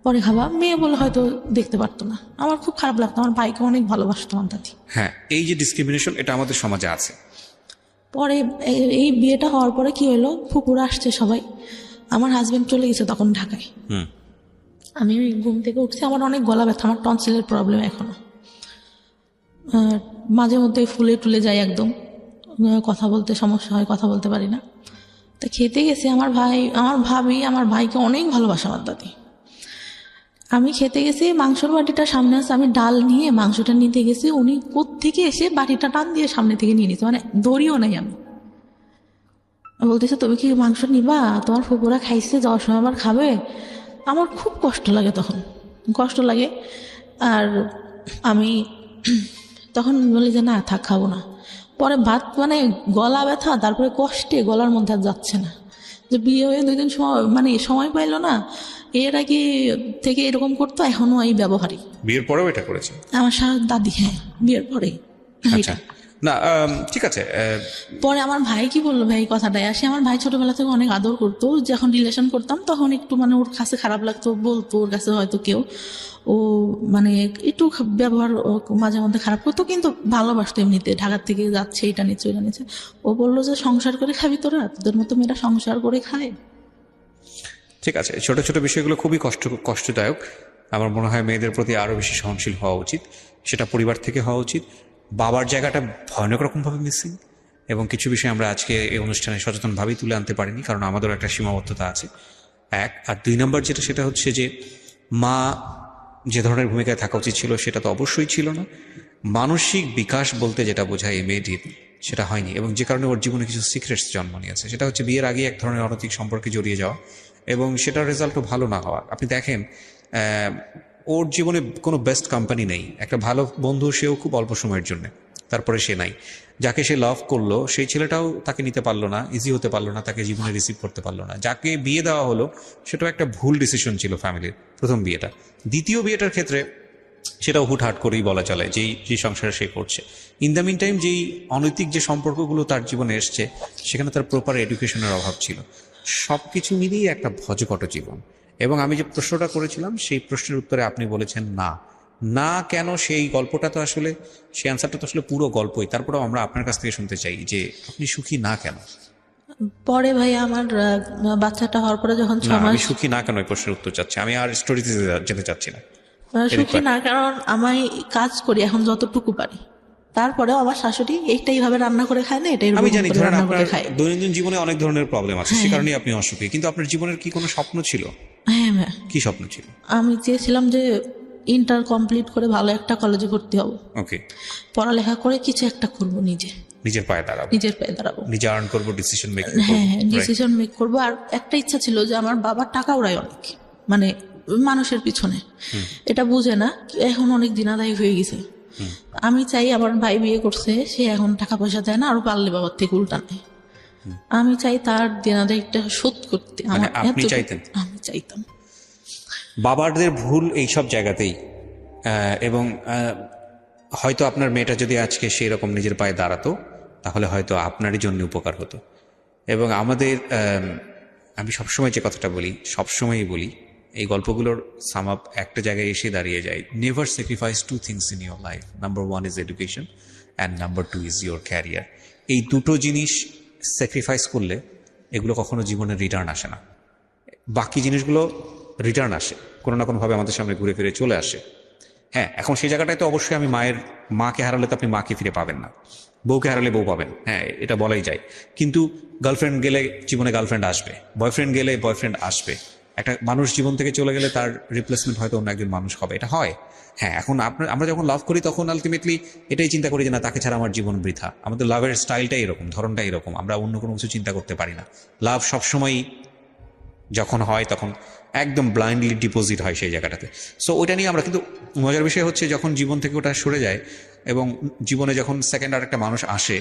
পরে খাবা। মেয়ে বলে হয়তো দেখতে পারতো না। আমার খুব খারাপ লাগতো, আমার ভাইকে অনেক ভালোবাসতো আমার দাদি। হ্যাঁ, এই যে ডিসক্রিমিনেশন, এটা আমাদের সমাজে আছে। পরে এই বিয়েটা হওয়ার পরে কি হলো, ফুপুরা আসছে সবাই, আমার হাজবেন্ড চলে গেছে তখন ঢাকায়। আমি ঘুম থেকে উঠছি, আমার অনেক গলা ব্যথা, আমার টনসিলের প্রবলেম এখনো, মাঝে মধ্যে ফুলে টুলে যায় একদম, কথা বলতে সমস্যা হয়, কথা বলতে পারি না। তা খেতে গেছি, আমার ভাবি আমার ভাইকে অনেক ভালোবাসে আমার দাদি। আমি খেতে গেছি, মাংসর বাটিটা সামনে আছে, আমি ডাল নিয়ে মাংসটা নিতে গেছি, উনি কোত্থেকে এসে বাটিটা টান দিয়ে সামনে থেকে নিয়ে নিচ্ছে, মানে ধরিও নাই আমি। বলতেছে তুমি কি মাংস নিবা, তোমার ফুপুরা খাইছে, যাওয়ার সময় আবার খাবে। আমার খুব কষ্ট লাগে তখন, কষ্ট লাগে। আর আমি তখন বলি যে না থাক, খাবো না। পরে ভাত মানে গলা ব্যথা, তারপরে কষ্টে গলার মধ্যে আর যাচ্ছে না। যে বিয়ে হয়ে 2 দিন সময় মানে সময় পাইলো না, এর আগে থেকে এরকম করতো, এখনো এই ব্যবহারই। বিয়ের পরেও এটা করেছে? আমার দাদি, হ্যাঁ, বিয়ের পরে। আচ্ছা, না ঠিক আছে। পরে আমার ভাই কি বললো, ভাই কথাটাই আসে, আমার ভাই ছোটবেলা থেকে অনেক আদর করতো, যখন রিলেশন করতাম তখন একটু মানে ওর কাছে খারাপ লাগতো, বলতো ওর কাছে হয়তো কেউ, ও মানে একটু ব্যবহার মাঝে মধ্যে খারাপ করতো, কিন্তু ভালোবাসতো এমনিতে। ঢাকার থেকে যাচ্ছে, এটা নিচ্ছে ওইটা নিচ্ছে। ও বললো যে সংসার করে খাবি তোরা, তোদের মতো মেয়েরা সংসার করে খায়। ঠিক আছে, ছোট ছোট বিষয়গুলো খুবই কষ্টদায়ক। আমার মনে হয় মেয়েদের প্রতি আরও বেশি সহনশীল হওয়া উচিত, সেটা পরিবার থেকে হওয়া উচিত। বাবার জায়গাটা ভয়ানক রকমভাবে মিসিং, এবং কিছু বিষয় আমরা আজকে এই অনুষ্ঠানে সচেতনভাবেই তুলে আনতে পারিনি, কারণ আমাদেরও একটা সীমাবদ্ধতা আছে। এক, আর 2 নম্বর যেটা, সেটা হচ্ছে যে মা যে ধরনের ভূমিকায় থাকা উচিত ছিল সেটা তো অবশ্যই ছিল না। মানসিক বিকাশ বলতে যেটা বোঝায় এই মেয়েটির, সেটা হয়নি, এবং যে কারণে ওর জীবনে কিছু সিক্রেটস জন্ম নিয়েছে। সেটা হচ্ছে বিয়ের আগে এক ধরনের অনৈতিক সম্পর্কে জড়িয়ে যাওয়া, এবং সেটার রেজাল্টও ভালো না হওয়া। আপনি দেখেন ওর জীবনে কোনো বেস্ট কোম্পানি নেই। একটা ভালো বন্ধু, সেও খুব অল্প সময়ের জন্য, তারপরে সে নাই। যাকে সে লাভ করলো সেই ছেলেটাও তাকে নিতে পারলো না, ইজি হতে পারলো না, তাকে জীবনে রিসিভ করতে পারলো না। যাকে বিয়ে দেওয়া হলো সেটাও একটা ভুল ডিসিশন ছিল ফ্যামিলির, প্রথম বিয়েটা। দ্বিতীয় বিয়েটার ক্ষেত্রে সেটাও হুটহাট করেই বলা চলে, যেই সংসারে সে করছে। ইন দ্য মিন টাইম যেই অনৈতিক যে সম্পর্কগুলো তার জীবনে এসছে, সেখানে তার প্রপার এডুকেশনের অভাব ছিল। সব কিছু মিলিয়ে একটা ভজকট জীবন। এবং আমি যে প্রশ্নটা করেছিলাম সেই প্রশ্নের উত্তরে আপনি বলেছেন না। না কেন, সেই গল্পটা তো আসলে, সেই অ্যান্সারটা তো আসলে পুরো গল্পই। তারপরেও আমরা আপনার কাছ থেকে শুনতে চাই যে আপনি সুখী না কেন। পরে ভাই আমার বাচ্চাটা হওয়ার পরে যখন 6 না, আমি মাস, সুখী না কেন এই প্রশ্নের উত্তর চাচ্ছি, আমি আর স্টোরিতে যেতে চাচ্ছি না। সুখী না কারণ আমি কাজ করি এখন যতটুকু পারি, তারপরেও আমার শাশুড়ি এইটাই ভাবে রান্না করে খায় না, এটাই আমি জানি ধরেন রান্না আপনার করে খায়। দৈনন্দিন জীবনে অনেক ধরনের প্রবলেম আছে, সে কারণেই আপনি অসুখী, কিন্তু আপনার জীবনের কি কোনো স্বপ্ন ছিল? হ্যাঁ ভাই, কি স্বপ্ন ছিল? আমি চেয়েছিলাম যে ইন্টার কমপ্লিট করে ভালো একটা কলেজে ভর্তি হব, ওকে, পড়ালেখা করে কিছু একটা করব, নিজের পায়ে দাঁড়াবো, নিজের পায়ে দাঁড়াবো, নিজে আর্ন করবো, ডিসিশন মেকিং হ্যাঁ করবো। ডিসিশন মেক করবো। আর একটা ইচ্ছা ছিল যে আমার বাবার টাকা উড়ায় অনেক, মানে মানুষের পিছনে, এটা বুঝে না, এখন অনেক দিনাদায়ী হয়ে গেছে। আমি চাই, আমার ভাই বিয়ে করছে, সে এখন টাকা পয়সা দেয় না, আরো পারলে বাবার থেকে উল্টা নেয়। আমি চাই তার দিনাদায়ীটা শোধ করতে। মানে আমার আপনি চাইতেন? আমি চাইতাম। বাবাদের ভুল এইসব জায়গাতেই। এবং হয়তো আপনার মেয়েটা যদি আজকে সেই রকম নিজের পায়ে দাঁড়াতো, তাহলে হয়তো আপনারই জন্য উপকার হতো। এবং আমাদের আমি সবসময় যে কথাটা বলি, সবসময়ই বলি, এই গল্পগুলোর সাম আপ একটা জায়গায় এসে দাঁড়িয়ে যায়। Never sacrifice 2 things in your life. Number 1 is education and number 2 is your career. এই দুটো জিনিস স্যাক্রিফাইস করলে এগুলো কখনো জীবনের রিটার্ন আসে না। বাকি জিনিসগুলো রিটার্ন আসে, কোনো না কোনোভাবে আমাদের সামনে ঘুরে ফিরে চলে আসে। হ্যাঁ, এখন সেই জায়গাটায় তো অবশ্যই আমি মাকে হারালে তো আপনি মাকে ফিরে পাবেন না, বউকে হারালে বউ পাবেন, হ্যাঁ এটা বলাই যায়। কিন্তু গার্লফ্রেন্ড গেলে জীবনে গার্লফ্রেন্ড আসবে, বয়ফ্রেন্ড গেলে বয়ফ্রেন্ড আসবে। একটা মানুষ জীবন থেকে চলে গেলে তার রিপ্লেসমেন্ট হয়তো অন্য একজন মানুষ হবে, এটা হয়। হ্যাঁ, এখন আমরা যখন লাভ করি তখন আলটিমেটলি এটাই চিন্তা করি যে না, তাকে ছাড়া আমার জীবন বৃথা। আমাদের লাভের স্টাইলটাই এরকম, ধরনটাই এরকম, আমরা অন্য কোনো কিছু চিন্তা করতে পারি না। লাভ সবসময়ই যখন হয় তখন একদম ব্লাইন্ডলি ডিপোজিট হয় সেই জায়গাটাতে। সো ওইটা নিয়ে আমরা, কিন্তু মজার বিষয় হচ্ছে যখন জীবন থেকে ওটা সরে যায় এবং জীবনে যখন সেকেন্ড আর একটা মানুষ আসে,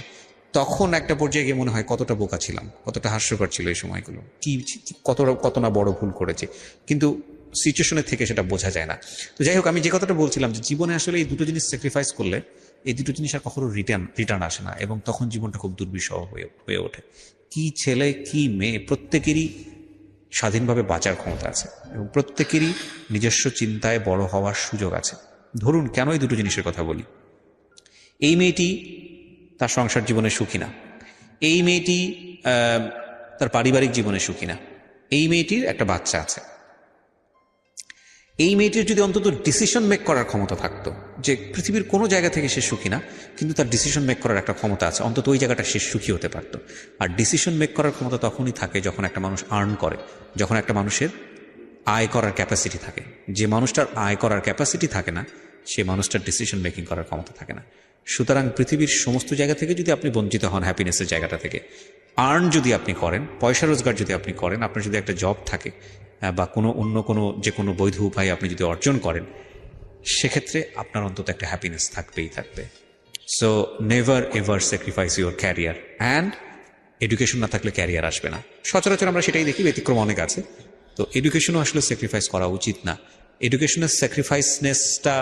তখন একটা পর্যায়ে গিয়ে মনে হয় কতটা বোকা ছিলাম, কতটা হাস্যকর ছিল এই সময়গুলো, কত না বড় ভুল করেছে। কিন্তু সিচুয়েশনের থেকে সেটা বোঝা যায় না। তো যাই হোক, আমি যে কথাটা বলছিলাম যে জীবনে আসলে এই দুটো জিনিস স্যাক্রিফাইস করলে এই দুটো জিনিস আর কখনো রিটার্ন আসে না, এবং তখন জীবনটা খুব দুর্বিষহ হয়ে ওঠে। কি ছেলে কি মেয়ে, প্রত্যেকেরই স্বাধীনভাবে বাঁচার ক্ষমতা আছে এবং প্রত্যেকেরই নিজস্ব চিন্তায় বড় হওয়ার সুযোগ আছে। ধরুন, কেন এই দুটো জিনিসের কথা বলি। এই মেয়েটি তার সংসার জীবনে সুখী না, এই মেয়েটি তার পারিবারিক জীবনে সুখী না, এই মেয়েটির একটা বাচ্চা আছে। এই মেয়েটির যদি অন্তত ডিসিশন মেক করার ক্ষমতা থাকতো, যে পৃথিবীর কোনো জায়গা থেকে সে সুখী না, কিন্তু তার ডিসিশন মেক করার একটা ক্ষমতা আছে, অন্তত ওই জায়গাটা সে সুখী হতে পারতো। আর ডিসিশন মেক করার ক্ষমতা তখনই থাকে যখন একটা মানুষ আর্ন করে, যখন একটা মানুষের আয় করার ক্যাপাসিটি থাকে। যে মানুষটার আয় করার ক্যাপাসিটি থাকে না, সে মানুষটার ডিসিশন মেকিং করার ক্ষমতা থাকে না। সুতরাং পৃথিবীর সমস্ত জায়গা থেকে যদি আপনি বঞ্চিত হন হ্যাপিনেসের জায়গাটা থেকে, আর্ন যদি আপনি করেন, পয়সা রোজগার যদি আপনি করেন, আপনার যদি একটা জব থাকে বা অন্য কোনো যে কোনো বৈধ উপায় আপনি যদি অর্জন করেন, সেক্ষেত্রে আপনার অন্তত একটা হ্যাপিনেস থাকবেই থাকবে। So never ever sacrifice your career, and education না থাকলে ক্যারিয়ার আসবে না। সচরাচর আমরা সেটাই দেখি, ব্যতিক্রম অনেক আছে। তো এডুকেশনও আসলে স্যাক্রিফাইস করা উচিত না। এডুকেশনের স্যাক্রিফাইসনেসটা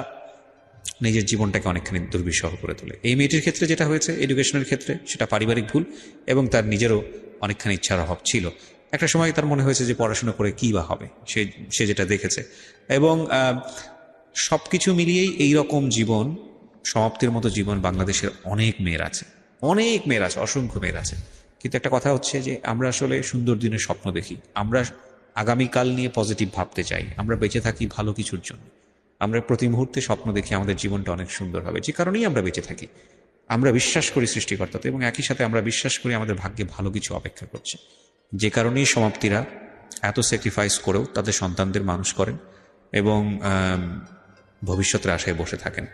নিজের জীবনটাকে অনেকখানি দুর্বিষহ করে তোলে। এই মেয়েটির ক্ষেত্রে যেটা হয়েছে এডুকেশনের ক্ষেত্রে, সেটা পারিবারিক ভুল এবং তার নিজেরও অনেকখানি ইচ্ছার অভাব ছিল। একটা সময় তার মনে হয়েছে যে পড়াশোনা করে কী বা হবে, সে যেটা দেখেছে। এবং সব কিছু মিলিয়েই এইরকম জীবন, সমাপ্তির মতো জীবন বাংলাদেশের অনেক মেয়ের আছে, অসংখ্য মেয়ের আছে। কিন্তু একটা কথা হচ্ছে যে আমরা আসলে সুন্দর দিনের স্বপ্ন দেখি, আমরা আগামীকাল নিয়ে পজিটিভ ভাবতে চাই, আমরা বেঁচে থাকি ভালো কিছুর জন্য। আমরা প্রতি মুহূর্তে স্বপ্ন দেখি আমাদের জীবনটা অনেক সুন্দর হবে, যে কারণেই আমরা বেঁচে থাকি। আমরা বিশ্বাস করি সৃষ্টিকর্তাতে এবং একই সাথে আমরা বিশ্বাস করি আমাদের ভাগ্যে ভালো কিছু অপেক্ষা করছে। যে কারণেই সমাপ্তিরা এত স্যাক্রিফাইস করেও তাদের সন্তানদের মানুষ করেন এবং ভবিষ্যতের আশায় বসে থাকেন।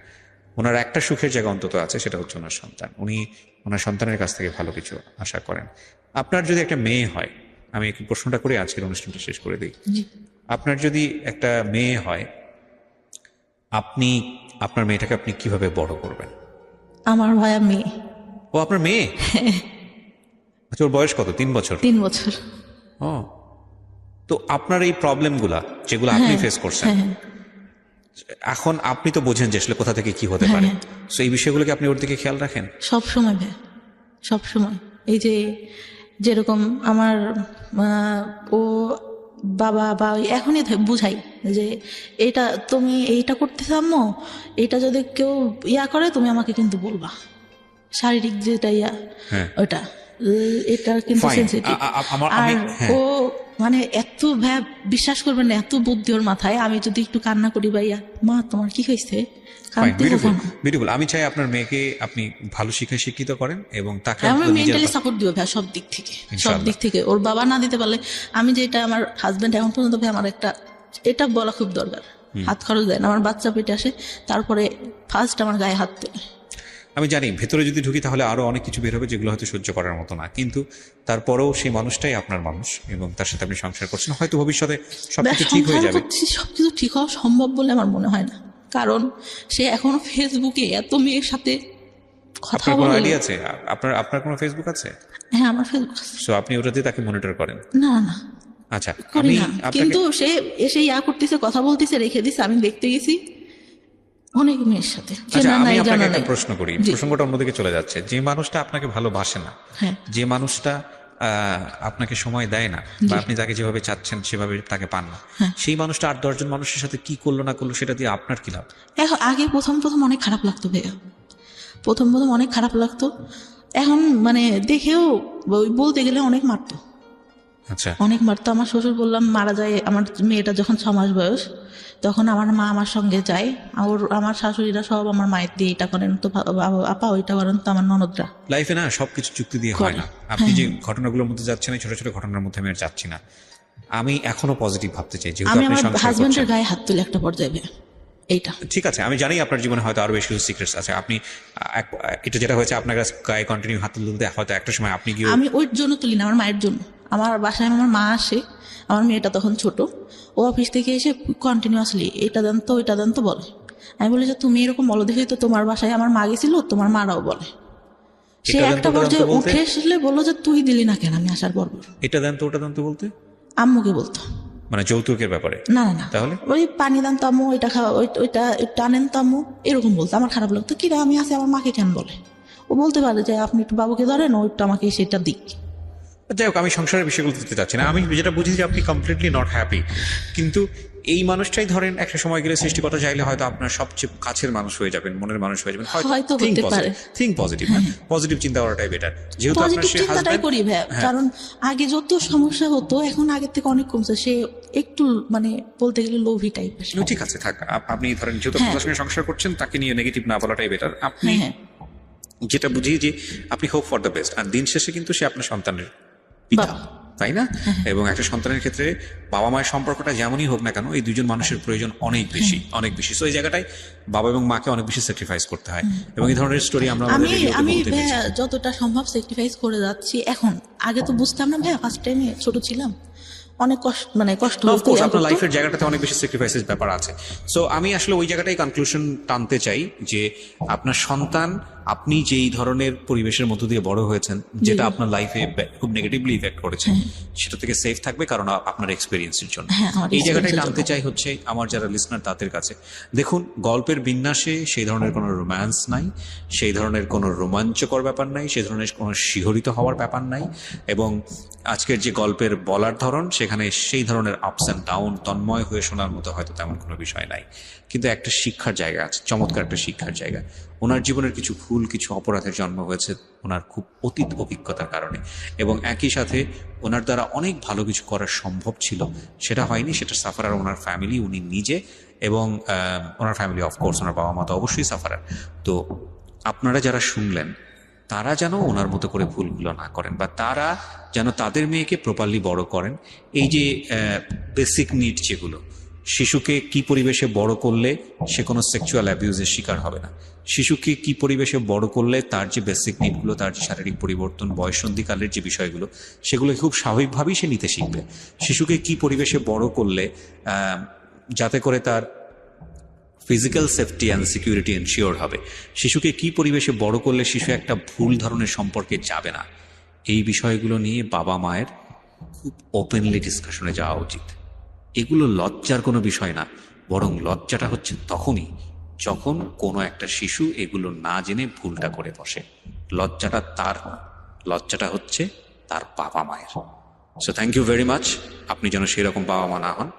ওনার একটা সুখের জায়গা অন্তত আছে, সেটা হচ্ছে ওনার সন্তান। উনি ওনার সন্তানের কাছ থেকে ভালো কিছু আশা করেন। আপনার যদি একটা মেয়ে হয়, আমি একটু প্রশ্নটা করে আজকের অনুষ্ঠানটা শেষ করে দিই। আপনার যদি একটা মেয়ে হয়, আপনি আপনার মেয়েটাকে আপনি কিভাবে বড় করবেন? আমার ভাইয়া মেয়ে। ও আপনার মেয়ে? আচ্ছা, ওর বয়স কত? 3 বছর? 3 বছর। ও, তো আপনার এই প্রবলেমগুলা যেগুলো আপনি ফেস করছেন, এখন আপনি তো বোঝেন যে আসলে কোথা থেকে কি হতে পারে। সো এই বিষয়গুলোকে আপনি ওর দিকে খেয়াল রাখেন? সব সময় ভাই, সব সময়। এই যে যেরকম আমার ও বাবা বা এখনই বুঝাই যে এটা তুমি এইটা করতে চাম্মো, এটা যদি কেউ করে তুমি আমাকে কিন্তু বলবা, শারীরিক যেটা ওটা এটা কিন্তু সেনসিটিভ। আর ও মানে এত বিশ্বাস করবেন না, এত বুদ্ধি ওর মাথায়। আমি যদি একটু কান্না করি, ভাইয়া মা তোমার কি হয়েছে, বিউটিফুল। আমি চাই আপনার মেয়েকে আপনি ভালো শিক্ষায় শিক্ষিত করেন এবং তাকে আমি মেন্টালি সাপোর্ট দিব ভাই, সব দিক থেকে। ওর বাবা না দিতে পারলে আমি যেটা আমার হাজবেন্ড এখন পর্যন্ত ভাই আমার এটা বলা খুব দরকার, হাত খরচ দেয় না। আমার বাচ্চা পেটে আসে, তারপরে ফার্স্ট আমার গায়ে হাত তোলে। আমি জানি ভেতরে যদি ঢুকি তাহলে আরো অনেক কিছু বের হবে যেগুলো হয়তো সহ্য করার মতো না, কিন্তু তারপরেও সেই মানুষটাই আপনার মানুষ এবং তার সাথে আপনি সংসার করছেন। হয়তো ভবিষ্যতে সবকিছু ঠিক হয়ে যাবে। সবকিছু ঠিক হওয়া সম্ভব বলে আমার মনে হয় না, কারণ সে এখনো ফেসবুকে এত মেয়ের সাথে কথা বলে। আইডিয়া আছে আপনার কোনো ফেসবুক আছে? হ্যাঁ, আমার ফেসবুক আছে। সো আপনি ওটাতে তাকে মনিটর করেন? না না, আচ্ছা, আমি কিন্তু সে এসে করতেছে, কথা বলতেছে, রেখে দিছে, আমি দেখতে গেছি অনেক মেয়ের সাথে। আমি আপনাকে একটা প্রশ্ন করি, প্রসঙ্গটা অন্যদিকে চলে যাচ্ছে। যে মানুষটা আপনাকে ভালোবাসে না, যে মানুষটা আপনাকে সময় দেয় না, বা আপনি তাকে যেভাবে চাচ্ছেন সেভাবে তাকে পান না, সেই মানুষটা 8-10 জন মানুষের সাথে কি করলো না করলো সেটা দিয়ে আপনার কি লাভ? আগে প্রথম অনেক খারাপ লাগতো ভাইয়া, প্রথম অনেক খারাপ লাগতো। এখন মানে দেখেও বলতে গেলে অনেক মারতো। আচ্ছা, অনেক মারতো। আমার শ্বশুর বললাম মারা যায়, আমার মেয়েটা যখন 6 মাস বয়স, তখন আমার মা আমার সঙ্গে যায়, আমার শাশুড়িরা সব আমার মায়ের দিয়ে এটা করেন, তো আপা ওইটা করেন, তো আমার ননদরা। লাইফে না সবকিছু চুক্তি দিয়ে হয় না। আপনি যে ঘটনাগুলোর মধ্যে যাচ্ছেন, ছোট ছোট ঘটনার মধ্যে আমি আর যাচ্ছি না। আমি এখনো পজিটিভ ভাবতে চাই, যেহেতু আপনি সংসার করছেন। হাজবেন্ডের গায়ে হাত তুলে একটা পর্যায়ে এইটা ঠিক আছে, আমি জানি আপনার জীবনে হয়তো আরো বেশি সিক্রেটস আছে। আপনি এটা যেটা হয়েছে আপনার কাছে গায়ে কন্টিনিউ হাত তুলতে, হয়তো একটা সময় আপনি গিয়ে। আমি ওর জন্য তুলি না, আমার মায়ের জন্য। আমার বাসায় আমার মা আসে, আমার মেয়েটা তখন ছোট, ও অফিস থেকে এসে কন্টিনিউয়াসলি এটা দেন তো ওইটা দেন তো বলে। আমি বলি যে তুমি এরকম বলো দেখি তো, তোমার বাসায় আমার মা গেছিল, তোমার মারাও বলে। সে একটা পর্যায়ে উঠে এসলে বললো যে তুই দিলি না কেন আমি আসার পর। এটা দেন তো ওটা দেন তো বলতে আম্মুকে বলতো, মানে যৌতুকের ব্যাপারে? না না না, তাহলে ওই পানি দান তো আম্মু, ওইটা খাওয়া, ওইটা আনেন তো আম্মু, এরকম বলতো। আমার খারাপ লাগতো, কিরা আমি আছি, আমার মাকে কেন বলে? ও বলতে পারে যে আপনি একটু বাবুকে ধরেন, ওইটা আমাকে সেটা দিক। যাই হোক, আমি সংসারের বিষয়গুলো দিতে চাচ্ছি না। আমি যেটা বুঝি যে আপনি কমপ্লিটলি নট হ্যাপি, কিন্তু এই মানুষটাই ধরেন একটা সময় গেলে সৃষ্টিকর্তা চাইলে হয়তো আপনার সবচেয়ে কাছের মানুষ হয়ে যাবেন, মনের মানুষ হয়ে যাবেন। হয়তো থিঙ্ক পজিটিভ, পজিটিভ চিন্তা করাটাই বেটার। যেহেতু আপনার সেই হাজবেন্ড করি ভাই, কারণ আগে যত সমস্যা হতো এখন আগের থেকে অনেক কমছে। সে একটু মানে বলতে গেলে লোভী টাইপের। ঠিক আছে, থাক। আপনি ধরেন যেহেতু আপনার সঙ্গে সংসার করছেন, তাকে নিয়ে নেগেটিভ না বলাটাই বেটার। আপনি যেটা বুঝি যে আপনি হোপ ফর দ্য বেস্ট, আর দিন শেষে কিন্তু সে আপনার সন্তানের পিতা। তাই না? এবং একটা সন্তানের ক্ষেত্রে বাবা মায়ের সম্পর্কটা যেমনই হোক না কেন, এই দুজন মানুষের প্রয়োজন অনেক বেশি, অনেক বেশি। সো এই জায়গাটায় বাবা এবং মাকে অনেক বেশি স্যাক্রিফাইস করতে হয়, এবং এই ধরনের স্টোরি আমরা আমাদের আমি রেডিওতে আমি বলতে পেরেছি। ভাইয়া যতটা সম্ভব স্যাক্রিফাইস করে যাচ্ছি এখন। আগে তো বুঝতাম না ভাইয়া, ফার্স্ট টাইমে ছোট ছিলাম, অনেক কষ্ট, মানে কষ্ট হতো, অফকোর্স ইয়া আপনার করতো। লাইফের জায়গাটাতে অনেক বেশি স্যাক্রিফাইসের ব্যাপার আছে। সো আমি আসলে ওই জায়গাটাই কনক্লুশন টানতে চাই যে আপনার সন্তান, আপনি যেই ধরনের পরিবেশের মধ্য দিয়ে বড় হয়েছেন, যেটা আপনার লাইফে খুব নেগেটিভলি ইফেক্ট করেছে, সেটা থেকে সেফ থাকবে, কারণ আপনার এক্সপিরিয়েন্সের জন্য। হ্যাঁ, আমার এই জায়গাটাই experience-এর টানতে জন্য। চাই হচ্ছে আমার যারা লিসনার তাদের কাছে। দেখুন, গল্পের বিন্যাসে সেই ধরনের কোনো রোম্যান্স নাই, সেই ধরনের কোনো রোমাঞ্চকর ব্যাপার নাই, সেই ধরনের কোনো শিহরিত হওয়ার ব্যাপার নাই, এবং আজকের যে গল্পের বলার ধরন, সেখানে সেই ধরনের আপস অ্যান্ড ডাউন তন্ময় হয়ে শোনার মতো হয়তো তেমন কোনো বিষয় নাই, কিন্তু একটা শিক্ষার জায়গা আছে, চমৎকার একটা শিক্ষার জায়গা। ওনার জীবনের কিছু ভুল, কিছু অপরাধের জন্ম হয়েছে ওনার খুব অতীত অভিজ্ঞতার কারণে, এবং একই সাথে ওনার দ্বারা অনেক ভালো কিছু করা সম্ভব ছিল, সেটা হয়নি। সেটা সাফারার ওনার ফ্যামিলি, উনি নিজে, এবং ওনার ফ্যামিলি, অফকোর্স ওনার বাবা মা তো অবশ্যই সাফারার। তো আপনারা যারা শুনলেন, তারা যেন ওনার মতো করে ভুলগুলো না করেন, বা তারা যেন তাদের মেয়েকে প্রপারলি বড় করেন। এই যে বেসিক নিড যেগুলো, শিশুকে কি পরিবেশে বড় করলে সে কোনো সেক্সুয়াল অ্যাবিউজের শিকার হবে না, শিশুকে কি পরিবেশে বড় করলে তার যে বেসিক নিডগুলো, তার যে শারীরিক পরিবর্তন, বয়ঃসন্ধিকালের যে বিষয়গুলো, সেগুলো খুব স্বাভাবিকভাবেই সে নিতে শিখবে। শিশুকে কি পরিবেশে বড় করলে যাতে করে তার physical safety and security ensure হবে, শিশুকে কি পরিবেশে বড় করলে শিশু একটা ভুল ধরনের সম্পর্কে যাবে না, এই বিষয়গুলো নিয়ে বাবা মায়ের খুব ওপেনলি ডিসকাশনে যাওয়া উচিত। এগুলো লজ্জার কোনো বিষয় না, বরং লজ্জাটা হচ্ছে তখনই যখন কোনো একটা শিশু এগুলো না জেনে ভুলটা করে বসে। লজ্জাটা তার না, লজ্জাটা হচ্ছে তার বাবা মায়ের। So thank you very much. আপনি যেন সেরকম বাবা মা না হন।